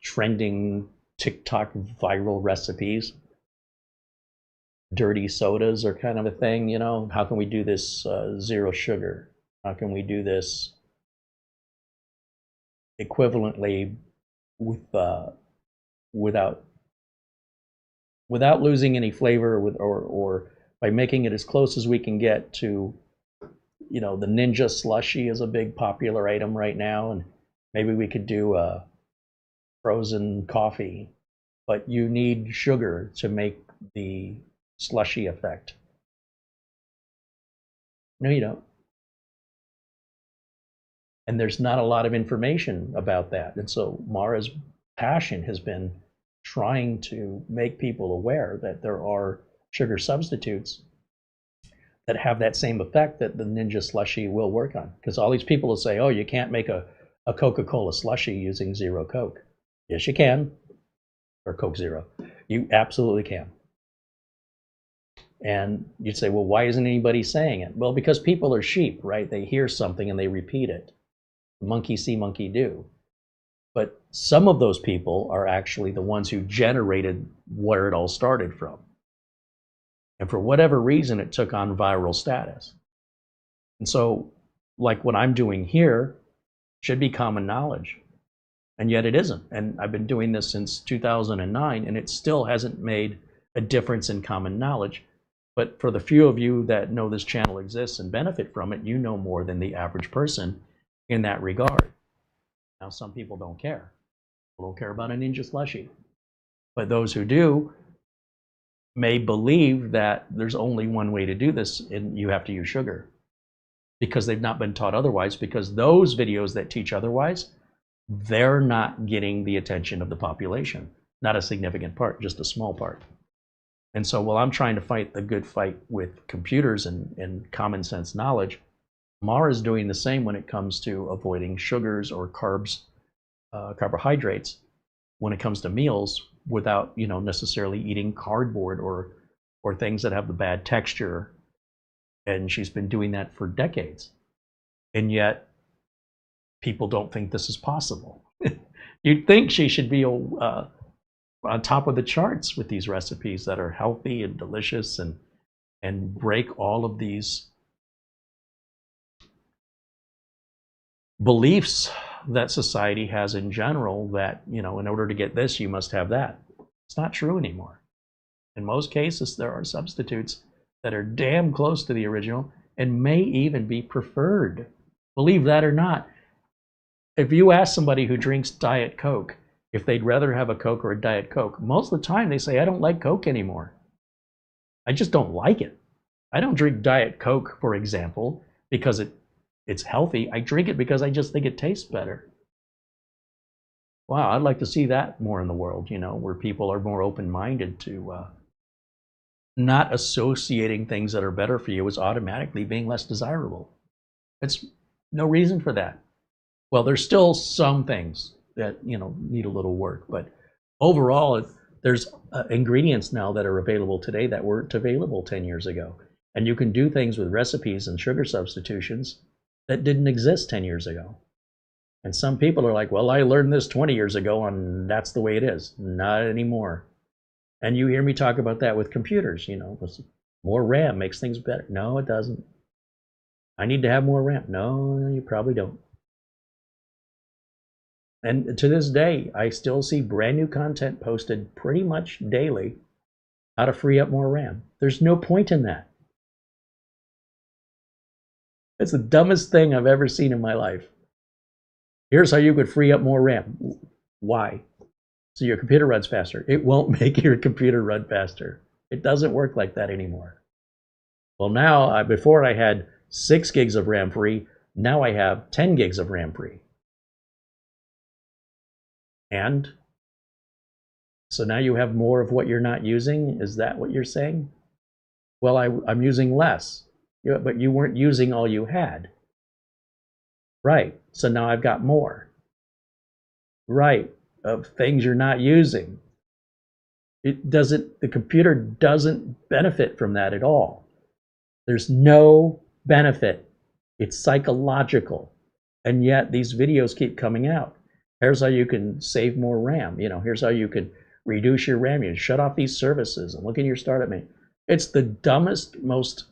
trending TikTok viral recipes. Dirty sodas are kind of a thing, How can we do this zero sugar? How can we do this equivalently with without losing any flavor, or by making it as close as we can get to, the Ninja Slushie is a big popular item right now, and maybe we could do a frozen coffee, but you need sugar to make the slushy effect. No, you don't. And there's not a lot of information about that. And so Mara's passion has been trying to make people aware that there are sugar substitutes that have that same effect that the Ninja Slushie will work on. Because all these people will say, oh, you can't make a Coca-Cola slushie using zero Coke. Yes, you can. Or Coke Zero. You absolutely can. And you'd say, well, why isn't anybody saying it? Well, because people are sheep, right? They hear something and they repeat it. Monkey see, monkey do. But some of those people are actually the ones who generated where it all started from. And for whatever reason, it took on viral status. And so, like what I'm doing here should be common knowledge. And yet it isn't. And I've been doing this since 2009, and it still hasn't made a difference in common knowledge. But for the few of you that know this channel exists and benefit from it, you know more than the average person in that regard. Now, some people don't care. People don't care about a Ninja Slushie. But those who do may believe that there's only one way to do this, and you have to use sugar. Because they've not been taught otherwise, because those videos that teach otherwise, they're not getting the attention of the population. Not a significant part, just a small part. And so while I'm trying to fight the good fight with computers and common sense knowledge, Mara's doing the same when it comes to avoiding sugars or carbs, carbohydrates, when it comes to meals, without necessarily eating cardboard or things that have the bad texture. And she's been doing that for decades. And yet, people don't think this is possible. You'd think she should be on top of the charts with these recipes that are healthy and delicious and break all of these beliefs that society has in general, that, you know, in order to get this, you must have that. It's not true anymore. In most cases, there are substitutes that are damn close to the original and may even be preferred. Believe that or not. If you ask somebody who drinks Diet Coke if they'd rather have a Coke or a Diet Coke, most of the time they say, I don't like Coke anymore. I just don't like it. I don't drink Diet Coke, for example, because it's healthy. I drink it because I just think it tastes better. Wow, I'd like to see that more in the world, you know, where people are more open-minded to not associating things that are better for you as automatically being less desirable. It's no reason for that. Well, there's still some things that, you know, need a little work, but overall, there's ingredients now that are available today that weren't available 10 years ago. And you can do things with recipes and sugar substitutions that didn't exist 10 years ago. And some people are like, well, I learned this 20 years ago and that's the way it is. Not anymore. And you hear me talk about that with computers, you know, more RAM makes things better. No, it doesn't. I need to have more RAM. No, you probably don't. And to this day, I still see brand new content posted pretty much daily how to free up more RAM. There's no point in that. It's the dumbest thing I've ever seen in my life. Here's how you could free up more RAM. Why? So your computer runs faster. It won't make your computer run faster. It doesn't work like that anymore. Well, now, before I had 6 gigs of RAM free, now I have 10 gigs of RAM free. And so now you have more of what you're not using? Is that what you're saying? Well, I'm using less, but you weren't using all you had. Right, so now I've got more. Right, of things you're not using. The computer doesn't benefit from that at all. There's no benefit. It's psychological. And yet these videos keep coming out. Here's how you can save more RAM. You know, here's how you can reduce your RAM use. Shut off these services and look in your startup menu. It's the dumbest, most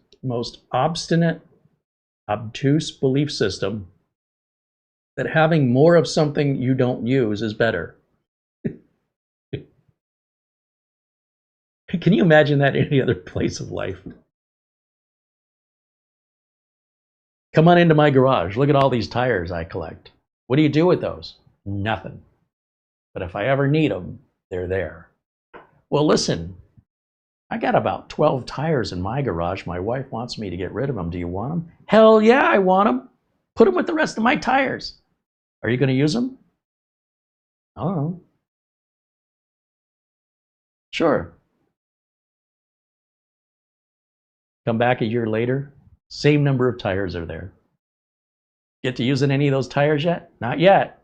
obstinate, obtuse belief system that having more of something you don't use is better. Can you imagine that in any other place of life? Come on into my garage. Look at all these tires I collect. What do you do with those? Nothing. But if I ever need them, they're there. Well, listen, I got about 12 tires in my garage. My wife wants me to get rid of them. Do you want them? Hell yeah, I want them. Put them with the rest of my tires. Are you going to use them? I don't know. Sure. Come back a year later, same number of tires are there. Get to using any of those tires yet? Not yet.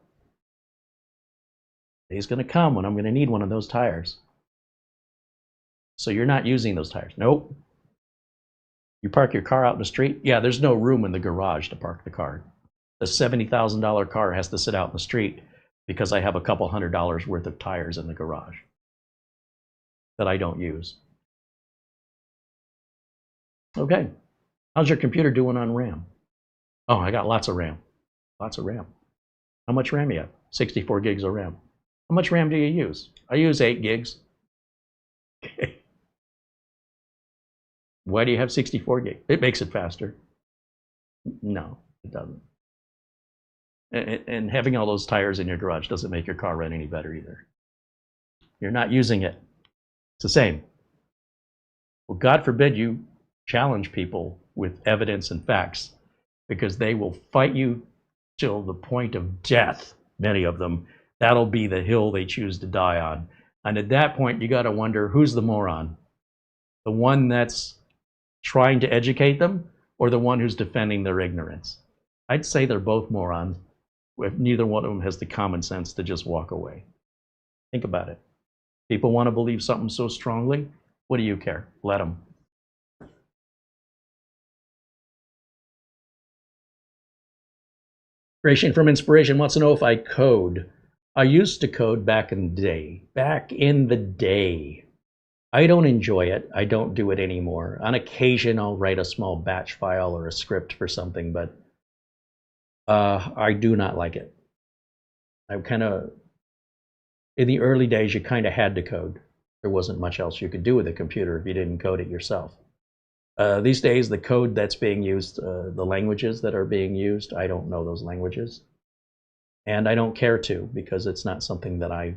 Day's going to come when I'm going to need one of those tires. So you're not using those tires? Nope. You park your car out in the street? Yeah, there's no room in the garage to park the car. The $70,000 car has to sit out in the street because I have a couple $100 worth of tires in the garage that I don't use. Okay. How's your computer doing on RAM? Oh, I got lots of RAM. Lots of RAM. How much RAM you have? 64 gigs of RAM. How much RAM do you use? I use 8 gigs. Why do you have 64 gigs? It makes it faster. No, it doesn't. And having all those tires in your garage doesn't make your car run any better either. You're not using it. It's the same. Well, God forbid you challenge people with evidence and facts, because they will fight you till the point of death, many of them. That'll be the hill they choose to die on. And at that point, you got to wonder, who's the moron? The one that's trying to educate them, or the one who's defending their ignorance? I'd say they're both morons, if neither one of them has the common sense to just walk away. Think about it. People want to believe something so strongly. What do you care? Let them. Creation from Inspiration wants to know if I code. I used to code back in the day. Back in the day. I don't enjoy it. I don't do it anymore. On occasion, I'll write a small batch file or a script for something, but I do not like it. I kind of, in the early days, you kind of had to code. There wasn't much else you could do with a computer if you didn't code it yourself. These days, the code that's being used, the languages that are being used, I don't know those languages. And I don't care to, because it's not something that I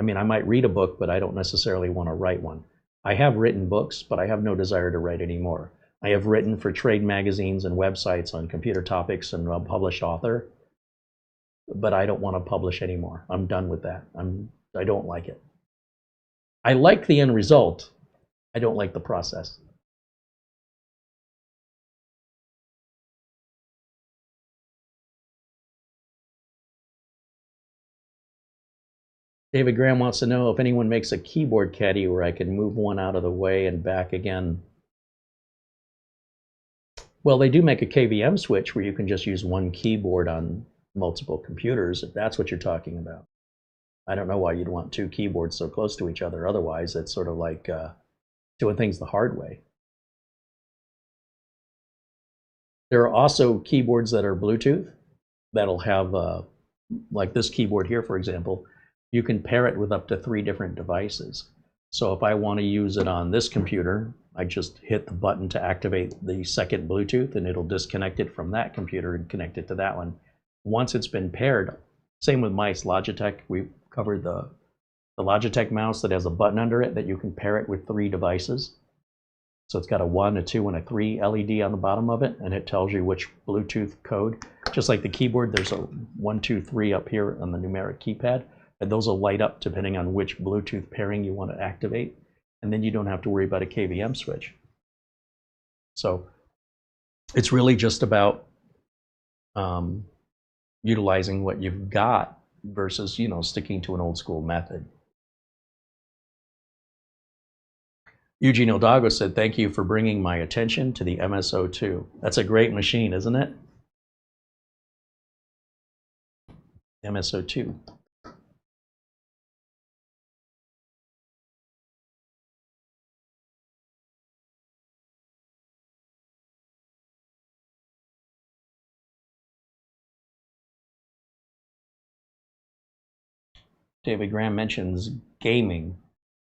mean, I might read a book, but I don't necessarily want to write one. I have written books, but I have no desire to write anymore. I have written for trade magazines and websites on computer topics and a published author, but I don't want to publish anymore. I'm done with that. I don't like it. I like the end result. I don't like the process. David Graham wants to know if anyone makes a keyboard caddy where I can move one out of the way and back again. Well, they do make a KVM switch where you can just use one keyboard on multiple computers, if that's what you're talking about. I don't know why you'd want two keyboards so close to each other. Otherwise, it's sort of like doing things the hard way. There are also keyboards that are Bluetooth that'll have, like this keyboard here, for example, you can pair it with up to 3 different devices. So if I want to use it on this computer, I just hit the button to activate the second Bluetooth, and it'll disconnect it from that computer and connect it to that one. Once it's been paired, same with mice, Logitech, we've covered the Logitech mouse that has a button under it that you can pair it with 3 devices. So it's got a 1, a 2, and a 3 LED on the bottom of it, and it tells you which Bluetooth code. Just like the keyboard, there's a 1, 2, 3 up here on the numeric keypad, and those will light up depending on which Bluetooth pairing you want to activate, and then you don't have to worry about a KVM switch. So it's really just about utilizing what you've got versus, you know, sticking to an old school method. Eugene Ildago said, "Thank you for bringing my attention to the MSO2. That's a great machine, isn't it? MSO2. David Graham mentions gaming.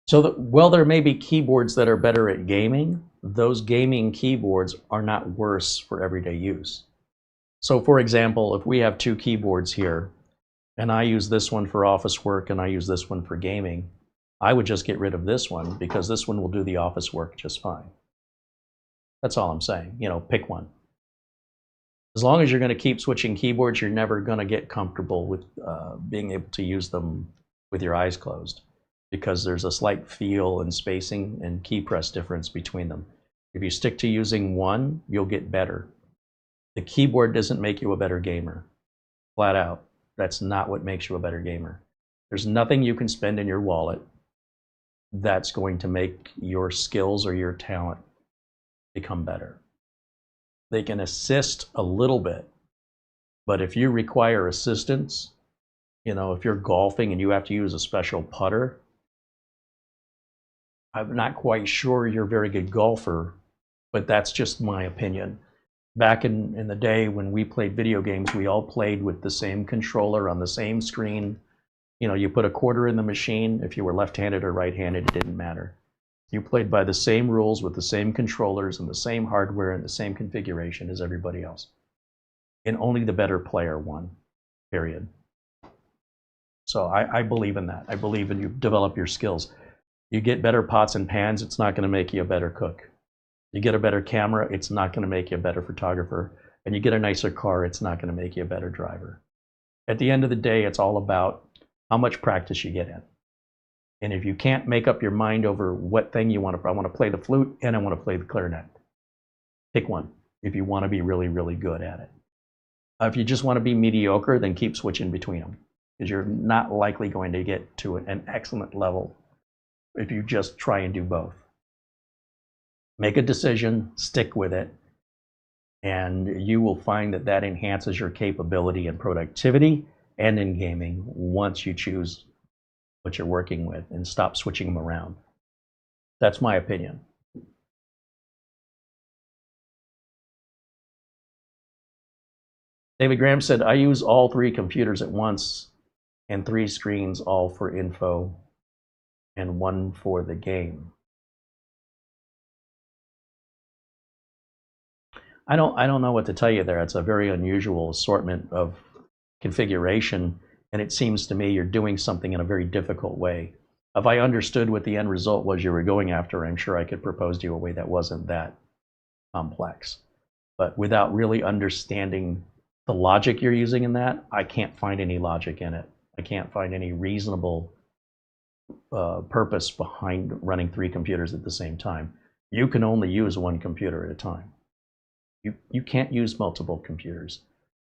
So, while there may be keyboards that are better at gaming, those gaming keyboards are not worse for everyday use. So, for example, if we have 2 keyboards here, and I use this one for office work and I use this one for gaming, I would just get rid of this one because this one will do the office work just fine. That's all I'm saying. You know, pick one. As long as you're going to keep switching keyboards, you're never going to get comfortable with being able to use them with your eyes closed, because there's a slight feel and spacing and key press difference between them. If you stick to using one, you'll get better. The keyboard doesn't make you a better gamer. Flat out. That's not what makes you a better gamer. There's nothing you can spend in your wallet that's going to make your skills or your talent become better. They can assist a little bit, but if you require assistance, you know, if you're golfing and you have to use a special putter, I'm not quite sure you're a very good golfer, but that's just my opinion. Back in the day when we played video games, we all played with the same controller on the same screen. You know, you put a quarter in the machine. If you were left-handed or right-handed, it didn't matter. You played by the same rules with the same controllers and the same hardware and the same configuration as everybody else. And only the better player won, period. So I believe in that. I believe in you develop your skills. You get better pots and pans, it's not going to make you a better cook. You get a better camera, it's not going to make you a better photographer. And you get a nicer car, it's not going to make you a better driver. At the end of the day, it's all about how much practice you get in. And if you can't make up your mind over what thing you want to, I want to play the flute and I want to play the clarinet. Pick one if you want to be really, really good at it. If you just want to be mediocre, then keep switching between them, because you're not likely going to get to an excellent level if you just try and do both. Make a decision, stick with it, and you will find that that enhances your capability and productivity and in gaming once you choose what you're working with and stop switching them around. That's my opinion. David Graham said, I use all 3 computers at once and 3 screens all for info and 1 for the game. I don't know what to tell you there. It's a very unusual assortment of configuration, and it seems to me you're doing something in a very difficult way. If I understood what the end result was you were going after, I'm sure I could propose to you a way that wasn't that complex. But without really understanding the logic you're using in that, I can't find any logic in it. I can't find any reasonable purpose behind running 3 computers at the same time. You can only use 1 computer at a time. You can't use multiple computers.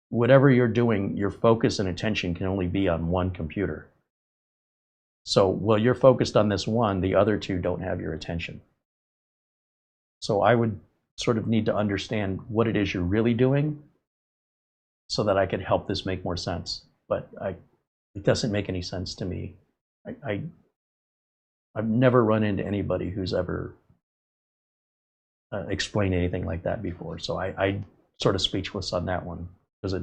Whatever you're doing, your focus and attention can only be on 1 computer. So while you're focused on this one, the other 2 don't have your attention. So I would sort of need to understand what it is you're really doing so that I could help this make more sense. But it doesn't make any sense to me. I've never run into anybody who's ever explained anything like that before. So I sort of speechless on that one, because it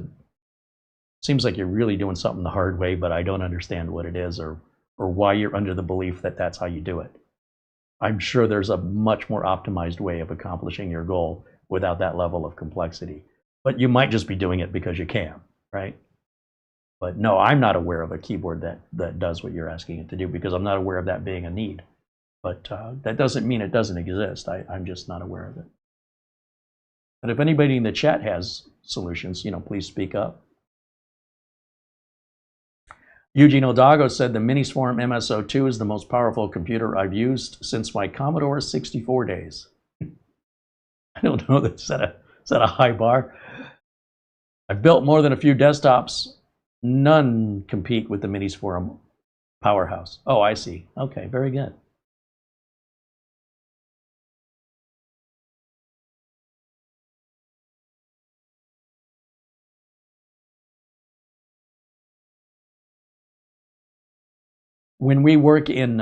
seems like you're really doing something the hard way, but I don't understand what it is or why you're under the belief that that's how you do it. I'm sure there's a much more optimized way of accomplishing your goal without that level of complexity. But you might just be doing it because you can, right? But no, I'm not aware of a keyboard that does what you're asking it to do, because I'm not aware of that being a need. But that doesn't mean it doesn't exist. I'm just not aware of it. And if anybody in the chat has solutions, please speak up. Eugene Odago said the Miniswarm MSO2 is the most powerful computer I've used since my Commodore 64 days. I don't know, is that a high bar? I've built more than a few desktops. None compete with the Miniswarm powerhouse. Oh, I see. Okay, very good. When we work in,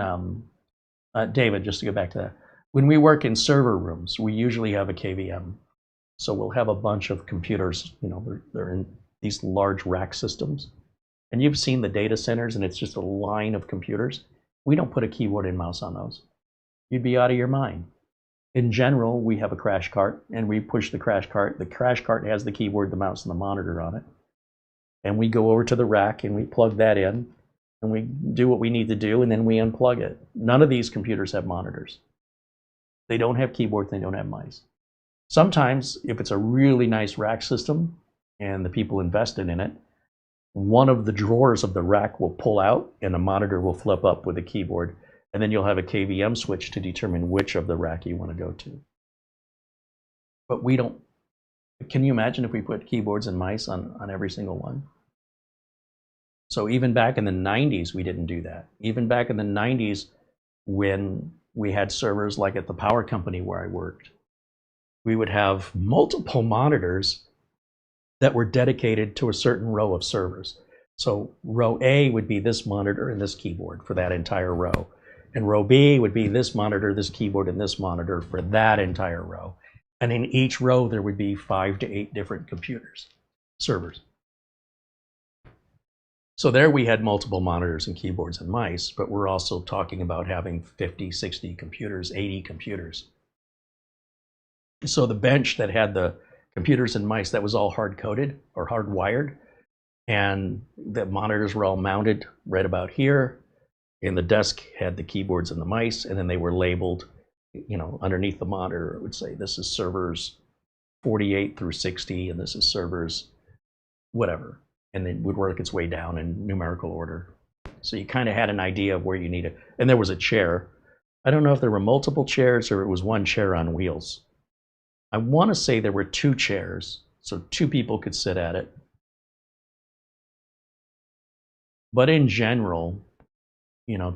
David, just to go back to that, when we work in server rooms, we usually have a KVM. So we'll have a bunch of computers, they're in these large rack systems. And you've seen the data centers, and it's just a line of computers. We don't put a keyboard and mouse on those. You'd be out of your mind. In general, we have a crash cart, and we push the crash cart. The crash cart has the keyboard, the mouse, and the monitor on it. And we go over to the rack, and we plug that in, and we do what we need to do, and then we unplug it. None of these computers have monitors. They don't have keyboards, they don't have mice. Sometimes, if it's a really nice rack system, and the people invested in it, one of the drawers of the rack will pull out, and a monitor will flip up with a keyboard, and then you'll have a KVM switch to determine which of the rack you want to go to. But we don't. Can you imagine if we put keyboards and mice on every single one? So even back in the 90s, we didn't do that. Even back in the 90s, when we had servers like at the power company where I worked, we would have multiple monitors that were dedicated to a certain row of servers. So row A would be this monitor and this keyboard for that entire row. And row B would be this monitor, this keyboard, and this monitor for that entire row. And in each row, there would be 5 to 8 different servers. So there we had multiple monitors and keyboards and mice, but we're also talking about having 50, 60 computers, 80 computers. So the bench that had the computers and mice, that was all hard-coded or hardwired, and the monitors were all mounted right about here, and the desk had the keyboards and the mice, and then they were labeled, underneath the monitor. It would say this is servers 48 through 60, and this is servers whatever. And it would work its way down in numerical order. So you kind of had an idea of where you needed. And there was a chair. I don't know if there were multiple chairs or it was one chair on wheels. I want to say there were 2 chairs, so 2 people could sit at it. But in general,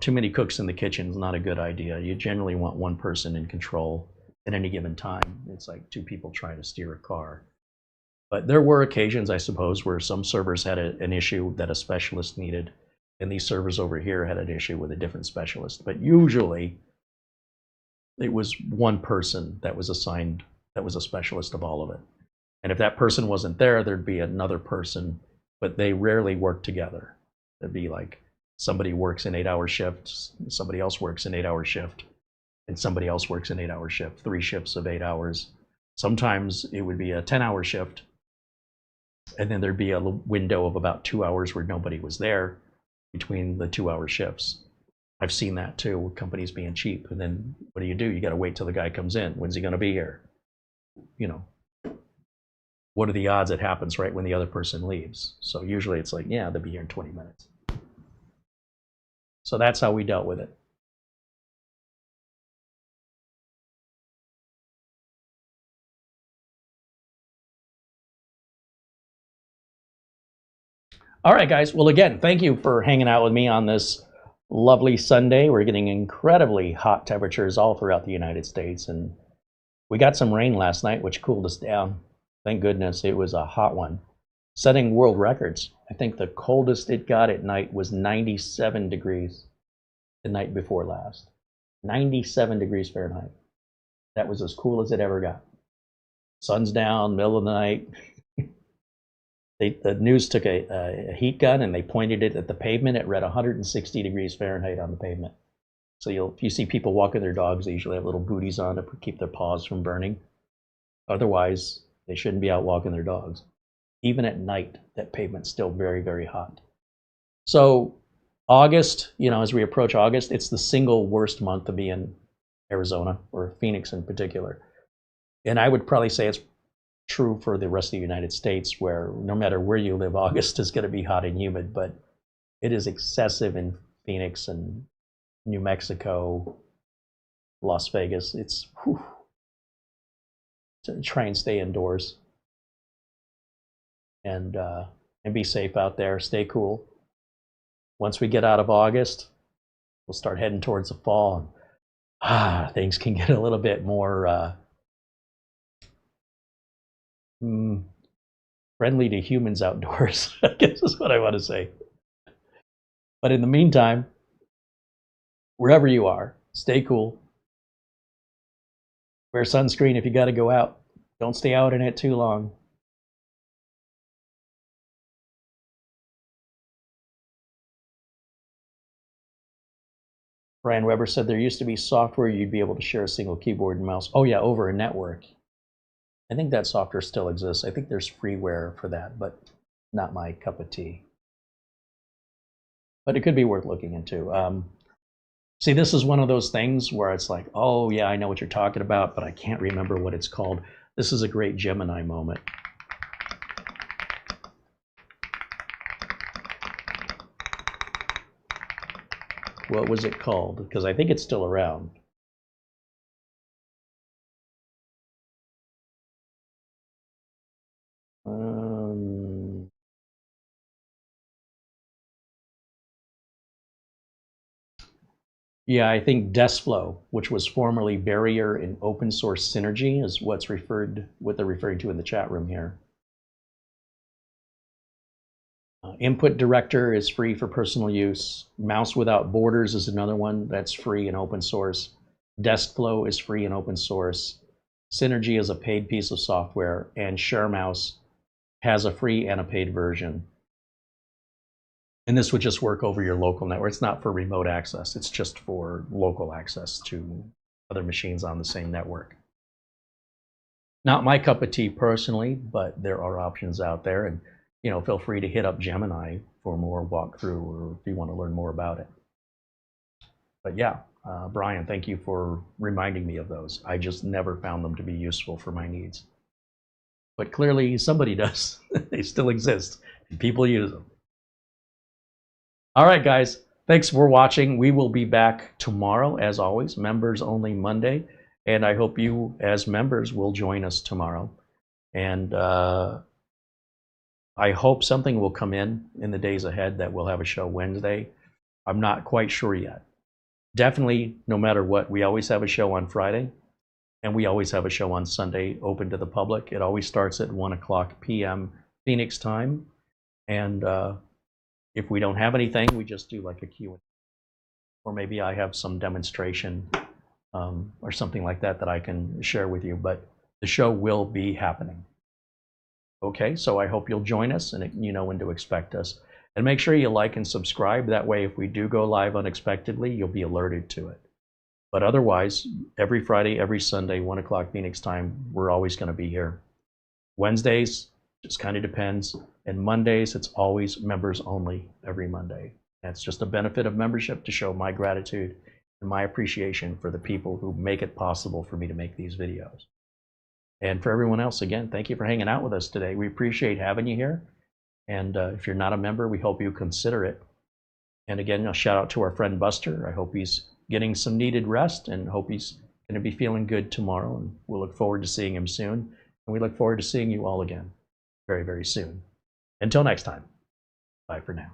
too many cooks in the kitchen is not a good idea. You generally want one person in control at any given time. It's like 2 people trying to steer a car. But there were occasions, I suppose, where some servers had an issue that a specialist needed, and these servers over here had an issue with a different specialist. But usually, it was one person that was assigned, that was a specialist of all of it. And if that person wasn't there, there'd be another person, but they rarely worked together. It'd be like somebody works an 8-hour shift, somebody else works an 8-hour shift, and somebody else works an 8-hour shift, 3 shifts of 8 hours. Sometimes it would be a 10-hour shift, and then there'd be a window of about 2 hours where nobody was there between the 2-hour shifts. I've seen that too, with companies being cheap. And then what do? You got to wait till the guy comes in. When's he going to be here? You know, what are the odds it happens right when the other person leaves? So usually it's like, yeah, they'll be here in 20 minutes. So that's how we dealt with it. All right, guys. Well, again, thank you for hanging out with me on this lovely Sunday. We're getting incredibly hot temperatures all throughout the United States, and we got some rain last night, which cooled us down. Thank goodness. It was a hot one, setting world records. I think the coldest it got at night was 97 degrees the night before last. 97 degrees Fahrenheit. That was as cool as it ever got. Sun's down, middle of the night. The news took a heat gun and they pointed it at the pavement. It read 160 degrees Fahrenheit on the pavement. So if you see people walking their dogs, they usually have little booties on to keep their paws from burning. Otherwise, they shouldn't be out walking their dogs. Even at night, that pavement's still very, very hot. So August, as we approach August, it's the single worst month to be in Arizona, or Phoenix in particular. And I would probably say it's true for the rest of the United States, where no matter where you live, August is going to be hot and humid, but it is excessive in Phoenix and New Mexico, Las Vegas. It's to try and stay indoors and be safe out there. Stay cool. Once we get out of August, we'll start heading towards the fall, and things can get a little bit more friendly to humans outdoors, I guess is what I want to say. But in the meantime, wherever you are, stay cool. Wear sunscreen if you got to go out. Don't stay out in it too long. Brian Weber said there used to be software you'd be able to share a single keyboard and mouse. Oh yeah, over a network. I think that software still exists. I think there's freeware for that, but not my cup of tea. But it could be worth looking into. See, this is one of those things where it's like, oh yeah, I know what you're talking about, but I can't remember what it's called. This is a great Gemini moment. What was it called? Because I think it's still around. Yeah, I think DeskFlow, which was formerly Barrier in Open Source Synergy, is what they're referring to in the chat room here. Input Director is free for personal use. Mouse Without Borders is another one that's free and open source. DeskFlow is free and open source. Synergy is a paid piece of software, and ShareMouse has a free and a paid version. And this would just work over your local network. It's not for remote access. It's just for local access to other machines on the same network. Not my cup of tea personally, but there are options out there. And feel free to hit up Gemini for more walkthrough, or if you want to learn more about it. But yeah, Brian, thank you for reminding me of those. I just never found them to be useful for my needs. But clearly somebody does. They still exist, and people use them. All right, guys, thanks for watching. We will be back tomorrow, as always, members only Monday. And I hope you, as members, will join us tomorrow. And I hope something will come in the days ahead that we'll have a show Wednesday. I'm not quite sure yet. Definitely, no matter what, we always have a show on Friday, and we always have a show on Sunday open to the public. It always starts at 1:00 p.m. Phoenix time. And if we don't have anything, we just do like a Q&A. Or maybe I have some demonstration or something like that I can share with you. But the show will be happening. Okay, so I hope you'll join us, and you know when to expect us. And make sure you like and subscribe. That way, if we do go live unexpectedly, you'll be alerted to it. But otherwise, every Friday, every Sunday, 1 o'clock Phoenix time, we're always going to be here. Wednesdays, just kind of depends. And Mondays, it's always members only every Monday. That's just a benefit of membership, to show my gratitude and my appreciation for the people who make it possible for me to make these videos. And for everyone else, again, thank you for hanging out with us today. We appreciate having you here. And if you're not a member, we hope you consider it. And again, a shout out to our friend Buster. I hope he's getting some needed rest, and hope he's going to be feeling good tomorrow. And we'll look forward to seeing him soon. And we look forward to seeing you all again very, very soon. Until next time, bye for now.